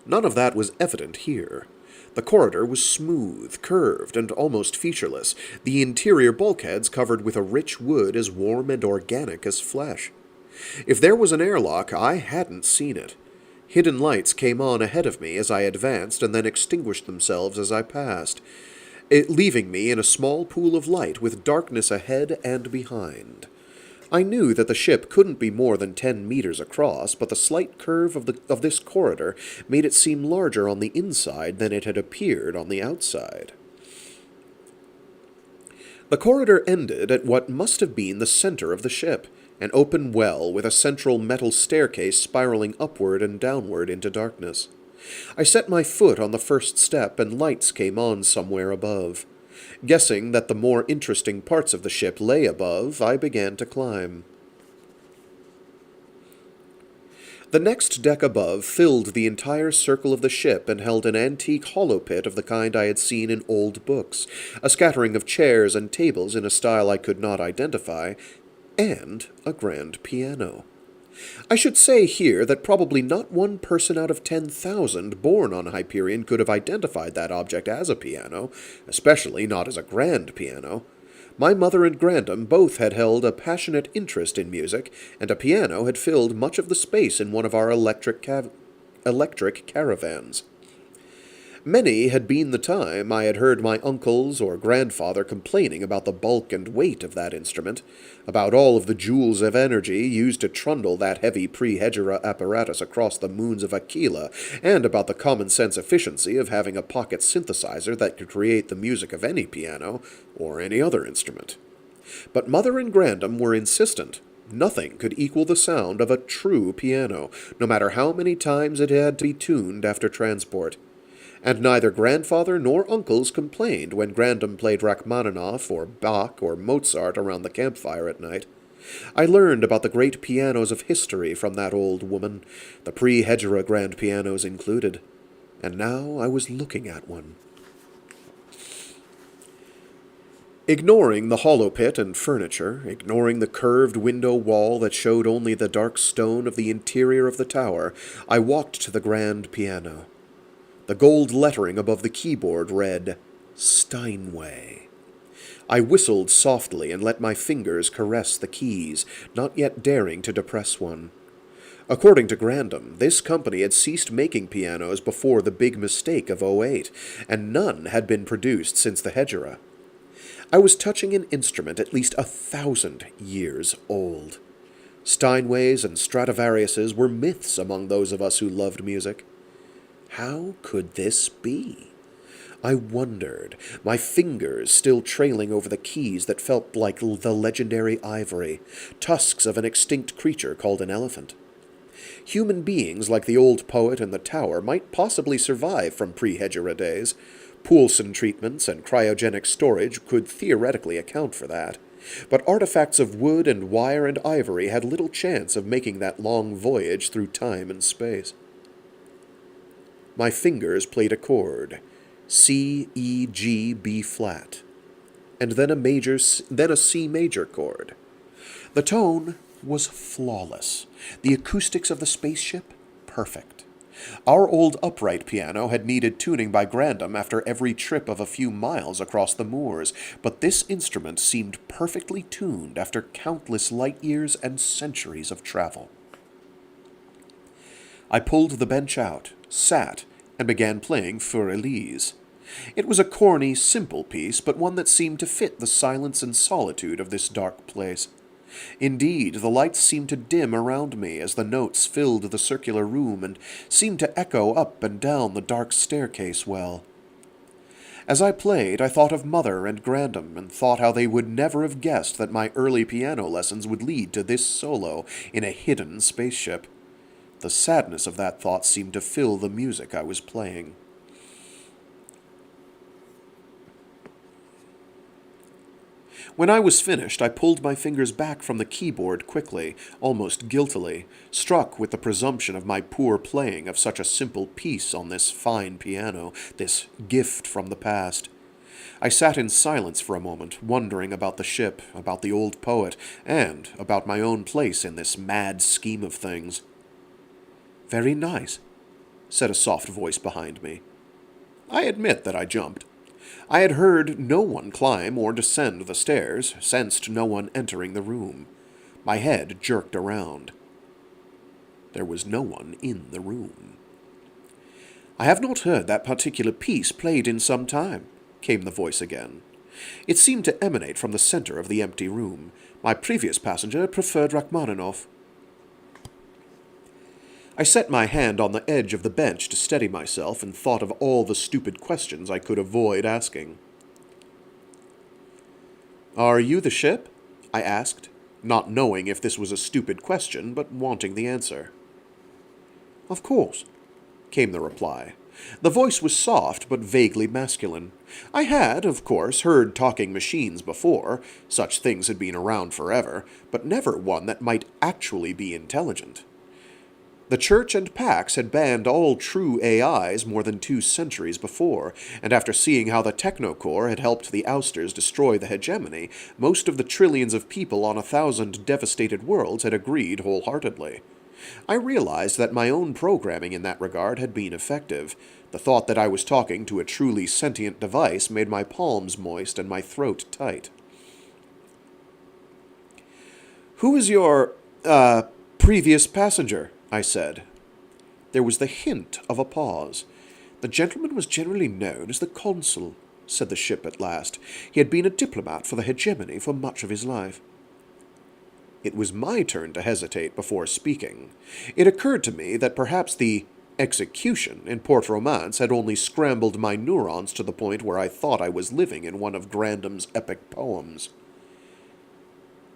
None of that was evident here. The corridor was smooth, curved, and almost featureless, the interior bulkheads covered with a rich wood as warm and organic as flesh. If there was an airlock, I hadn't seen it. Hidden lights came on ahead of me as I advanced and then extinguished themselves as I passed, leaving me in a small pool of light with darkness ahead and behind. I knew that the ship couldn't be more than 10 meters across, but the slight curve of this corridor made it seem larger on the inside than it had appeared on the outside. The corridor ended at what must have been the center of the ship, an open well with a central metal staircase spiraling upward and downward into darkness. I set my foot on the first step, and lights came on somewhere above. Guessing that the more interesting parts of the ship lay above, I began to climb. The next deck above filled the entire circle of the ship and held an antique hollow pit of the kind I had seen in old books, a scattering of chairs and tables in a style I could not identify, and a grand piano. I should say here that probably not one person out of 10,000 born on Hyperion could have identified that object as a piano, especially not as a grand piano. My mother and Grandam both had held a passionate interest in music, and a piano had filled much of the space in one of our electric caravans. Many had been the time I had heard my uncles or grandfather complaining about the bulk and weight of that instrument, about all of the joules of energy used to trundle that heavy pre-Hegera apparatus across the moons of Aquila, and about the common-sense efficiency of having a pocket synthesizer that could create the music of any piano or any other instrument. But Mother and Grandam were insistent. Nothing could equal the sound of a true piano, no matter how many times it had to be tuned after transport. And neither grandfather nor uncles complained when Grandam played Rachmaninoff or Bach or Mozart around the campfire at night. I learned about the great pianos of history from that old woman, the pre-Hegera grand pianos included, and now I was looking at one. Ignoring the hollow pit and furniture, ignoring the curved window wall that showed only the dark stone of the interior of the tower, I walked to the grand piano. The gold lettering above the keyboard read, Steinway. I whistled softly and let my fingers caress the keys, not yet daring to depress one. According to Grandam, this company had ceased making pianos before the big mistake of '08, and none had been produced since the Hegera. I was touching an instrument at least 1,000 years old. Steinways and Stradivariuses were myths among those of us who loved music. How could this be? I wondered, my fingers still trailing over the keys that felt like the legendary ivory, tusks of an extinct creature called an elephant. Human beings like the old poet in the tower might possibly survive from pre-Hedgera days. Poulsen treatments and cryogenic storage could theoretically account for that. But artifacts of wood and wire and ivory had little chance of making that long voyage through time and space. My fingers played a chord, C, E, G, B flat, and then a C major chord. The tone was flawless. The acoustics of the spaceship, perfect. Our old upright piano had needed tuning by Grandam after every trip of a few miles across the moors, but this instrument seemed perfectly tuned after countless light years and centuries of travel. I pulled the bench out, sat, and began playing Für Elise. It was a corny, simple piece, but one that seemed to fit the silence and solitude of this dark place. Indeed, the lights seemed to dim around me as the notes filled the circular room and seemed to echo up and down the dark staircase well. As I played, I thought of Mother and Grandam, and thought how they would never have guessed that my early piano lessons would lead to this solo in a hidden spaceship. The sadness of that thought seemed to fill the music I was playing. When I was finished, I pulled my fingers back from the keyboard quickly, almost guiltily, struck with the presumption of my poor playing of such a simple piece on this fine piano, this gift from the past. I sat in silence for a moment, wondering about the ship, about the old poet, and about my own place in this mad scheme of things. "Very nice," said a soft voice behind me. I admit that I jumped. I had heard no one climb or descend the stairs, sensed no one entering the room. My head jerked around. There was no one in the room. "I have not heard that particular piece played in some time," came the voice again. It seemed to emanate from the center of the empty room. "My previous passenger preferred Rachmaninoff." I set my hand on the edge of the bench to steady myself and thought of all the stupid questions I could avoid asking. "Are you the ship?" I asked, not knowing if this was a stupid question, but wanting the answer. "Of course," came the reply. The voice was soft but vaguely masculine. I had, of course, heard talking machines before. Such things had been around forever, but never one that might actually be intelligent. The Church and Pax had banned all true AIs more than 2 centuries before, and after seeing how the Technocore had helped the ousters destroy the hegemony, most of the trillions of people on 1,000 devastated worlds had agreed wholeheartedly. I realized that my own programming in that regard had been effective. The thought that I was talking to a truly sentient device made my palms moist and my throat tight. "Who is your, previous passenger?" I said. There was the hint of a pause. "The gentleman was generally known as the consul," said the ship at last. "He had been a diplomat for the hegemony for much of his life." It was my turn to hesitate before speaking. It occurred to me that perhaps the execution in Port Romance had only scrambled my neurons to the point where I thought I was living in one of Grandam's epic poems.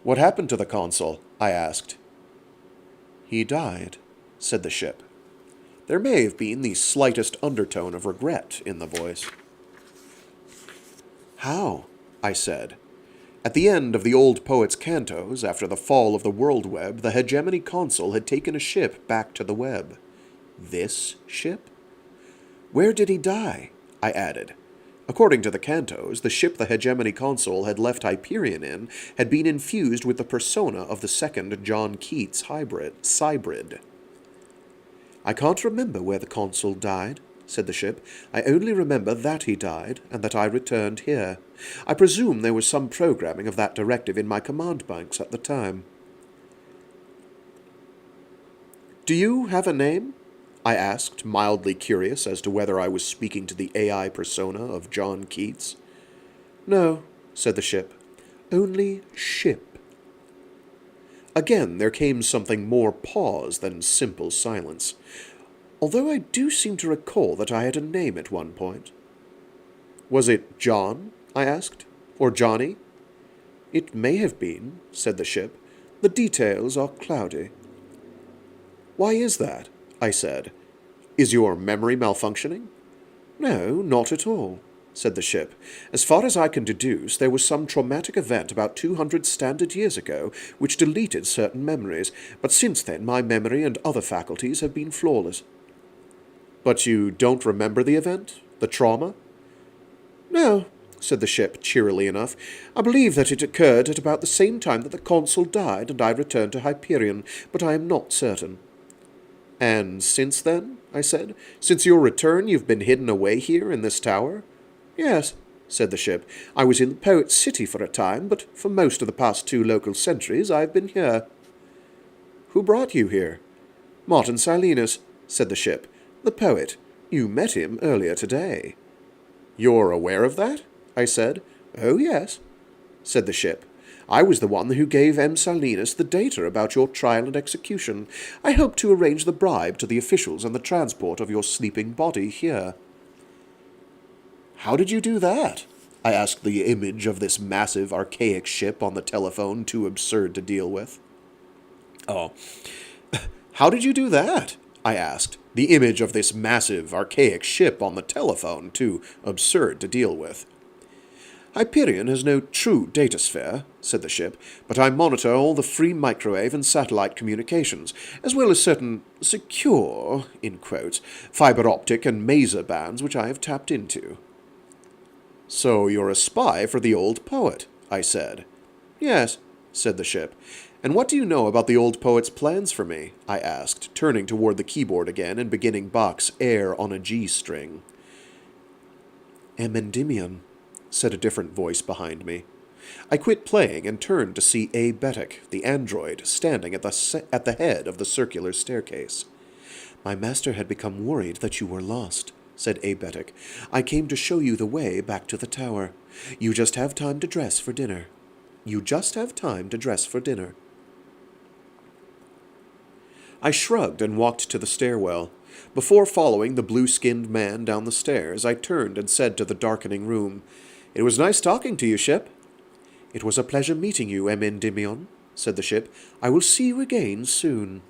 "What happened to the consul?" I asked. "He died," said the ship. There may have been the slightest undertone of regret in the voice. "How?" I said. At the end of the old poet's cantos, after the fall of the world web, the hegemony consul had taken a ship back to the web. This ship? "Where did he die?" I added. According to the cantos, the ship the hegemony consul had left Hyperion in had been infused with the persona of the second John Keats hybrid. "I can't remember where the consul died," said the ship. "I only remember that he died, and that I returned here. I presume there was some programming of that directive in my command banks at the time." "Do you have a name?" I asked, mildly curious as to whether I was speaking to the AI persona of John Keats. "No," said the ship. "Only ship." Again there came something more pause than simple silence. although I do seem to recall that I had a name at one point. Was it John? I asked. Or Johnny? It may have been, said the ship. The details are cloudy. Why is that? I said. Is your memory malfunctioning? No, not at all, said the ship. As far as I can deduce, there was some traumatic event about 200 standard years ago which deleted certain memories, but since then my memory and other faculties have been flawless. But you don't remember the event? The trauma? No, said the ship cheerily enough. I believe that it occurred at about the same time that the consul died and I returned to Hyperion, but I am not certain. And since then? I said. Since your return you've been hidden away here in this tower? Yes, said the ship. I was in the Poet's City for a time, but for most of the past 2 local centuries I've been here. Who brought you here? Martin Silenus, said the ship. The poet. You met him earlier today. You're aware of that? I said. Oh, yes, said the ship. I was the one who gave M. Silenus the data about your trial and execution. I hope to arrange the bribe to the officials and the transport of your sleeping body here. How did you do that? I asked the image of this massive, archaic ship on the telephone too absurd to deal with. Oh, how did you do that? I asked. The image of this massive, archaic ship on the telephone too absurd to deal with. Hyperion has no true datasphere, said the ship, but I monitor all the free microwave and satellite communications, as well as certain secure, in quotes, fiber optic and maser bands which I have tapped into. So you're a spy for the old poet, I said. Yes, said the ship. And what do you know about the old poet's plans for me? I asked, turning toward the keyboard again and beginning Bach's Air on a G string. Endymion, said a different voice behind me. I quit playing and turned to see A. Betic, the android, standing at the head of the circular staircase. My master had become worried that you were lost, said A. Betic. I came to show you the way back to the tower. You just have time to dress for dinner. You just have time to dress for dinner. I shrugged and walked to the stairwell. Before following the blue-skinned man down the stairs, I turned and said to the darkening room, It was nice talking to you, ship. It was a pleasure meeting you, Endymion, said the ship. I will see you again soon.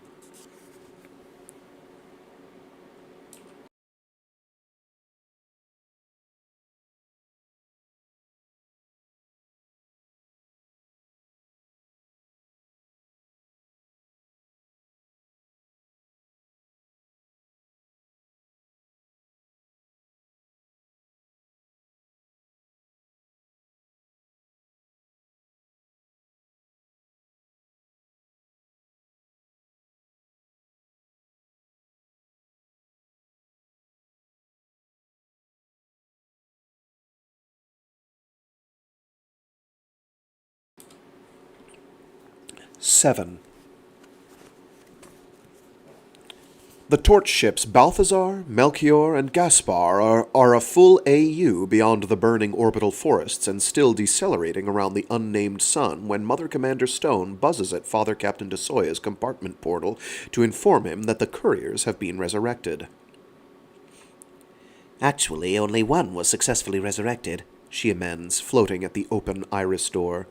Seven. The torch ships Balthazar, Melchior, and Gaspar are a full AU beyond the burning orbital forests and still decelerating around the unnamed sun when Mother Commander Stone buzzes at Father Captain DeSoya's compartment portal to inform him that the couriers have been resurrected. Actually, only one was successfully resurrected, she amends, floating at the open iris door.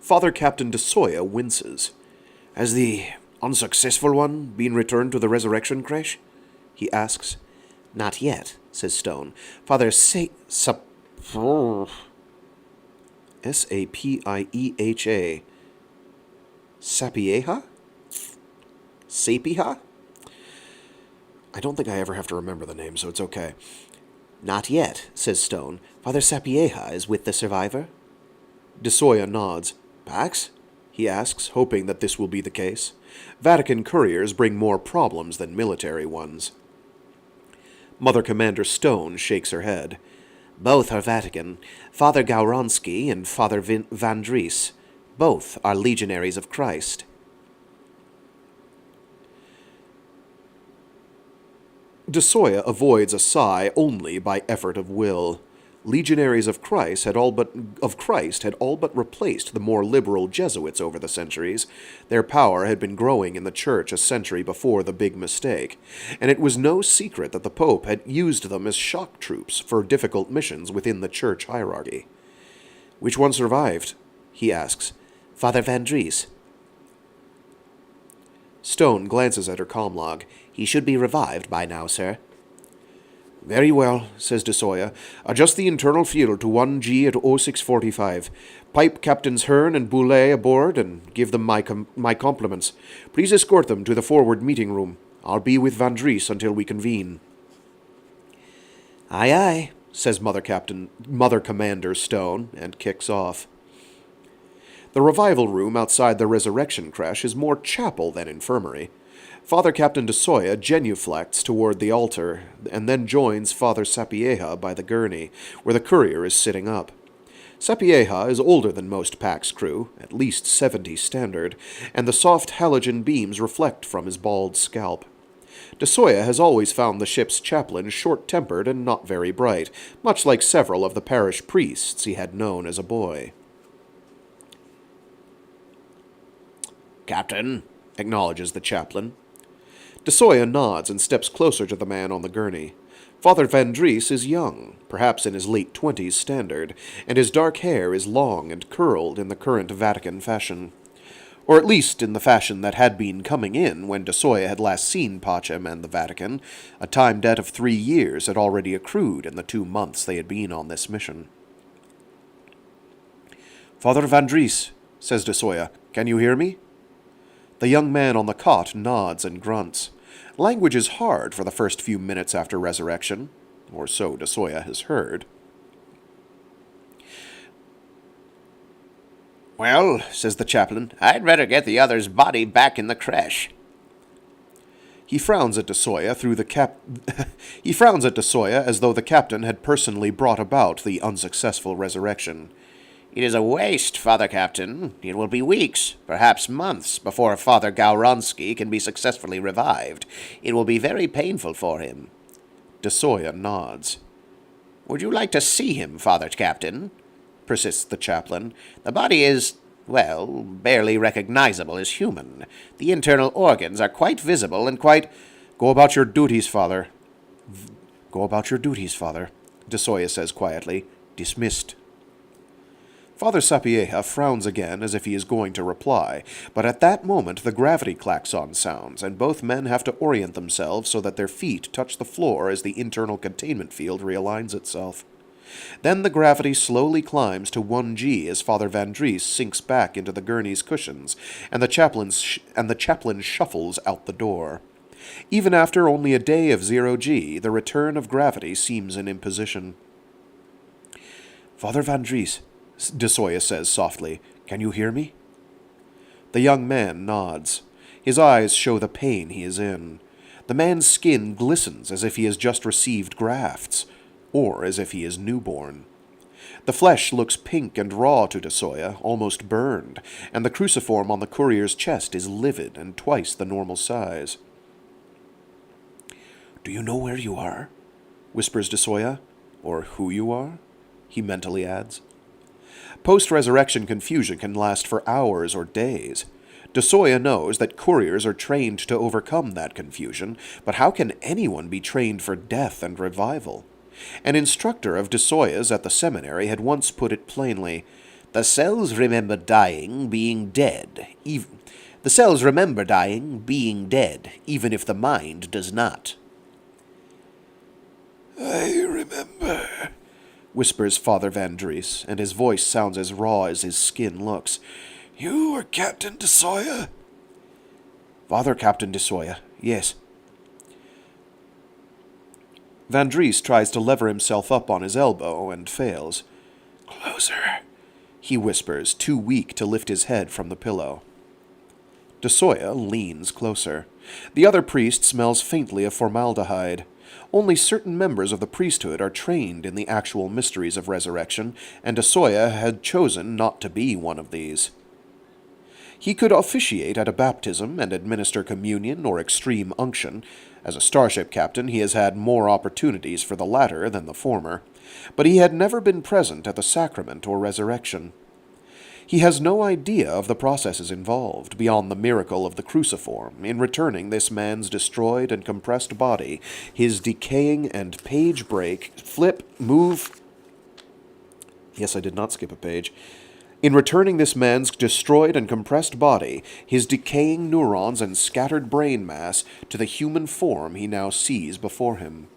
Father Captain DeSoya winces. Has the unsuccessful one been returned to the resurrection creche? He asks. Not yet, says Stone. Father S-A-P-I-E-H-A. Sapieha? Sapieha? I don't think I ever have to remember the name, so it's okay. Not yet, says Stone. Father Sapieha is with the survivor? DeSoya nods. Pax? He asks, hoping that this will be the case. Vatican couriers bring more problems than military ones. Mother Commander Stone shakes her head. Both are Vatican. Father Gauronsky and Father Van Dries. Both are legionaries of Christ. DeSoya avoids a sigh only by effort of will. Legionaries of Christ had all but replaced the more liberal Jesuits over the centuries. Their power had been growing in the church a century before the big mistake, and it was no secret that the Pope had used them as shock troops for difficult missions within the church hierarchy. "Which one survived?" he asks. Father Van Dries. Stone glances at her comlog. He should be revived by now, sir. "Very well," says de Soya. "Adjust the internal fuel to 1G at 0645. Pipe Captains Hearn and Boulet aboard and give them my compliments. Please escort them to the forward meeting room. I'll be with Van Dries until we convene." Aye, aye, says Mother Commander Stone, and kicks off. The revival room outside the resurrection creche is more chapel than infirmary. Father Captain de Soya genuflects toward the altar, and then joins Father Sapieha by the gurney, where the courier is sitting up. Sapieha is older than most Pax crew, at least 70 standard, and the soft halogen beams reflect from his bald scalp. De Soya has always found the ship's chaplain short-tempered and not very bright, much like several of the parish priests he had known as a boy. "Captain," acknowledges the chaplain. De Soya nods and steps closer to the man on the gurney. Father Van Dries is young, perhaps in his late 20s standard, and his dark hair is long and curled in the current Vatican fashion. Or at least in the fashion that had been coming in when de Soya had last seen Pacem and the Vatican. A time debt of 3 years had already accrued in the 2 months they had been on this mission. "Father Van Dries," says de Soya, "can you hear me?" The young man on the cot nods and grunts. Language is hard for the first few minutes after resurrection, or so de Soya has heard. "Well," says the chaplain, "I'd better get the other's body back in the creche." He frowns at de Soya He frowns at de Soya as though the captain had personally brought about the unsuccessful resurrection. "It is a waste, Father Captain. It will be weeks, perhaps months, before Father Gauronsky can be successfully revived. It will be very painful for him." De Soya nods. "Would you like to see him, Father Captain?" persists the chaplain. "The body is, well, barely recognizable as human. The internal organs are quite visible and quite—" Go about your duties, Father. Go about your duties, Father, de Soya says quietly. Dismissed. Father Sapieha frowns again as if he is going to reply, but at that moment the gravity klaxon sounds, and both men have to orient themselves so that their feet touch the floor as the internal containment field realigns itself. Then the gravity slowly climbs to 1G as Father Van Dries sinks back into the gurney's cushions, and the chaplain shuffles out the door. Even after only a day of 0G, the return of gravity seems an imposition. Father Van Dries, de Soya says softly, can you hear me? The young man nods. His eyes show the pain he is in. The man's skin glistens as if he has just received grafts, or as if he is newborn. The flesh looks pink and raw to de Soya, almost burned, and the cruciform on the courier's chest is livid and twice the normal size. Do you know where you are? Whispers de Soya. Or who you are? He mentally adds. Post-resurrection confusion can last for hours or days. De Soya knows that couriers are trained to overcome that confusion, but how can anyone be trained for death and revival? An instructor of de Soya's at the seminary had once put it plainly, The cells remember dying, being dead, even if the mind does not. I remember, whispers Father Van Dries, and his voice sounds as raw as his skin looks. You are Captain de Soya? Father Captain de Soya, yes. Van Dries tries to lever himself up on his elbow and fails. Closer, he whispers, too weak to lift his head from the pillow. De Soya leans closer. The other priest smells faintly of formaldehyde. Only certain members of the priesthood are trained in the actual mysteries of resurrection, and de Soya had chosen not to be one of these. He could officiate at a baptism and administer communion or extreme unction. As a starship captain, he has had more opportunities for the latter than the former. But he had never been present at the sacrament or resurrection. He has no idea of the processes involved, beyond the miracle of the cruciform, in returning this man's destroyed and compressed body, his decaying and page break, flip, move... Yes, I did not skip a page. In returning this man's destroyed and compressed body, his decaying neurons and scattered brain mass, to the human form he now sees before him.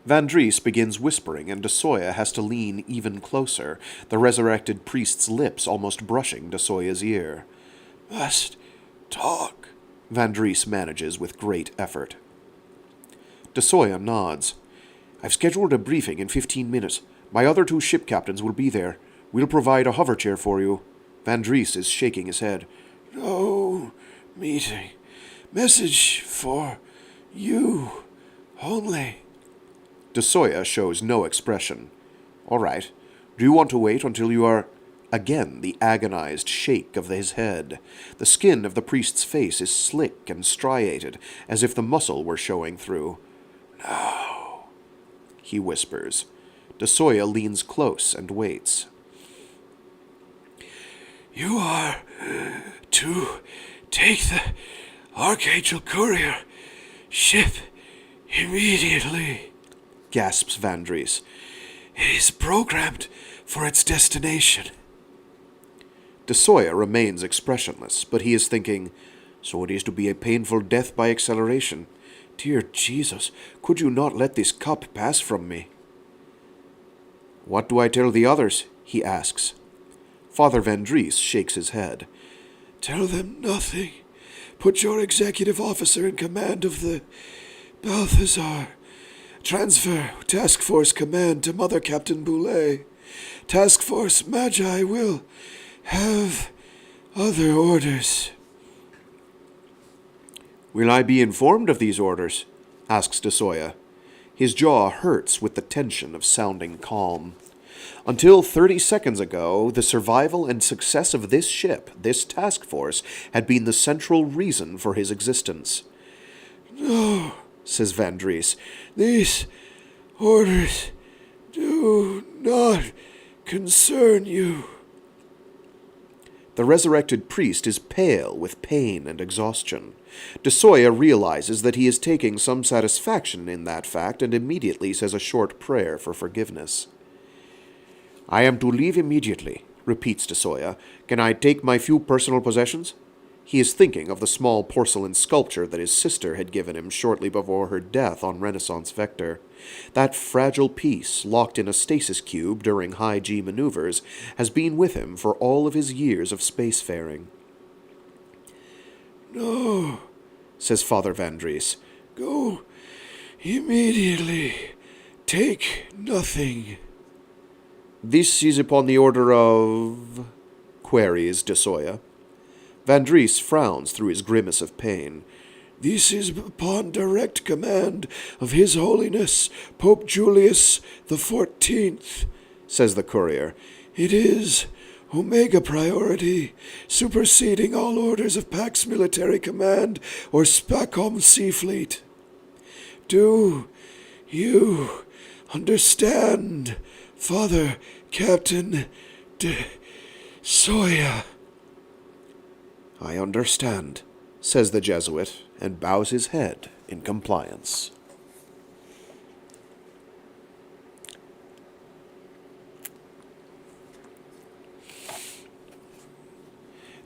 Van Dries begins whispering, and Desoya has to lean even closer, the resurrected priest's lips almost brushing Desoya's ear. Must talk, Van Dries manages with great effort. Desoya nods. I've scheduled a briefing in 15 minutes. My other 2 ship captains will be there. We'll provide a hover chair for you. Van Dries is shaking his head. No meeting. Message for you only. Desoya shows no expression. All right. Do you want to wait until you are... Again, the agonized shake of his head. The skin of the priest's face is slick and striated, as if the muscle were showing through. No, he whispers. Desoya leans close and waits. You are to take the Archangel Courier ship immediately, gasps Van Dries. It is programmed for its destination. Desoya remains expressionless, but he is thinking, so it is to be a painful death by acceleration. Dear Jesus, could you not let this cup pass from me? What do I tell the others? He asks. Father Van Dries shakes his head. Tell them nothing. Put your executive officer in command of the Balthazar. Transfer Task Force command to Mother Captain Boulay. Task Force Magi will have other orders. Will I be informed of these orders? Asks Desoya. His jaw hurts with the tension of sounding calm. Until 30 seconds ago, the survival and success of this ship, this task force, had been the central reason for his existence. No, says Van Dries. These orders do not concern you. The resurrected priest is pale with pain and exhaustion. Desoya realizes that he is taking some satisfaction in that fact and immediately says a short prayer for forgiveness. I am to leave immediately, repeats Desoya. Can I take my few personal possessions? He is thinking of the small porcelain sculpture that his sister had given him shortly before her death on Renaissance Vector. That fragile piece, locked in a stasis cube during high-G maneuvers, has been with him for all of his years of spacefaring. No, says Father Van Dries. Go immediately. Take nothing. This is upon the order of... queries Desoya. Van Dries frowns through his grimace of pain. This is upon direct command of His Holiness Pope Julius the 14th, says the courier. It is Omega priority, superseding all orders of Pax Military Command or SPACOM Sea Fleet. Do you understand, Father Captain Desoya? I understand, says the Jesuit, and bows his head in compliance.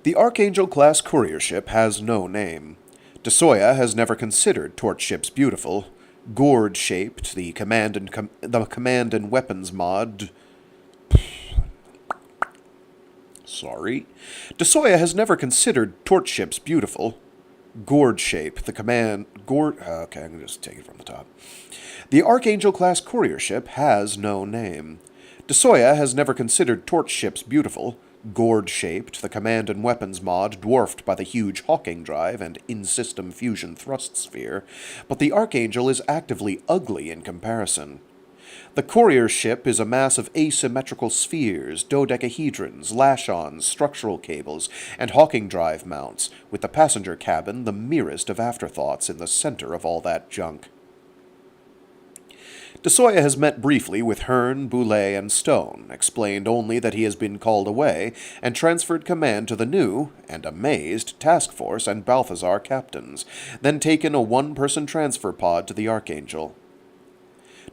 The Archangel-class courier ship has no name. Desoya has never considered torch ships beautiful. Gourd-shaped, the command and weapons mod... Sorry. Desoya has never considered torch ships beautiful. Gourd shape, the command... Okay, I'm going to just take it from the top. The Archangel-class courier ship has no name. Desoya has never considered torch ships beautiful. Gourd-shaped, the command and weapons mod dwarfed by the huge Hawking drive and in-system fusion thrust sphere, but the Archangel is actively ugly in comparison. The courier ship is a mass of asymmetrical spheres, dodecahedrons, lash-ons, structural cables, and Hawking drive mounts, with the passenger cabin the merest of afterthoughts in the center of all that junk. Desoya has met briefly with Hearn, Boulay, and Stone, explained only that he has been called away, and transferred command to the new, and amazed, task force and Balthazar captains, then taken a one-person transfer pod to the Archangel.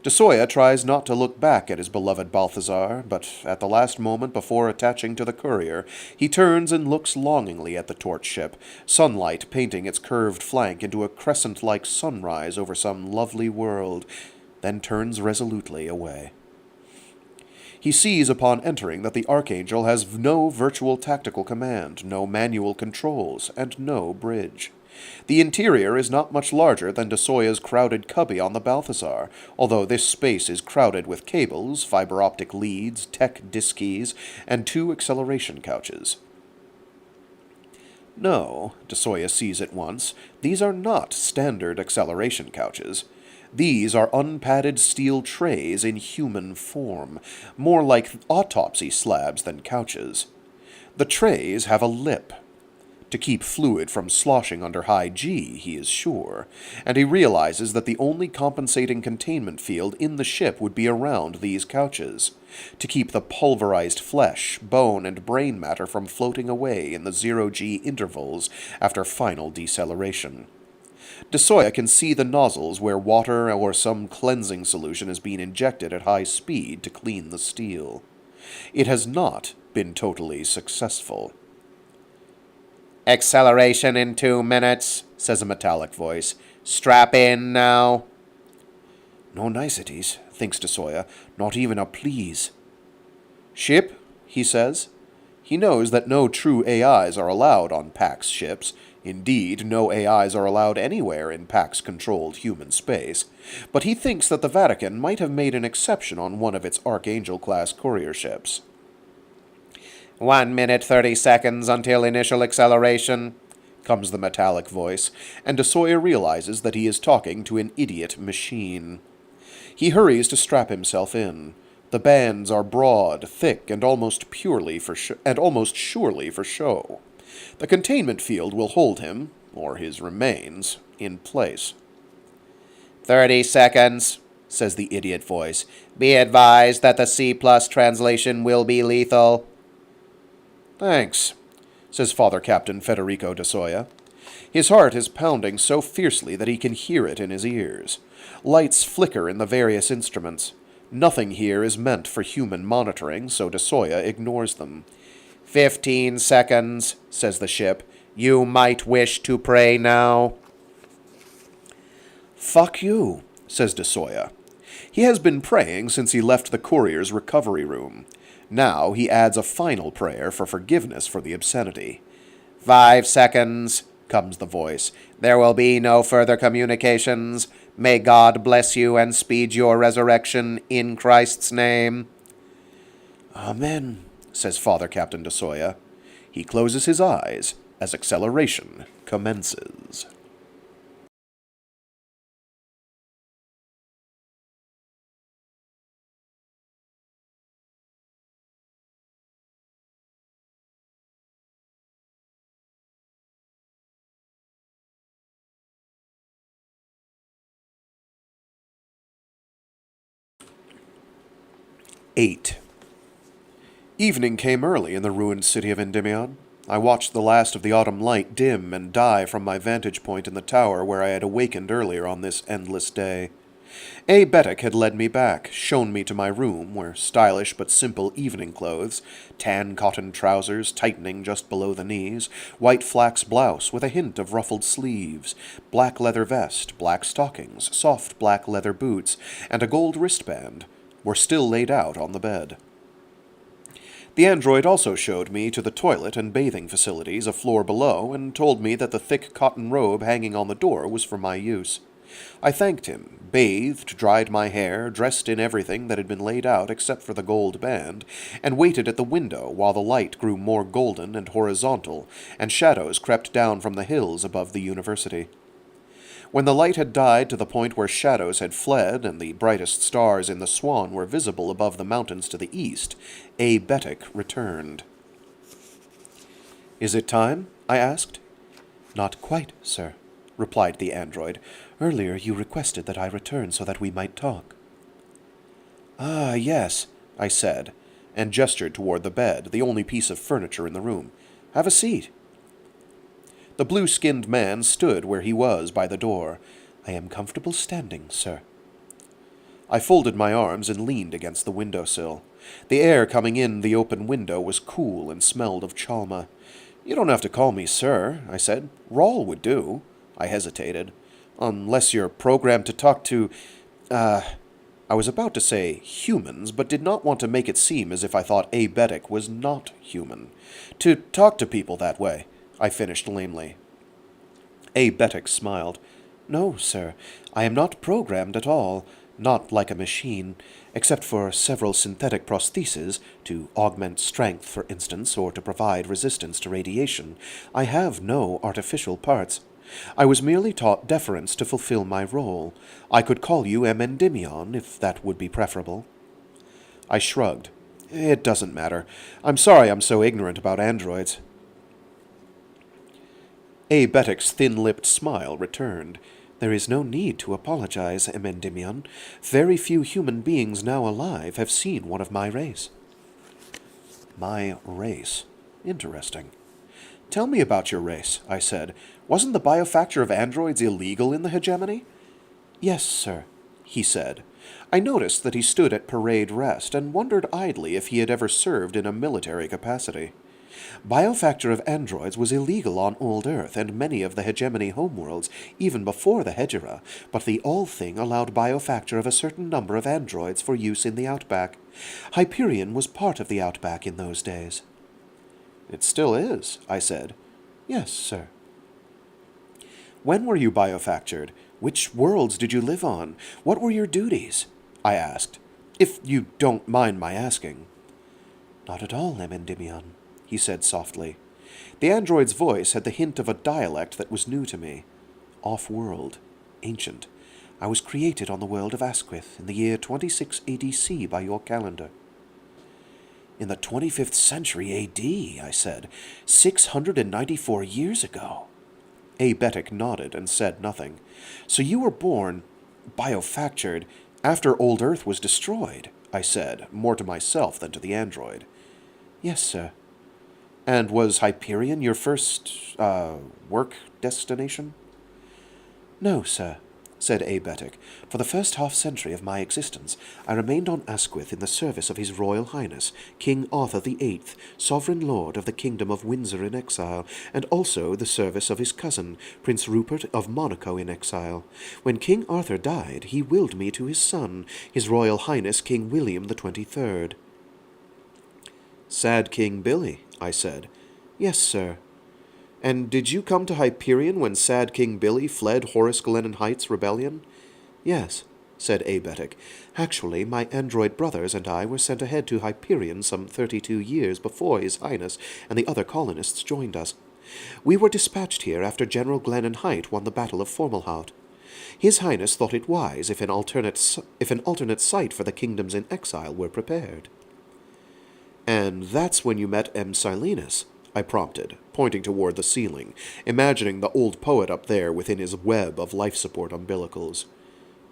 Desoya tries not to look back at his beloved Balthazar, but at the last moment before attaching to the courier, he turns and looks longingly at the torch ship, sunlight painting its curved flank into a crescent-like sunrise over some lovely world, then turns resolutely away. He sees upon entering that the Archangel has no virtual tactical command, no manual controls, and no bridge. The interior is not much larger than Desoya's crowded cubby on the Balthazar, although this space is crowded with cables, fiber optic leads, tech diskies, and 2 acceleration couches. No, Desoya sees at once, these are not standard acceleration couches. These are unpadded steel trays in human form, more like autopsy slabs than couches. The trays have a lip, to keep fluid from sloshing under high G, he is sure, and he realizes that the only compensating containment field in the ship would be around these couches, to keep the pulverized flesh, bone, and brain matter from floating away in the zero-G intervals after final deceleration. Desoya can see the nozzles where water or some cleansing solution is being injected at high speed to clean the steel. It has not been totally successful. Acceleration in 2 minutes, says a metallic voice. Strap in now. No niceties, thinks Desoya, not even a please. Ship, he says. He knows that no true AIs are allowed on Pax ships. Indeed, no AIs are allowed anywhere in Pax-controlled human space. But he thinks that the Vatican might have made an exception on one of its Archangel-class courier ships. 1 minute 30 seconds until initial acceleration, comes the metallic voice, and Desoya realizes that he is talking to an idiot machine. He hurries to strap himself in. The bands are broad, thick, and almost surely for show. The containment field will hold him, or his remains, in place. 30 seconds, says the idiot voice. Be advised that the C+ translation will be lethal. Thanks, says Father Captain Federico Desoya. His heart is pounding so fiercely that he can hear it in his ears. Lights flicker in the various instruments. Nothing here is meant for human monitoring, so Desoya ignores them. 15 seconds, says the ship. You might wish to pray now. Fuck you, says Desoya. He has been praying since he left the courier's recovery room. Now he adds a final prayer for forgiveness for the obscenity. 5 seconds, comes the voice. There will be no further communications. May God bless you and speed your resurrection in Christ's name. Amen, says Father Captain Desoya. He closes his eyes as acceleration commences. Evening came early in the ruined city of Endymion. I watched the last of the autumn light dim and die from my vantage point in the tower where I had awakened earlier on this endless day. A. Betic had led me back, shown me to my room, where stylish but simple evening clothes, tan cotton trousers tightening just below the knees, white flax blouse with a hint of ruffled sleeves, black leather vest, black stockings, soft black leather boots, and a gold wristband, were still laid out on the bed. The android also showed me to the toilet and bathing facilities a floor below and told me that the thick cotton robe hanging on the door was for my use. I thanked him, bathed, dried my hair, dressed in everything that had been laid out except for the gold band, and waited at the window while the light grew more golden and horizontal, and shadows crept down from the hills above the university. When the light had died to the point where shadows had fled and the brightest stars in the Swan were visible above the mountains to the east, A. Betic returned. "Is it time?" I asked. "Not quite, sir," replied the android. "Earlier you requested that I return so that we might talk." Ah, yes, I said, and gestured toward the bed, the only piece of furniture in the room. Have a seat. The blue-skinned man stood where he was by the door. I am comfortable standing, sir. I folded my arms and leaned against the windowsill. The air coming in the open window was cool and smelled of chalma. You don't have to call me sir, I said. Rawl would do. I hesitated. Unless you're programmed to talk to, I was about to say humans, but did not want to make it seem as if I thought Abetic was not human. To talk to people that way, I finished lamely. Abetic smiled. No, sir, I am not programmed at all. Not like a machine, except for several synthetic prostheses, to augment strength, for instance, or to provide resistance to radiation. I have no artificial parts. I was merely taught deference to fulfill my role. I could call you Endymion, if that would be preferable. I shrugged. It doesn't matter. I'm sorry I'm so ignorant about androids. Abetic's thin-lipped smile returned. There is no need to apologize, Endymion. Very few human beings now alive have seen one of my race. My race. Interesting. Tell me about your race, I said. Wasn't the biofacture of androids illegal in the hegemony? Yes, sir, he said. I noticed that he stood at parade rest and wondered idly if he had ever served in a military capacity. Biofacture of androids was illegal on Old Earth and many of the hegemony homeworlds, even before the Hegera, but the All-Thing allowed biofacture of a certain number of androids for use in the Outback. Hyperion was part of the Outback in those days. It still is, I said. Yes, sir. When were you biofactured? Which worlds did you live on? What were your duties? I asked. If you don't mind my asking. Not at all, Endymion, he said softly. The android's voice had the hint of a dialect that was new to me. Off-world. Ancient. I was created on the world of Asquith in the year 26 ADC by your calendar. In the 25th century AD, I said. 694 years ago. Abetic nodded and said nothing. So you were born, biofactured, after Old Earth was destroyed, I said, more to myself than to the android. Yes, sir. And was Hyperion your first, work destination? No, sir, said Abetic. For the first half-century of my existence, I remained on Asquith in the service of His Royal Highness, King Arthur VIII, Sovereign Lord of the Kingdom of Windsor in exile, and also the service of his cousin, Prince Rupert of Monaco in exile. When King Arthur died, he willed me to his son, His Royal Highness King William the 23rd. Sad King Billy, I said. Yes, sir. And did you come to Hyperion when Sad King Billy fled Horace Glennon Heights' rebellion? Yes, said Abetic. Actually, my android brothers and I were sent ahead to Hyperion some 32 years before His Highness and the other colonists joined us. We were dispatched here after General Glennon Height won the Battle of Formalhaut. His Highness thought it wise if an alternate site for the kingdoms in exile were prepared. And that's when you met Silenus, I prompted, pointing toward the ceiling, imagining the old poet up there within his web of life-support umbilicals.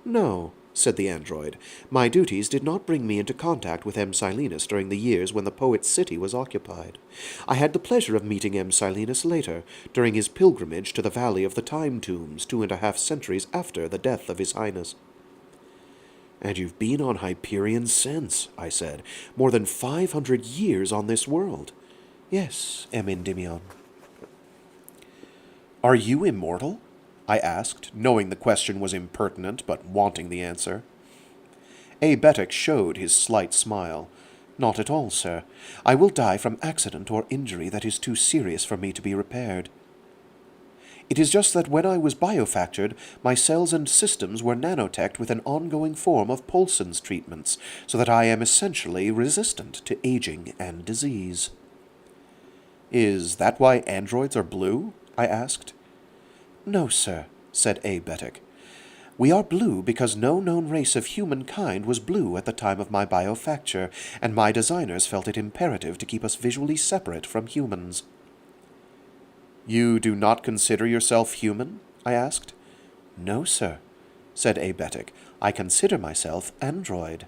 No, said the android. My duties did not bring me into contact with Silenus during the years when the poet's city was occupied. I had the pleasure of meeting Silenus later, during his pilgrimage to the Valley of the Time Tombs 2.5 centuries after the death of His Highness. And you've been on Hyperion since, I said. More than 500 years on this world. Yes, Endymion. Are you immortal? I asked, knowing the question was impertinent, but wanting the answer. Abetic showed his slight smile. Not at all, sir. I will die from accident or injury that is too serious for me to be repaired. It is just that when I was biofactured, my cells and systems were nanoteched with an ongoing form of Poulsen's treatments, so that I am essentially resistant to aging and disease. Is that why androids are blue? I asked. No, sir, said Abetic. We are blue because no known race of humankind was blue at the time of my biofacture, and my designers felt it imperative to keep us visually separate from humans. You do not consider yourself human? I asked. No, sir, said Abetic. I consider myself android.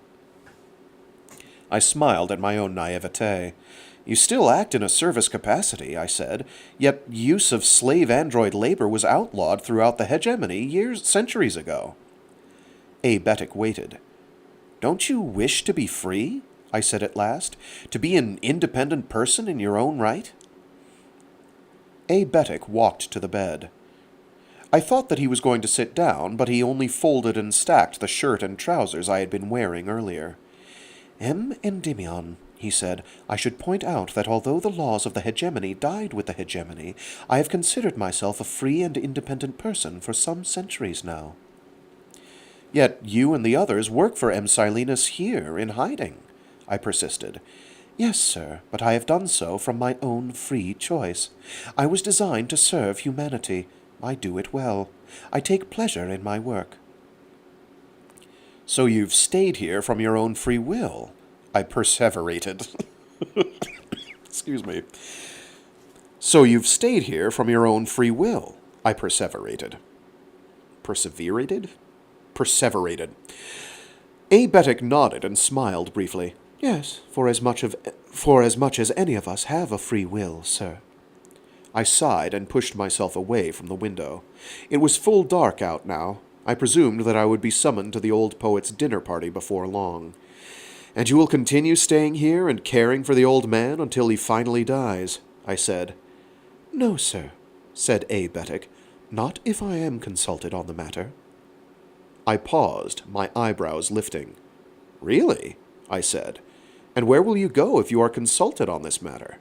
I smiled at my own naivete. You still act in a service capacity, I said, yet use of slave android labor was outlawed throughout the hegemony centuries ago. Abetic waited. Don't you wish to be free? I said at last. To be an independent person in your own right? Abetic walked to the bed. I thought that he was going to sit down, but he only folded and stacked the shirt and trousers I had been wearing earlier. Endymion, he said, I should point out that although the laws of the hegemony died with the hegemony, I have considered myself a free and independent person for some centuries now. Yet you and the others work for Silenus here, in hiding, I persisted. Yes, sir, but I have done so from my own free choice. I was designed to serve humanity. I do it well. I take pleasure in my work. So you've stayed here from your own free will, I perseverated. Excuse me. So you've stayed here from your own free will, I perseverated. Perseverated? Perseverated. Abetic nodded and smiled briefly. Yes, for as much as any of us have a free will, sir. I sighed and pushed myself away from the window. It was full dark out now. I presumed that I would be summoned to the old poet's dinner party before long. And you will continue staying here and caring for the old man until he finally dies, I said. No, sir, said Abetic. Not if I am consulted on the matter. I paused, my eyebrows lifting. Really? I said. And where will you go if you are consulted on this matter?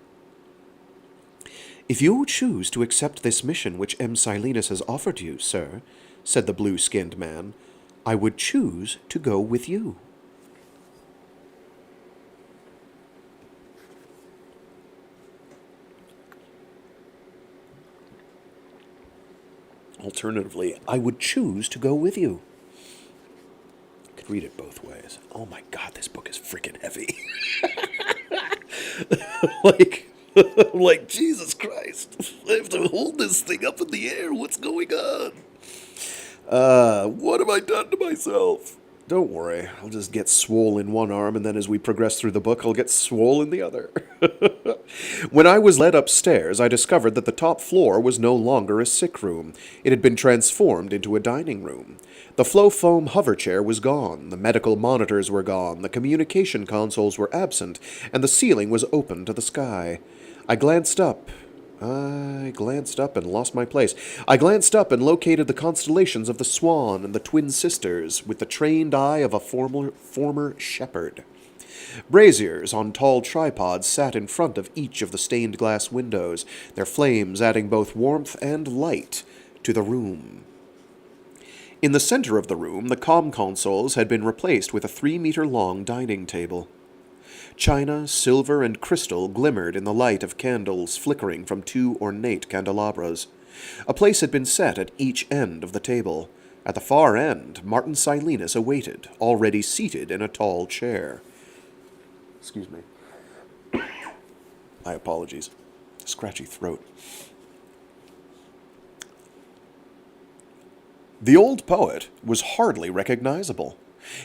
If you choose to accept this mission which Silenus has offered you, sir, said the blue-skinned man, I would choose to go with you. Alternatively, I would choose to go with you. I could read it both ways. Oh my god, this book is freaking heavy. like, Jesus Christ. I have to hold this thing up in the air. What's going on? What have I done to myself? Don't worry, I'll just get swole in one arm, and then as we progress through the book, I'll get swole in the other. When I was led upstairs, I discovered that the top floor was no longer a sick room. It had been transformed into a dining room. The flow-foam hover chair was gone, the medical monitors were gone, the communication consoles were absent, and the ceiling was open to the sky. I glanced up and lost my place. I glanced up and located the constellations of the Swan and the Twin Sisters with the trained eye of a former shepherd. Braziers on tall tripods sat in front of each of the stained glass windows, their flames adding both warmth and light to the room. In the center of the room, the comm consoles had been replaced with a 3-meter-long dining table. China, silver, and crystal glimmered in the light of candles flickering from 2 ornate candelabras. A place had been set at each end of the table. At the far end, Martin Silenus awaited, already seated in a tall chair. Excuse me. My apologies. Scratchy throat. The old poet was hardly recognizable.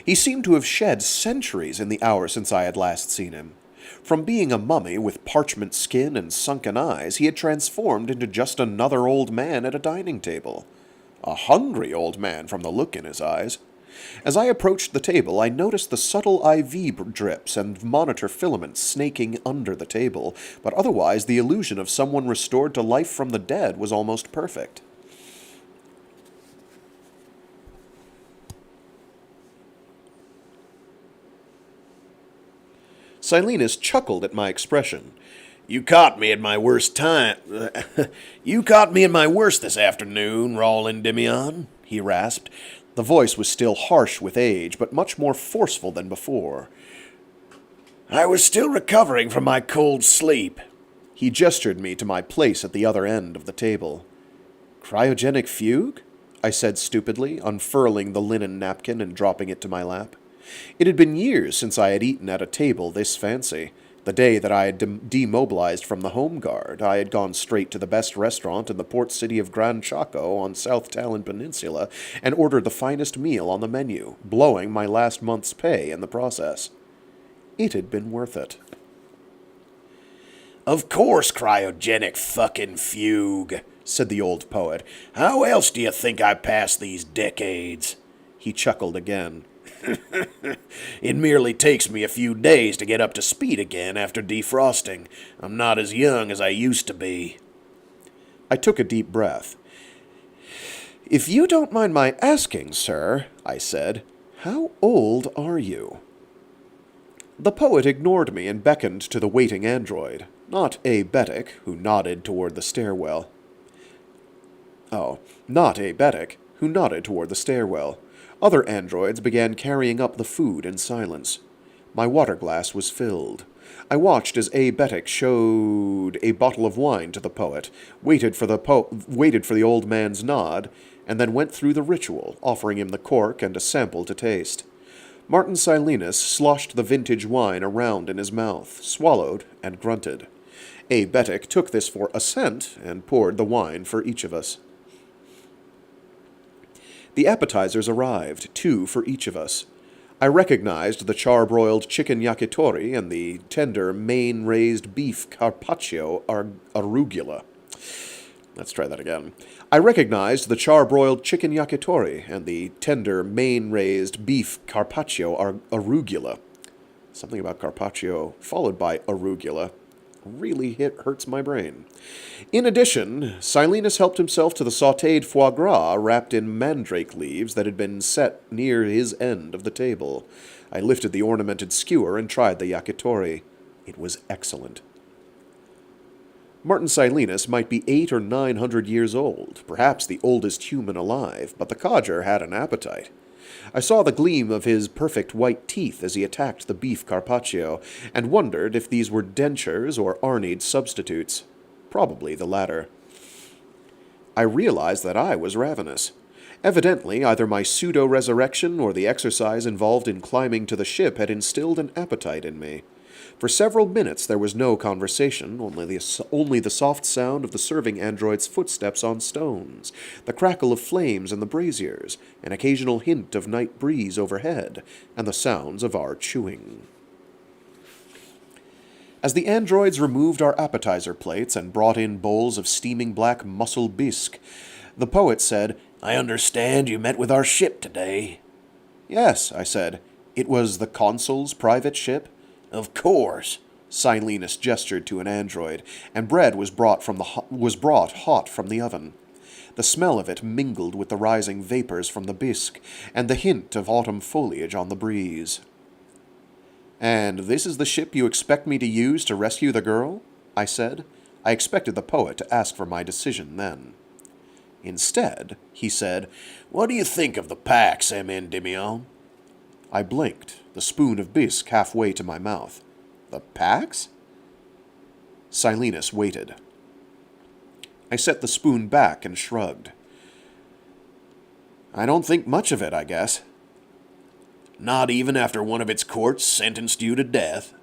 He seemed to have shed centuries in the hour since I had last seen him. From being a mummy with parchment skin and sunken eyes, he had transformed into just another old man at a dining table. A hungry old man from the look in his eyes. As I approached the table, I noticed the subtle IV drips and monitor filaments snaking under the table, but otherwise the illusion of someone restored to life from the dead was almost perfect. Silenus chuckled at my expression. You caught me at my worst time. You caught me at my worst this afternoon, Rawl Endymion, he rasped. The voice was still harsh with age, but much more forceful than before. I was still recovering from my cold sleep. He gestured me to my place at the other end of the table. Cryogenic fugue? I said stupidly, unfurling the linen napkin and dropping it to my lap. It had been years since I had eaten at a table this fancy. The day that I had demobilized from the Home Guard, I had gone straight to the best restaurant in the port city of Gran Chaco on South Talon Peninsula and ordered the finest meal on the menu, blowing my last month's pay in the process. It had been worth it. Of course, cryogenic fucking fugue, said the old poet. How else do you think I passed these decades? He chuckled again. It merely takes me a few days to get up to speed again after defrosting. I'm not as young as I used to be. I took a deep breath. If you don't mind my asking, sir, I said, how old are you? The poet ignored me and beckoned to the waiting android, not A. Betic, who nodded toward the stairwell. Not A. Betic, who nodded toward the stairwell. Other androids began carrying up the food in silence. My water glass was filled. I watched as A. Betic showed a bottle of wine to the poet, waited for the old man's nod, and then went through the ritual, offering him the cork and a sample to taste. Martin Silenus sloshed the vintage wine around in his mouth, swallowed, and grunted. A. Betic took this for assent and poured the wine for each of us. The appetizers arrived, 2 for each of us. I recognized the charbroiled chicken yakitori and the tender main-raised beef carpaccio arugula. Let's try that again. I recognized the charbroiled chicken yakitori and the tender main-raised beef carpaccio arugula. Something about carpaccio followed by arugula really hurts my brain. In addition, Silenus helped himself to the sautéed foie gras wrapped in mandrake leaves that had been set near his end of the table. I lifted the ornamented skewer and tried the yakitori. It was excellent. Martin Silenus might be 800 or 900 years old, perhaps the oldest human alive, but the codger had an appetite. I saw the gleam of his perfect white teeth as he attacked the beef carpaccio, and wondered if these were dentures or Arnide substitutes. Probably the latter. I realized that I was ravenous. Evidently, either my pseudo-resurrection or the exercise involved in climbing to the ship had instilled an appetite in me. For several minutes there was no conversation, only the soft sound of the serving android's footsteps on stones, the crackle of flames in the braziers, an occasional hint of night breeze overhead, and the sounds of our chewing. As the androids removed our appetizer plates and brought in bowls of steaming black mussel bisque, the poet said, "I understand you met with our ship today." "Yes," I said. "It was the consul's private ship?" "Of course." Silenus gestured to an android, and bread was brought hot from the oven. The smell of it mingled with the rising vapors from the bisque, and the hint of autumn foliage on the breeze. "And this is the ship you expect me to use to rescue the girl?" I said. I expected the poet to ask for my decision then. Instead, he said, "What do you think of the Pax, Endymion?" I blinked, the spoon of bisque halfway to my mouth. The Pax? Silenus waited. I set the spoon back and shrugged. "I don't think much of it, I guess." "Not even after one of its courts sentenced you to death?"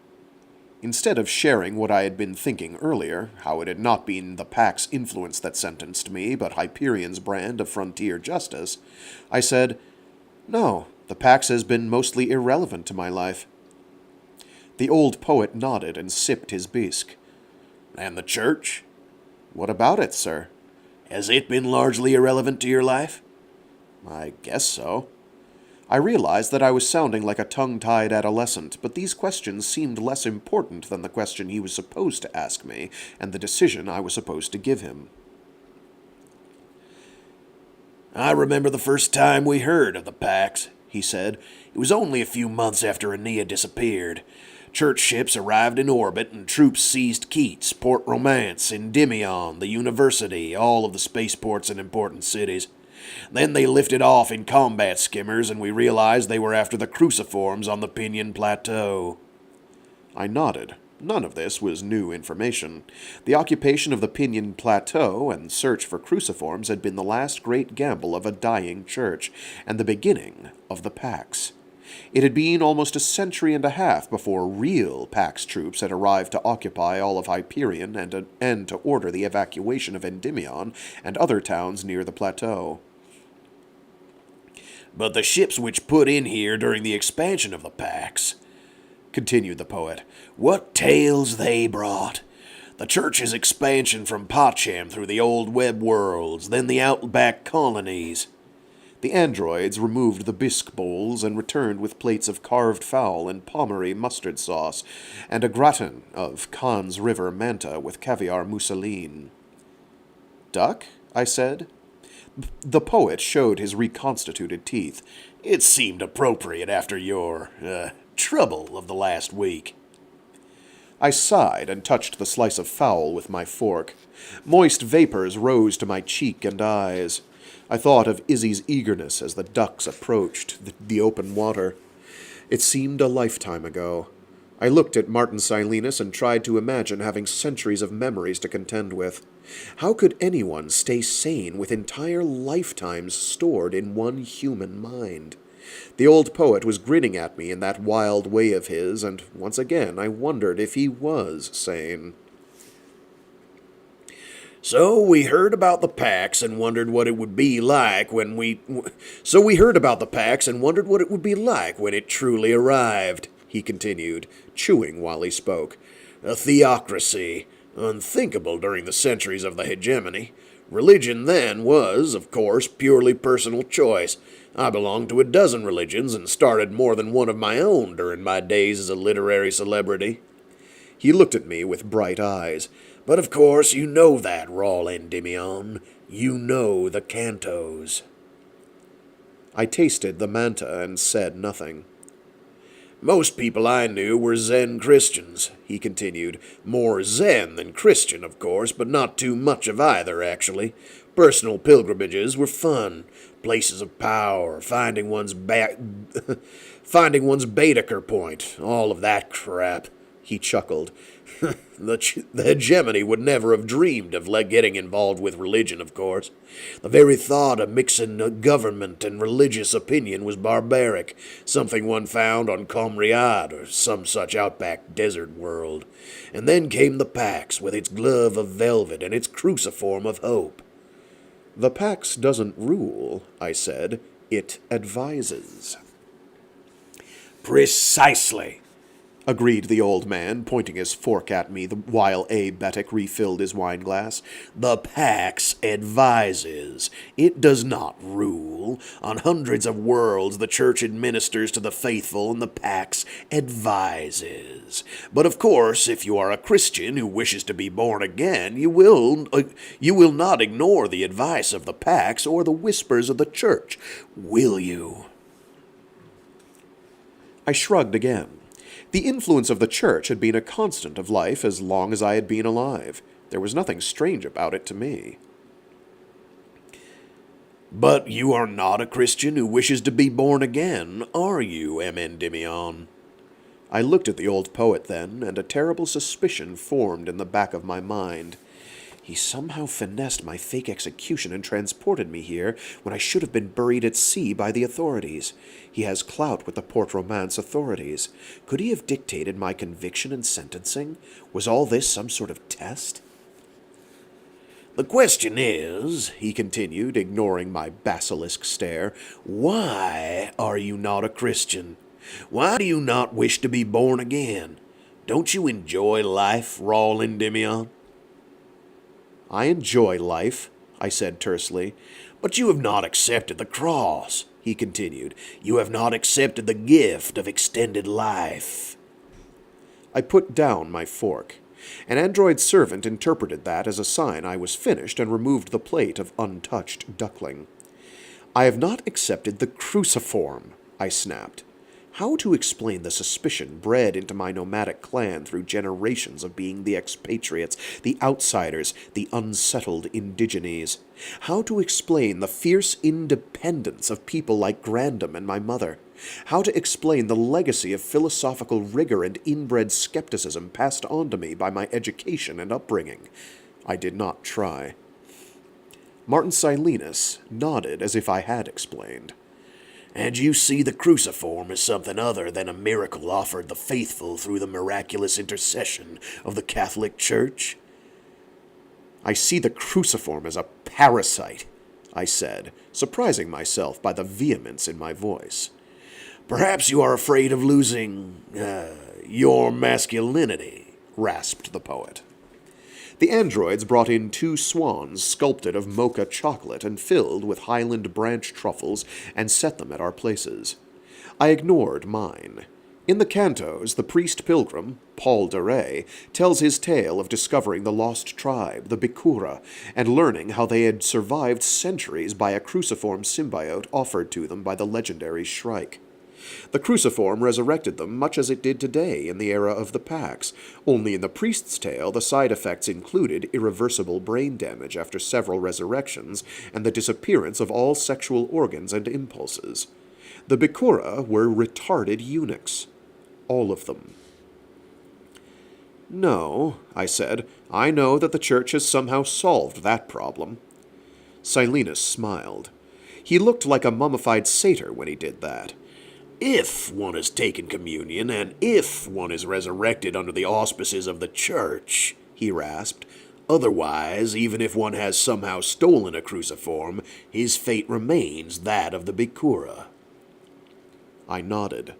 Instead of sharing what I had been thinking earlier, how it had not been the Pax influence that sentenced me, but Hyperion's brand of frontier justice, I said, "No, the Pax has been mostly irrelevant to my life." The old poet nodded and sipped his bisque. "And the Church?" "What about it, sir?" "Has it been largely irrelevant to your life?" "I guess so." I realized that I was sounding like a tongue-tied adolescent, but these questions seemed less important than the question he was supposed to ask me, and the decision I was supposed to give him. "I remember the first time we heard of the Pax," he said. "It was only a few months after Aeneas disappeared. Church ships arrived in orbit, and troops seized Keats, Port Romance, Endymion, the University, all of the spaceports in important cities. Then they lifted off in combat skimmers, and we realized they were after the cruciforms on the Pinion Plateau." I nodded. None of this was new information. The occupation of the Pinion Plateau and search for cruciforms had been the last great gamble of a dying church, and the beginning of the Pax. It had been almost a century and a half before real Pax troops had arrived to occupy all of Hyperion and to order the evacuation of Endymion and other towns near the plateau. "But the ships which put in here during the expansion of the Pax," continued the poet. What tales they brought! The church's expansion from Pocham through the old web worlds, then the outback colonies. The androids removed the bisque bowls and returned with plates of carved fowl and Pommery mustard sauce, and a gratin of Khan's River manta with caviar mousseline. "Duck?" I said. The poet showed his reconstituted teeth. It seemed appropriate after your, trouble of the last week. I sighed and touched the slice of fowl with my fork. Moist vapors rose to my cheek and eyes. I thought of Izzy's eagerness as the ducks approached the open water. It seemed a lifetime ago. I looked at Martin Silenus and tried to imagine having centuries of memories to contend with. How could anyone stay sane with entire lifetimes stored in one human mind? The old poet was grinning at me in that wild way of his, and once again I wondered if he was sane. So we heard about the Pax and wondered what it would be like when it truly arrived, he continued, chewing while he spoke. A theocracy, unthinkable during the centuries of the hegemony. Religion then was, of course, purely personal choice. I belonged to a dozen religions and started more than one of my own during my days as a literary celebrity. He looked at me with bright eyes. But of course you know that, Rawl Endymion. You know the cantos. I tasted the manta and said nothing. Most people I knew were Zen Christians, he continued. More Zen than Christian, of course, but not too much of either, actually. Personal pilgrimages were fun. Places of power, finding one's Baedeker point, all of that crap. He chuckled. The hegemony would never have dreamed of getting involved with religion, of course. The very thought of mixing government and religious opinion was barbaric, something one found on Comriad or some such outback desert world. And then came the Pax, with its glove of velvet and its cruciform of hope. The Pax doesn't rule, I said. It advises. Precisely, agreed the old man, pointing his fork at me while A. Betic refilled his wineglass. The Pax advises. It does not rule. On hundreds of worlds the Church administers to the faithful, and the Pax advises. But of course, if you are a Christian who wishes to be born again, you will not ignore the advice of the Pax or the whispers of the Church, will you? I shrugged again. The influence of the Church had been a constant of life as long as I had been alive. There was nothing strange about it to me. But you are not a Christian who wishes to be born again, are you, Endymion? I looked at the old poet then, and a terrible suspicion formed in the back of my mind. He somehow finessed my fake execution and transported me here when I should have been buried at sea by the authorities. He has clout with the Port Romance authorities. Could he have dictated my conviction and sentencing? Was all this some sort of test? The question is, he continued, ignoring my basilisk stare, why are you not a Christian? Why do you not wish to be born again? Don't you enjoy life, Rawl Endymion? I enjoy life, I said tersely. But you have not accepted the cross, he continued. You have not accepted the gift of extended life. I put down my fork. An android servant interpreted that as a sign I was finished and removed the plate of untouched duckling. I have not accepted the cruciform, I snapped. How to explain the suspicion bred into my nomadic clan through generations of being the expatriates, the outsiders, the unsettled indigenes? How to explain the fierce independence of people like Grandam and my mother? How to explain the legacy of philosophical rigor and inbred skepticism passed on to me by my education and upbringing? I did not try. Martin Silenus nodded as if I had explained. And you see the cruciform as something other than a miracle offered the faithful through the miraculous intercession of the Catholic Church? I see the cruciform as a parasite, I said, surprising myself by the vehemence in my voice. Perhaps you are afraid of losing, your masculinity, rasped the poet. The androids brought in 2 swans sculpted of mocha chocolate and filled with Highland branch truffles and set them at our places. I ignored mine. In the cantos, the priest pilgrim, Paul de Rey, tells his tale of discovering the lost tribe, the Bikura, and learning how they had survived centuries by a cruciform symbiote offered to them by the legendary Shrike. The cruciform resurrected them much as it did today in the era of the Pax, only in the priest's tale the side effects included irreversible brain damage after several resurrections and the disappearance of all sexual organs and impulses. The Bikura were retarded eunuchs. All of them. No, I said, I know that the Church has somehow solved that problem. Silenus smiled. He looked like a mummified satyr when he did that. If one has taken communion, and if one is resurrected under the auspices of the Church, he rasped. Otherwise, even if one has somehow stolen a cruciform, his fate remains that of the Bikura. I nodded.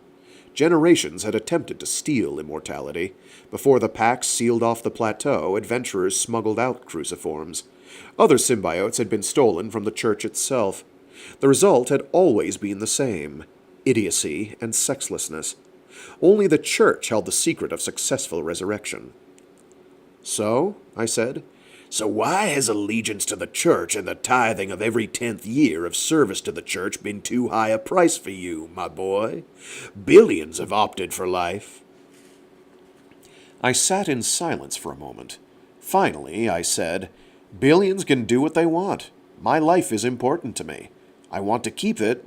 Generations had attempted to steal immortality. Before the Pax sealed off the plateau, adventurers smuggled out cruciforms. Other symbiotes had been stolen from the Church itself. The result had always been the same: idiocy and sexlessness. Only the Church held the secret of successful resurrection. So, I said, so why has allegiance to the Church and the tithing of every 10th year of service to the Church been too high a price for you, my boy? Billions have opted for life. I sat in silence for a moment. Finally, I said, billions can do what they want. My life is important to me. I want to keep it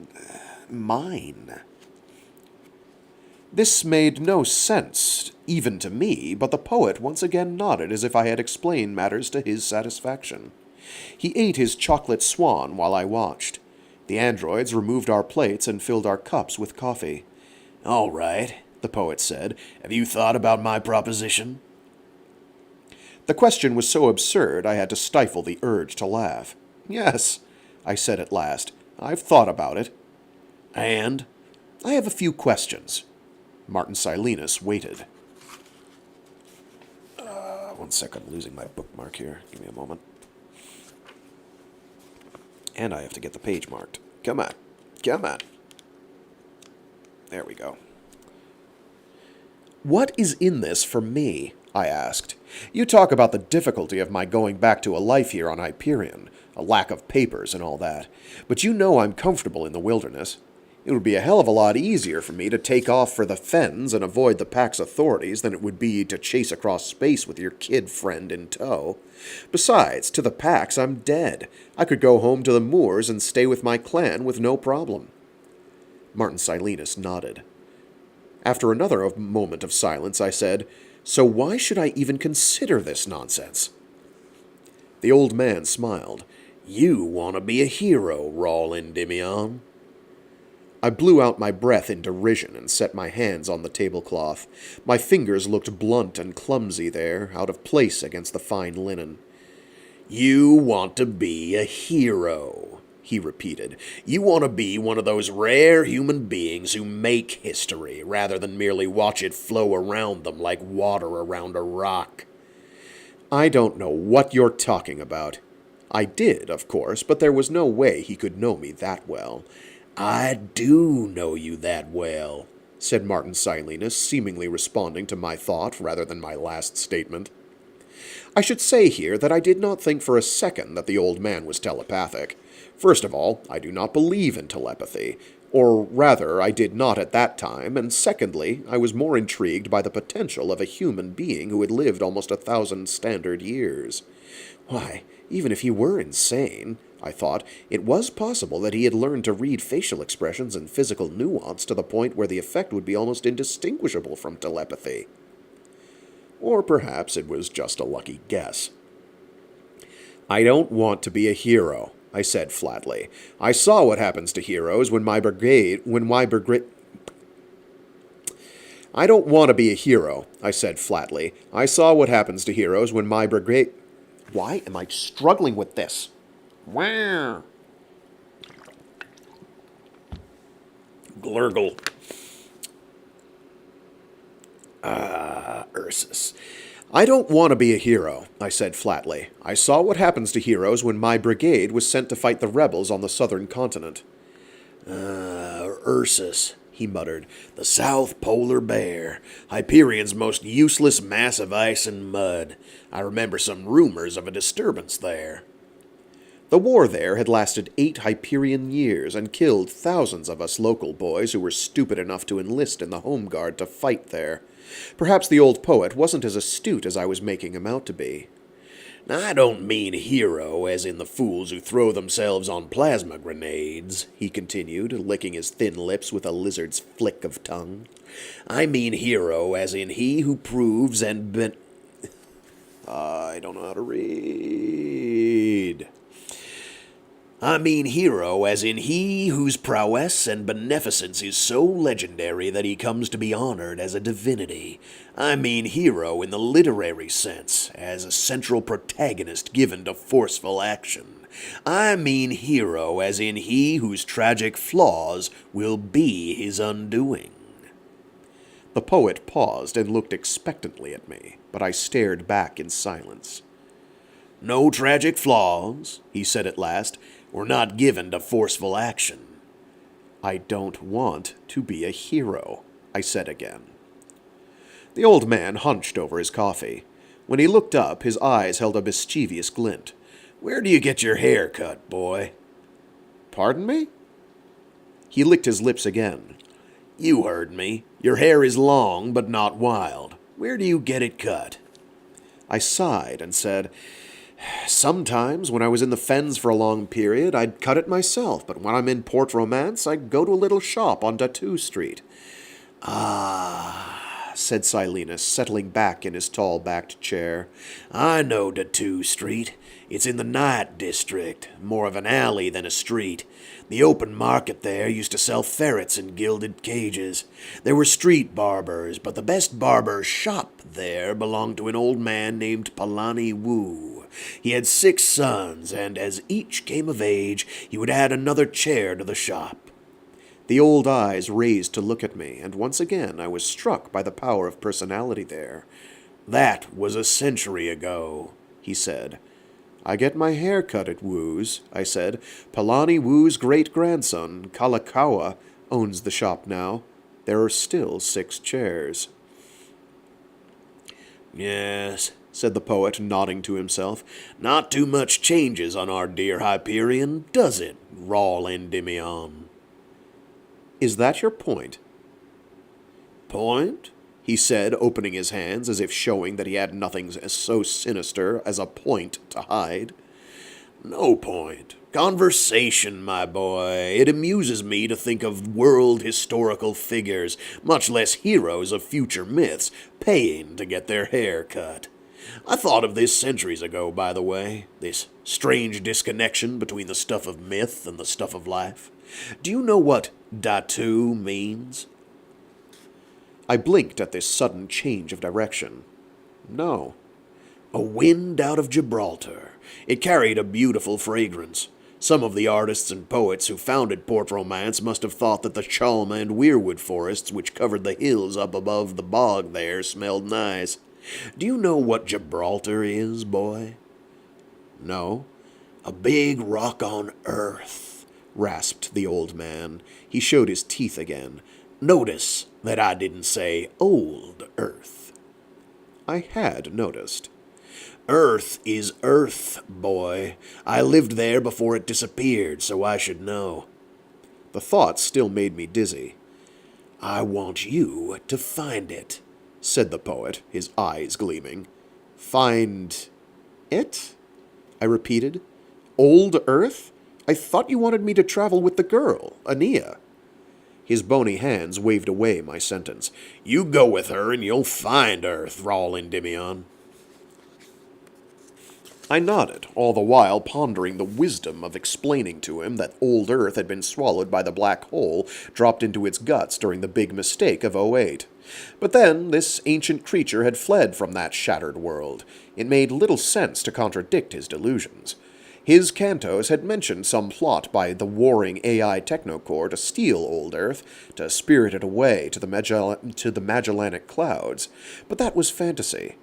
mine. This made no sense, even to me, but the poet once again nodded as if I had explained matters to his satisfaction. He ate his chocolate swan while I watched. The androids removed our plates and filled our cups with coffee. All right, the poet said. Have you thought about my proposition? The question was so absurd I had to stifle the urge to laugh. Yes, I said at last. I've thought about it. And? I have a few questions. Martin Silenus waited. 1 second, I'm losing my bookmark here. Give me a moment. And I have to get the page marked. Come on. Come on. There we go. What is in this for me? I asked. You talk about the difficulty of my going back to a life here on Hyperion, a lack of papers and all that, but you know I'm comfortable in the wilderness. It would be a hell of a lot easier for me to take off for the fens and avoid the Pax authorities than it would be to chase across space with your kid friend in tow. Besides, to the Pax, I'm dead. I could go home to the moors and stay with my clan with no problem. Martin Silenus nodded. After another moment of silence, I said, So why should I even consider this nonsense? The old man smiled. You want to be a hero, Rawl Endymion. I blew out my breath in derision and set my hands on the tablecloth. My fingers looked blunt and clumsy there, out of place against the fine linen. You want to be a hero, he repeated. You want to be one of those rare human beings who make history, rather than merely watch it flow around them like water around a rock. I don't know what you're talking about. I did, of course, but there was no way he could know me that well. I do know you that well, said Martin Silenus, seemingly responding to my thought rather than my last statement. I should say here that I did not think for a second that the old man was telepathic. First of all, I do not believe in telepathy, or rather, I did not at that time, and secondly, I was more intrigued by the potential of a human being who had lived almost 1,000 standard years. Why, even if he were insane, I thought, it was possible that he had learned to read facial expressions and physical nuance to the point where the effect would be almost indistinguishable from telepathy. Or perhaps it was just a lucky guess. I don't want to be a hero, I said flatly. I saw what happens to heroes when my brigade... I don't want to be a hero, I said flatly. I saw what happens to heroes when my brigade... Why am I struggling with this? Wow. Glurgle. Ursus. I don't want to be a hero, I said flatly. I saw what happens to heroes when my brigade was sent to fight the rebels on the southern continent. Ursus, he muttered. The South Polar Bear. Hyperion's most useless mass of ice and mud. I remember some rumors of a disturbance there. The war there had lasted 8 Hyperion years and killed thousands of us local boys who were stupid enough to enlist in the Home Guard to fight there. Perhaps the old poet wasn't as astute as I was making him out to be. I don't mean hero as in the fools who throw themselves on plasma grenades, he continued, licking his thin lips with a lizard's flick of tongue. I mean hero as in he who proves and I don't know how to read. I mean hero as in he whose prowess and beneficence is so legendary that he comes to be honored as a divinity. I mean hero in the literary sense, as a central protagonist given to forceful action. I mean hero as in he whose tragic flaws will be his undoing. The poet paused and looked expectantly at me, but I stared back in silence. No tragic flaws, he said at last. We're not given to forceful action. I don't want to be a hero, I said again. The old man hunched over his coffee. When he looked up, his eyes held a mischievous glint. Where do you get your hair cut, boy? Pardon me? He licked his lips again. You heard me. Your hair is long, but not wild. Where do you get it cut? I sighed and said, Sometimes, when I was in the fens for a long period, I'd cut it myself, but when I'm in Port Romance, I go to a little shop on Datu Street. Ah, said Silenus, settling back in his tall-backed chair. I know Datu Street. It's in the night district, more of an alley than a street. The open market there used to sell ferrets in gilded cages. There were street barbers, but the best barber's shop there belonged to an old man named Palani Wu. He had 6 sons, and as each came of age, he would add another chair to the shop. The old eyes raised to look at me, and once again I was struck by the power of personality there. That was a century ago, he said. I get my hair cut at Wu's, I said. Palani Wu's great-grandson, Kalakaua, owns the shop now. There are still 6 chairs. Yes, said the poet, nodding to himself. Not too much changes on our dear Hyperion, does it, Rawl Endymion? Is that your point? Point? He said, opening his hands as if showing that he had nothing so sinister as a point to hide. No point. Conversation, my boy. It amuses me to think of world historical figures, much less heroes of future myths, paying to get their hair cut. I thought of this centuries ago, by the way, this strange disconnection between the stuff of myth and the stuff of life. Do you know what Datu means? I blinked at this sudden change of direction. No. A wind out of Gibraltar. It carried a beautiful fragrance. Some of the artists and poets who founded Port Romance must have thought that the Chalma and Weirwood forests which covered the hills up above the bog there smelled nice. Do you know what Gibraltar is, boy? No. A big rock on earth, rasped the old man. He showed his teeth again. Notice that I didn't say old Earth. I had noticed. Earth is Earth, boy. I lived there before it disappeared, so I should know. The thought still made me dizzy. I want you to find it, said the poet, his eyes gleaming. Find it? I repeated. Old Earth? I thought you wanted me to travel with the girl, Ania. His bony hands waved away my sentence. You go with her and you'll find Earth, Rawl Endymion. I nodded, all the while pondering the wisdom of explaining to him that old Earth had been swallowed by the black hole dropped into its guts during the big mistake of '08. But then this ancient creature had fled from that shattered world. It made little sense to contradict his delusions. His Cantos had mentioned some plot by the warring AI Technocore to steal Old Earth, to spirit it away to the Magellanic Clouds, but that was fantasy.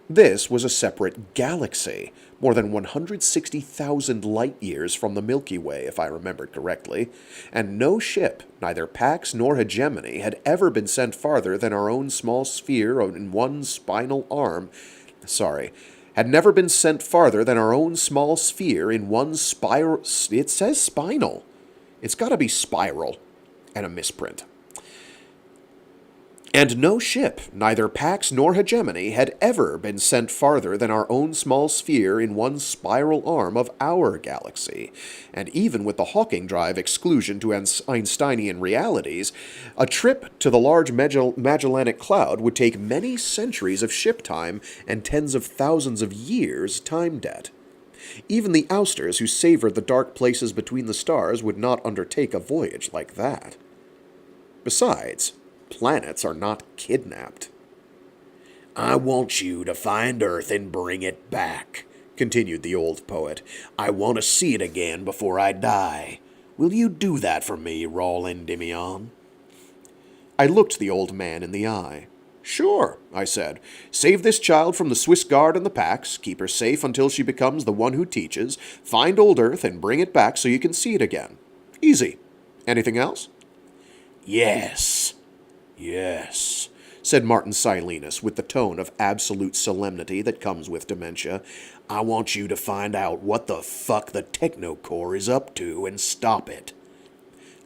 This was a separate galaxy, more than 160,000 light-years from the Milky Way, if I remembered correctly, and no ship, neither Pax nor Hegemony, had ever been sent farther than our own small sphere in one spinal arm. Had never been sent farther than our own small sphere in one spiral. It says spinal. It's got to be spiral. And a misprint. And no ship, neither Pax nor Hegemony, had ever been sent farther than our own small sphere in one spiral arm of our galaxy. And even with the Hawking Drive exclusion to Einsteinian realities, a trip to the large Magellanic Cloud would take many centuries of ship time and tens of thousands of years time debt. Even the ousters who savored the dark places between the stars would not undertake a voyage like that. Besides, planets are not kidnapped. I want you to find Earth and bring it back, continued the old poet. I want to see it again before I die. Will you do that for me, Rawl Endymion? I looked the old man in the eye. Sure, I said. Save this child from the Swiss Guard and the Pax, keep her safe until she becomes the one who teaches, find Old Earth and bring it back so you can see it again. Easy. Anything else? Yes, said Martin Silenus with the tone of absolute solemnity that comes with dementia. I want you to find out what the fuck the Technocore is up to and stop it.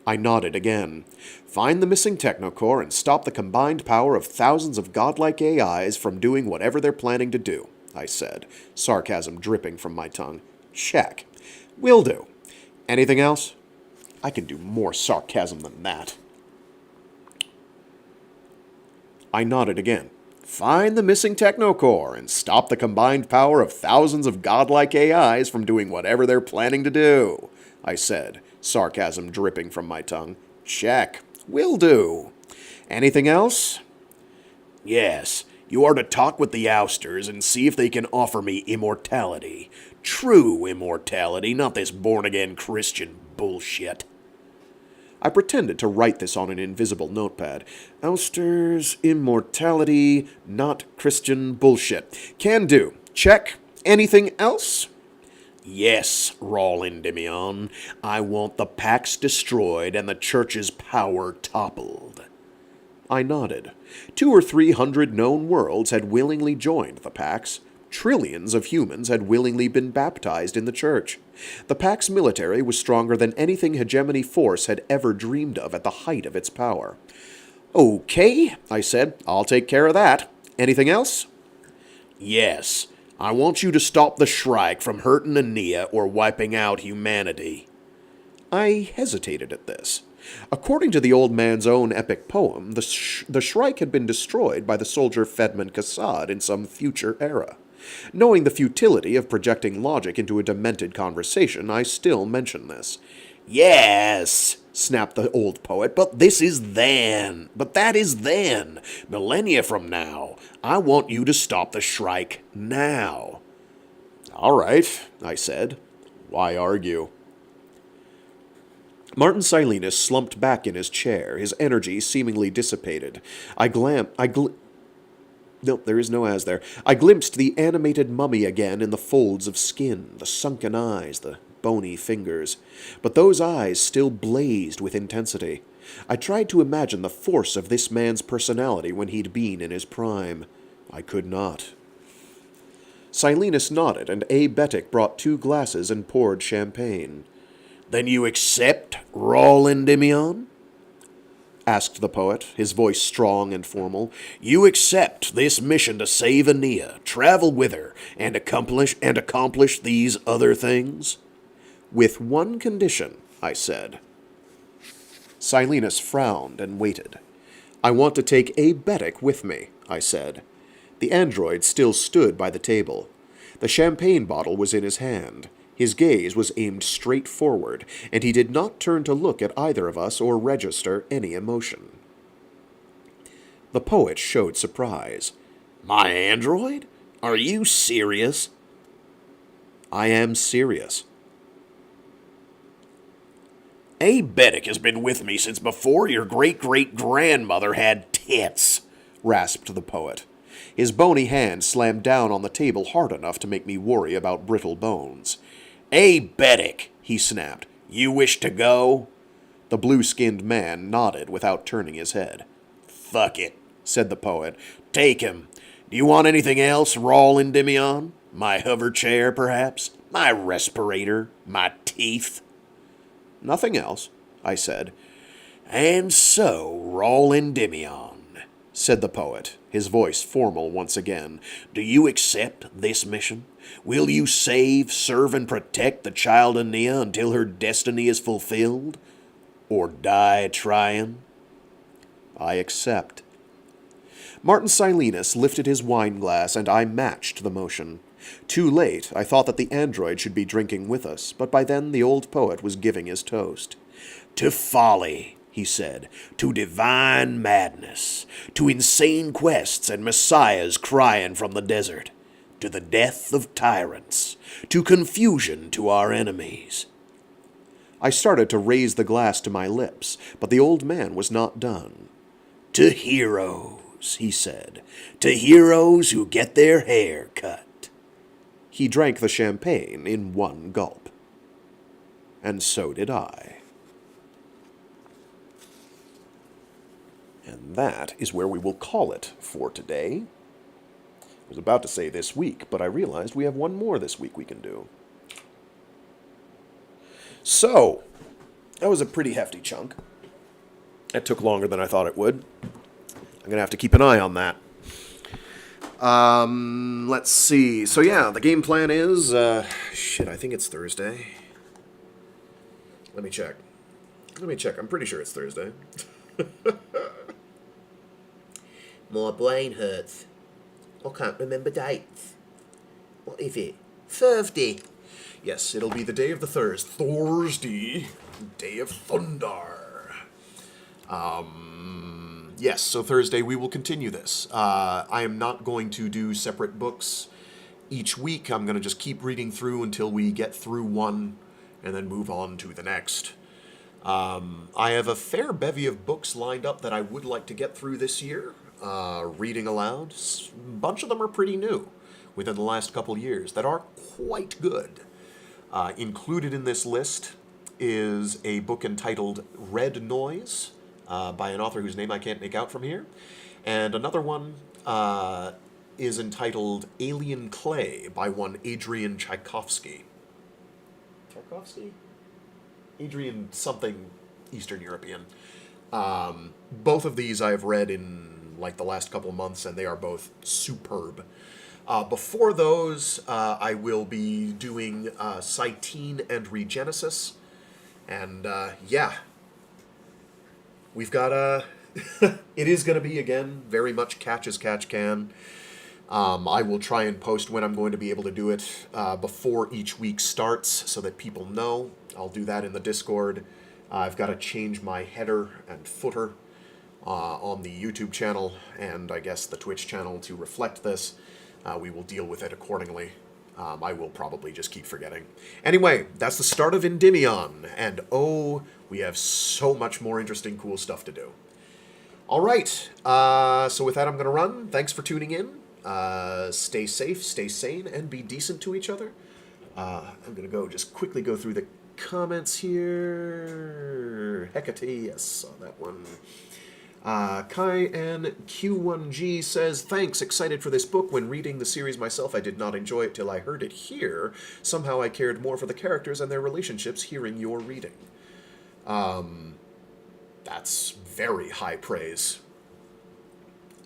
I nodded again. Find the missing Technocore and stop the combined power of thousands of godlike AIs from doing whatever they're planning to do, I said, sarcasm dripping from my tongue. Check. Will do. Anything else? I can do more sarcasm than that. I nodded again. Find the missing Technocore and stop the combined power of thousands of godlike AIs from doing whatever they're planning to do, I said, sarcasm dripping from my tongue. Check. Will do. Anything else? Yes, you are to talk with the ousters and see if they can offer me immortality. True immortality, not this born-again Christian bullshit. I pretended to write this on an invisible notepad. Ousters, immortality, not Christian bullshit. Can do. Check. Anything else? Yes, Rawl Endymion. I want the Pax destroyed and the Church's power toppled. I nodded. 200 or 300 known worlds had willingly joined the Pax. Trillions of humans had willingly been baptized in the Church. The Pax military was stronger than anything Hegemony Force had ever dreamed of at the height of its power. Okay, I said. I'll take care of that. Anything else? Yes. I want you to stop the Shrike from hurting Aeneas or wiping out humanity. I hesitated at this. According to the old man's own epic poem, the Shrike had been destroyed by the soldier Fedman Kassad in some future era. Knowing the futility of projecting logic into a demented conversation, I still mention this. Yes, snapped the old poet, but that is then. Millennia from now. I want you to stop the Shrike now. All right, I said. Why argue? Martin Silenus slumped back in his chair, his energy seemingly dissipated. Nope, there is no as there. I glimpsed the animated mummy again in the folds of skin, the sunken eyes, the bony fingers. But those eyes still blazed with intensity. I tried to imagine the force of this man's personality when he'd been in his prime. I could not. Silenus nodded, and A. Betic brought 2 glasses and poured champagne. Then you accept, Rawl Endymion? Asked the poet, his voice strong and formal. You accept this mission to save Aeneas, travel with her, and accomplish these other things? With one condition, I said. Silenus frowned and waited. I want to take A. Betic with me, I said. The android still stood by the table. The champagne bottle was in his hand. His gaze was aimed straight forward, and he did not turn to look at either of us or register any emotion. The poet showed surprise. My android? Are you serious? I am serious, Abe Beddick has been with me since before your great-great-grandmother had tits, rasped the poet. His bony hand slammed down on the table hard enough to make me worry about brittle bones. Abe Beddick, he snapped. You wish to go? The blue-skinned man nodded without turning his head. Fuck it, said the poet. Take him. Do you want anything else, Rawl Endymion? My hover chair, perhaps? My respirator? My teeth? Nothing else, I said. And so, Rawl Endymion, said the poet, his voice formal once again, do you accept this mission? Will you save, serve, and protect the child of Nia until her destiny is fulfilled? Or die trying? I accept. Martin Silenus lifted his wine glass, and I matched the motion. Too late, I thought that the android should be drinking with us, but by then the old poet was giving his toast. To folly, he said, to divine madness, to insane quests and messiahs crying from the desert, to the death of tyrants, to confusion to our enemies. I started to raise the glass to my lips, but the old man was not done. To heroes, he said, to heroes who get their hair cut. He drank the champagne in one gulp. And so did I. And that is where we will call it for today. I was about to say this week, but I realized we have one more this week we can do. So, that was a pretty hefty chunk. It took longer than I thought it would. I'm going to have to keep an eye on that. Let's see. So yeah, the game plan is, I think it's Thursday. Let me check. I'm pretty sure it's Thursday. My brain hurts. I can't remember dates. What is it? Thursday. Yes, it'll be the day of the Thursday. Day of Thunder. Yes, so Thursday we will continue this. I am not going to do separate books each week. I'm going to just keep reading through until we get through one and then move on to the next. I have a fair bevy of books lined up that I would like to get through this year, reading aloud. A bunch of them are pretty new within the last couple years that are quite good. Included in this list is a book entitled Red Noise, by an author whose name I can't make out from here. And another one is entitled Alien Clay by one Adrian Tchaikovsky. Tchaikovsky? Adrian something Eastern European. Both of these I have read in like the last couple of months, and they are both superb. Before those, I will be doing Cytine and Regenesis. And yeah. We've got it is going to be, again, very much catch as catch can. I will try and post when I'm going to be able to do it before each week starts so that people know. I'll do that in the Discord. I've got to change my header and footer on the YouTube channel and I guess the Twitch channel to reflect this. We will deal with it accordingly. I will probably just keep forgetting. Anyway, that's the start of Endymion, and oh, we have so much more interesting, cool stuff to do. All right, so with that, I'm going to run. Thanks for tuning in. Stay safe, stay sane, and be decent to each other. I'm going to just quickly go through the comments here. Hecate, yes, saw that one. Kai N Q1G says, thanks, excited for this book. When reading the series myself, I did not enjoy it till I heard it here. Somehow I cared more for the characters and their relationships hearing your reading. That's very high praise.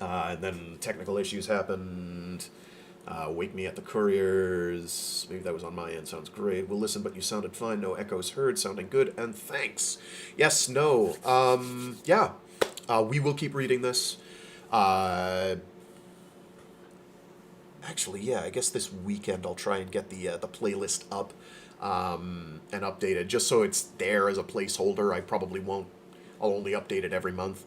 And then technical issues happened. Wake me at the couriers. Maybe that was on my end. Sounds great. We'll listen, but you sounded fine. No echoes heard. Sounding good. And thanks. Yes, no. Yeah. We will keep reading this. Actually, yeah, I guess this weekend I'll try and get the playlist up and updated, just so it's there as a placeholder. I probably won't. I'll only update it every month.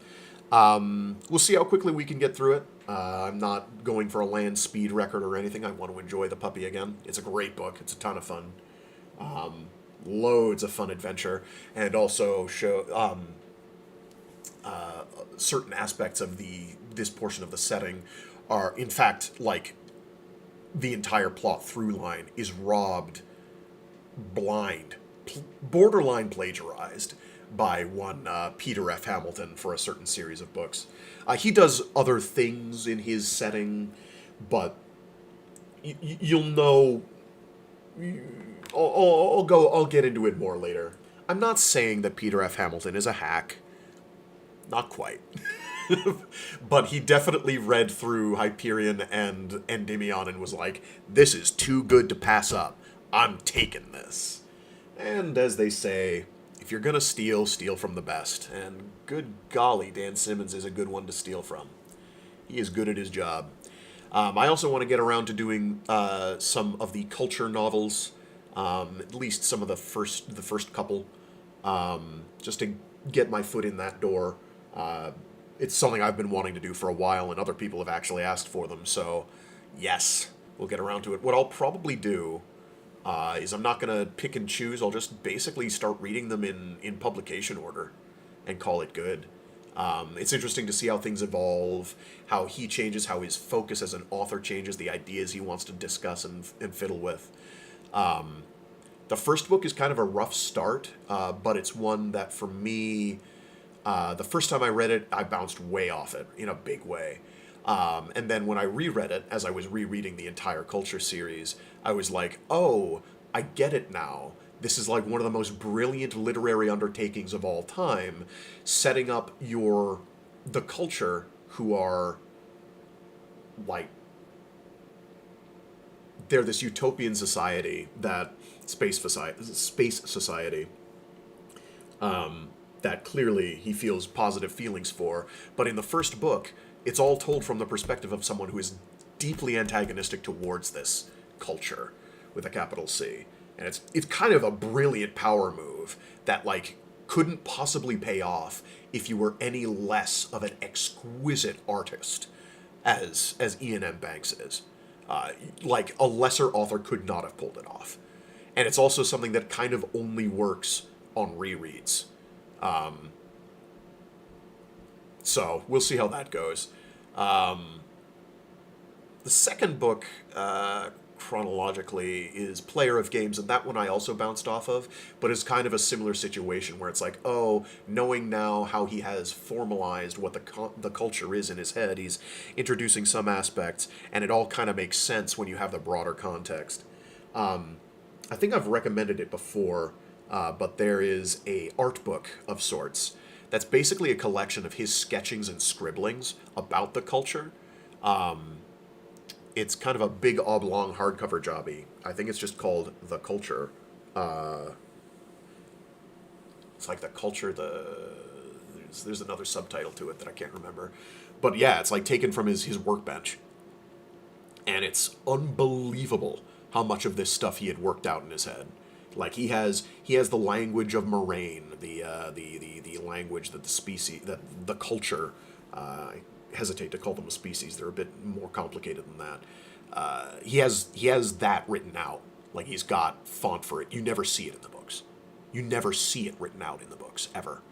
We'll see how quickly we can get through it. I'm not going for a land speed record or anything. I want to enjoy the puppy again. It's a great book. It's a ton of fun. loads of fun adventure, and also show certain aspects of this portion of the setting are, in fact, like, the entire plot through line is robbed blind, borderline plagiarized by one Peter F. Hamilton for a certain series of books. He does other things in his setting, but you'll know. I'll get into it more later. I'm not saying that Peter F. Hamilton is a hack. Not quite. But he definitely read through Hyperion and Endymion and was like, this is too good to pass up. I'm taking this. And as they say, if you're gonna steal, steal from the best. And good golly, Dan Simmons is a good one to steal from. He is good at his job. I also want to get around to doing some of the culture novels, at least some of the first couple, just to get my foot in that door. It's something I've been wanting to do for a while, and other people have actually asked for them, so yes, we'll get around to it. What I'll probably do is I'm not going to pick and choose. I'll just basically start reading them in publication order and call it good. It's interesting to see how things evolve, how he changes, how his focus as an author changes, the ideas he wants to discuss and fiddle with. The first book is kind of a rough start, but it's one that for me, the first time I read it, I bounced way off it in a big way. And then when I reread it, as I was rereading the entire Culture series, I was like, oh, I get it now. This is like one of the most brilliant literary undertakings of all time, setting up the Culture, who are like, they're this utopian society that space society that clearly he feels positive feelings for. But in the first book, it's all told from the perspective of someone who is deeply antagonistic towards this culture with a capital C. And it's kind of a brilliant power move that, like, couldn't possibly pay off if you were any less of an exquisite artist as Ian M. Banks is. Like, a lesser author could not have pulled it off. And it's also something that kind of only works on rereads. So we'll see how that goes. The second book, chronologically, is Player of Games, and that one I also bounced off of, but it's kind of a similar situation where it's like, oh, knowing now how he has formalized what the culture is in his head, he's introducing some aspects, and it all kind of makes sense when you have the broader context. I think I've recommended it before, but there is a art book of sorts that's basically a collection of his sketchings and scribblings about the culture. It's kind of a big oblong hardcover jobby. I think it's just called The Culture. It's like The Culture, there's another subtitle to it that I can't remember. But yeah, it's like taken from his workbench. And it's unbelievable how much of this stuff he had worked out in his head. Like, he has the language of Moraine, the language that the culture, I hesitate to call them a species, they're a bit more complicated than that. He has that written out. Like, he's got font for it. You never see it in the books. You never see it written out in the books, ever.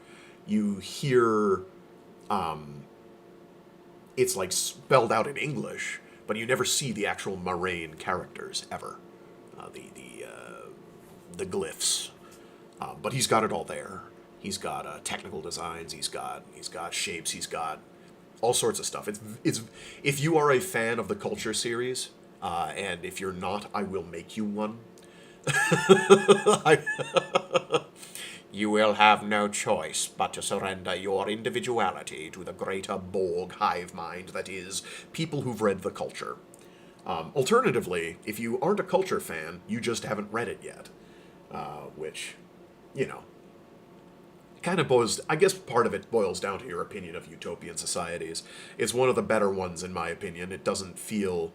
You hear, it's like spelled out in English, but you never see the actual Moraine characters, ever. The glyphs. But he's got it all there. He's got technical designs, he's got shapes, he's got all sorts of stuff. It's if you are a fan of the Culture series, and if you're not, I will make you one. You will have no choice but to surrender your individuality to the greater Borg hive mind that is people who've read the Culture. Alternatively, if you aren't a Culture fan, you just haven't read it yet. Which, you know, kind of boils, I guess part of it boils down to your opinion of utopian societies. It's one of the better ones, in my opinion. It doesn't feel,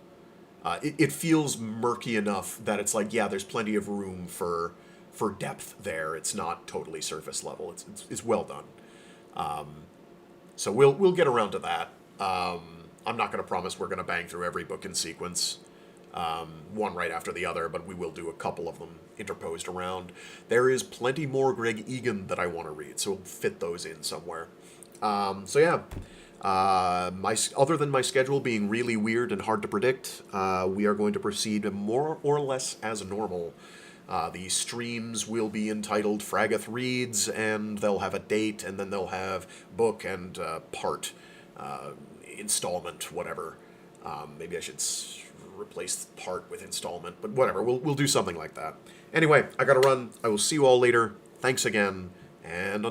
it feels murky enough that it's like, yeah, there's plenty of room for depth there. It's not totally surface level. It's well done. So we'll get around to that. I'm not going to promise we're going to bang through every book in sequence. one right after the other, but we will do a couple of them interposed around. There is plenty more Greg Egan that I want to read, so we'll fit those in somewhere. So yeah, other than my schedule being really weird and hard to predict, we are going to proceed more or less as normal. The streams will be entitled Fraggoth Reads, and they'll have a date, and then they'll have book and part, installment, whatever. Maybe I should replace part with installment, but whatever. We'll do something like that. Anyway, I gotta run. I will see you all later. Thanks again, and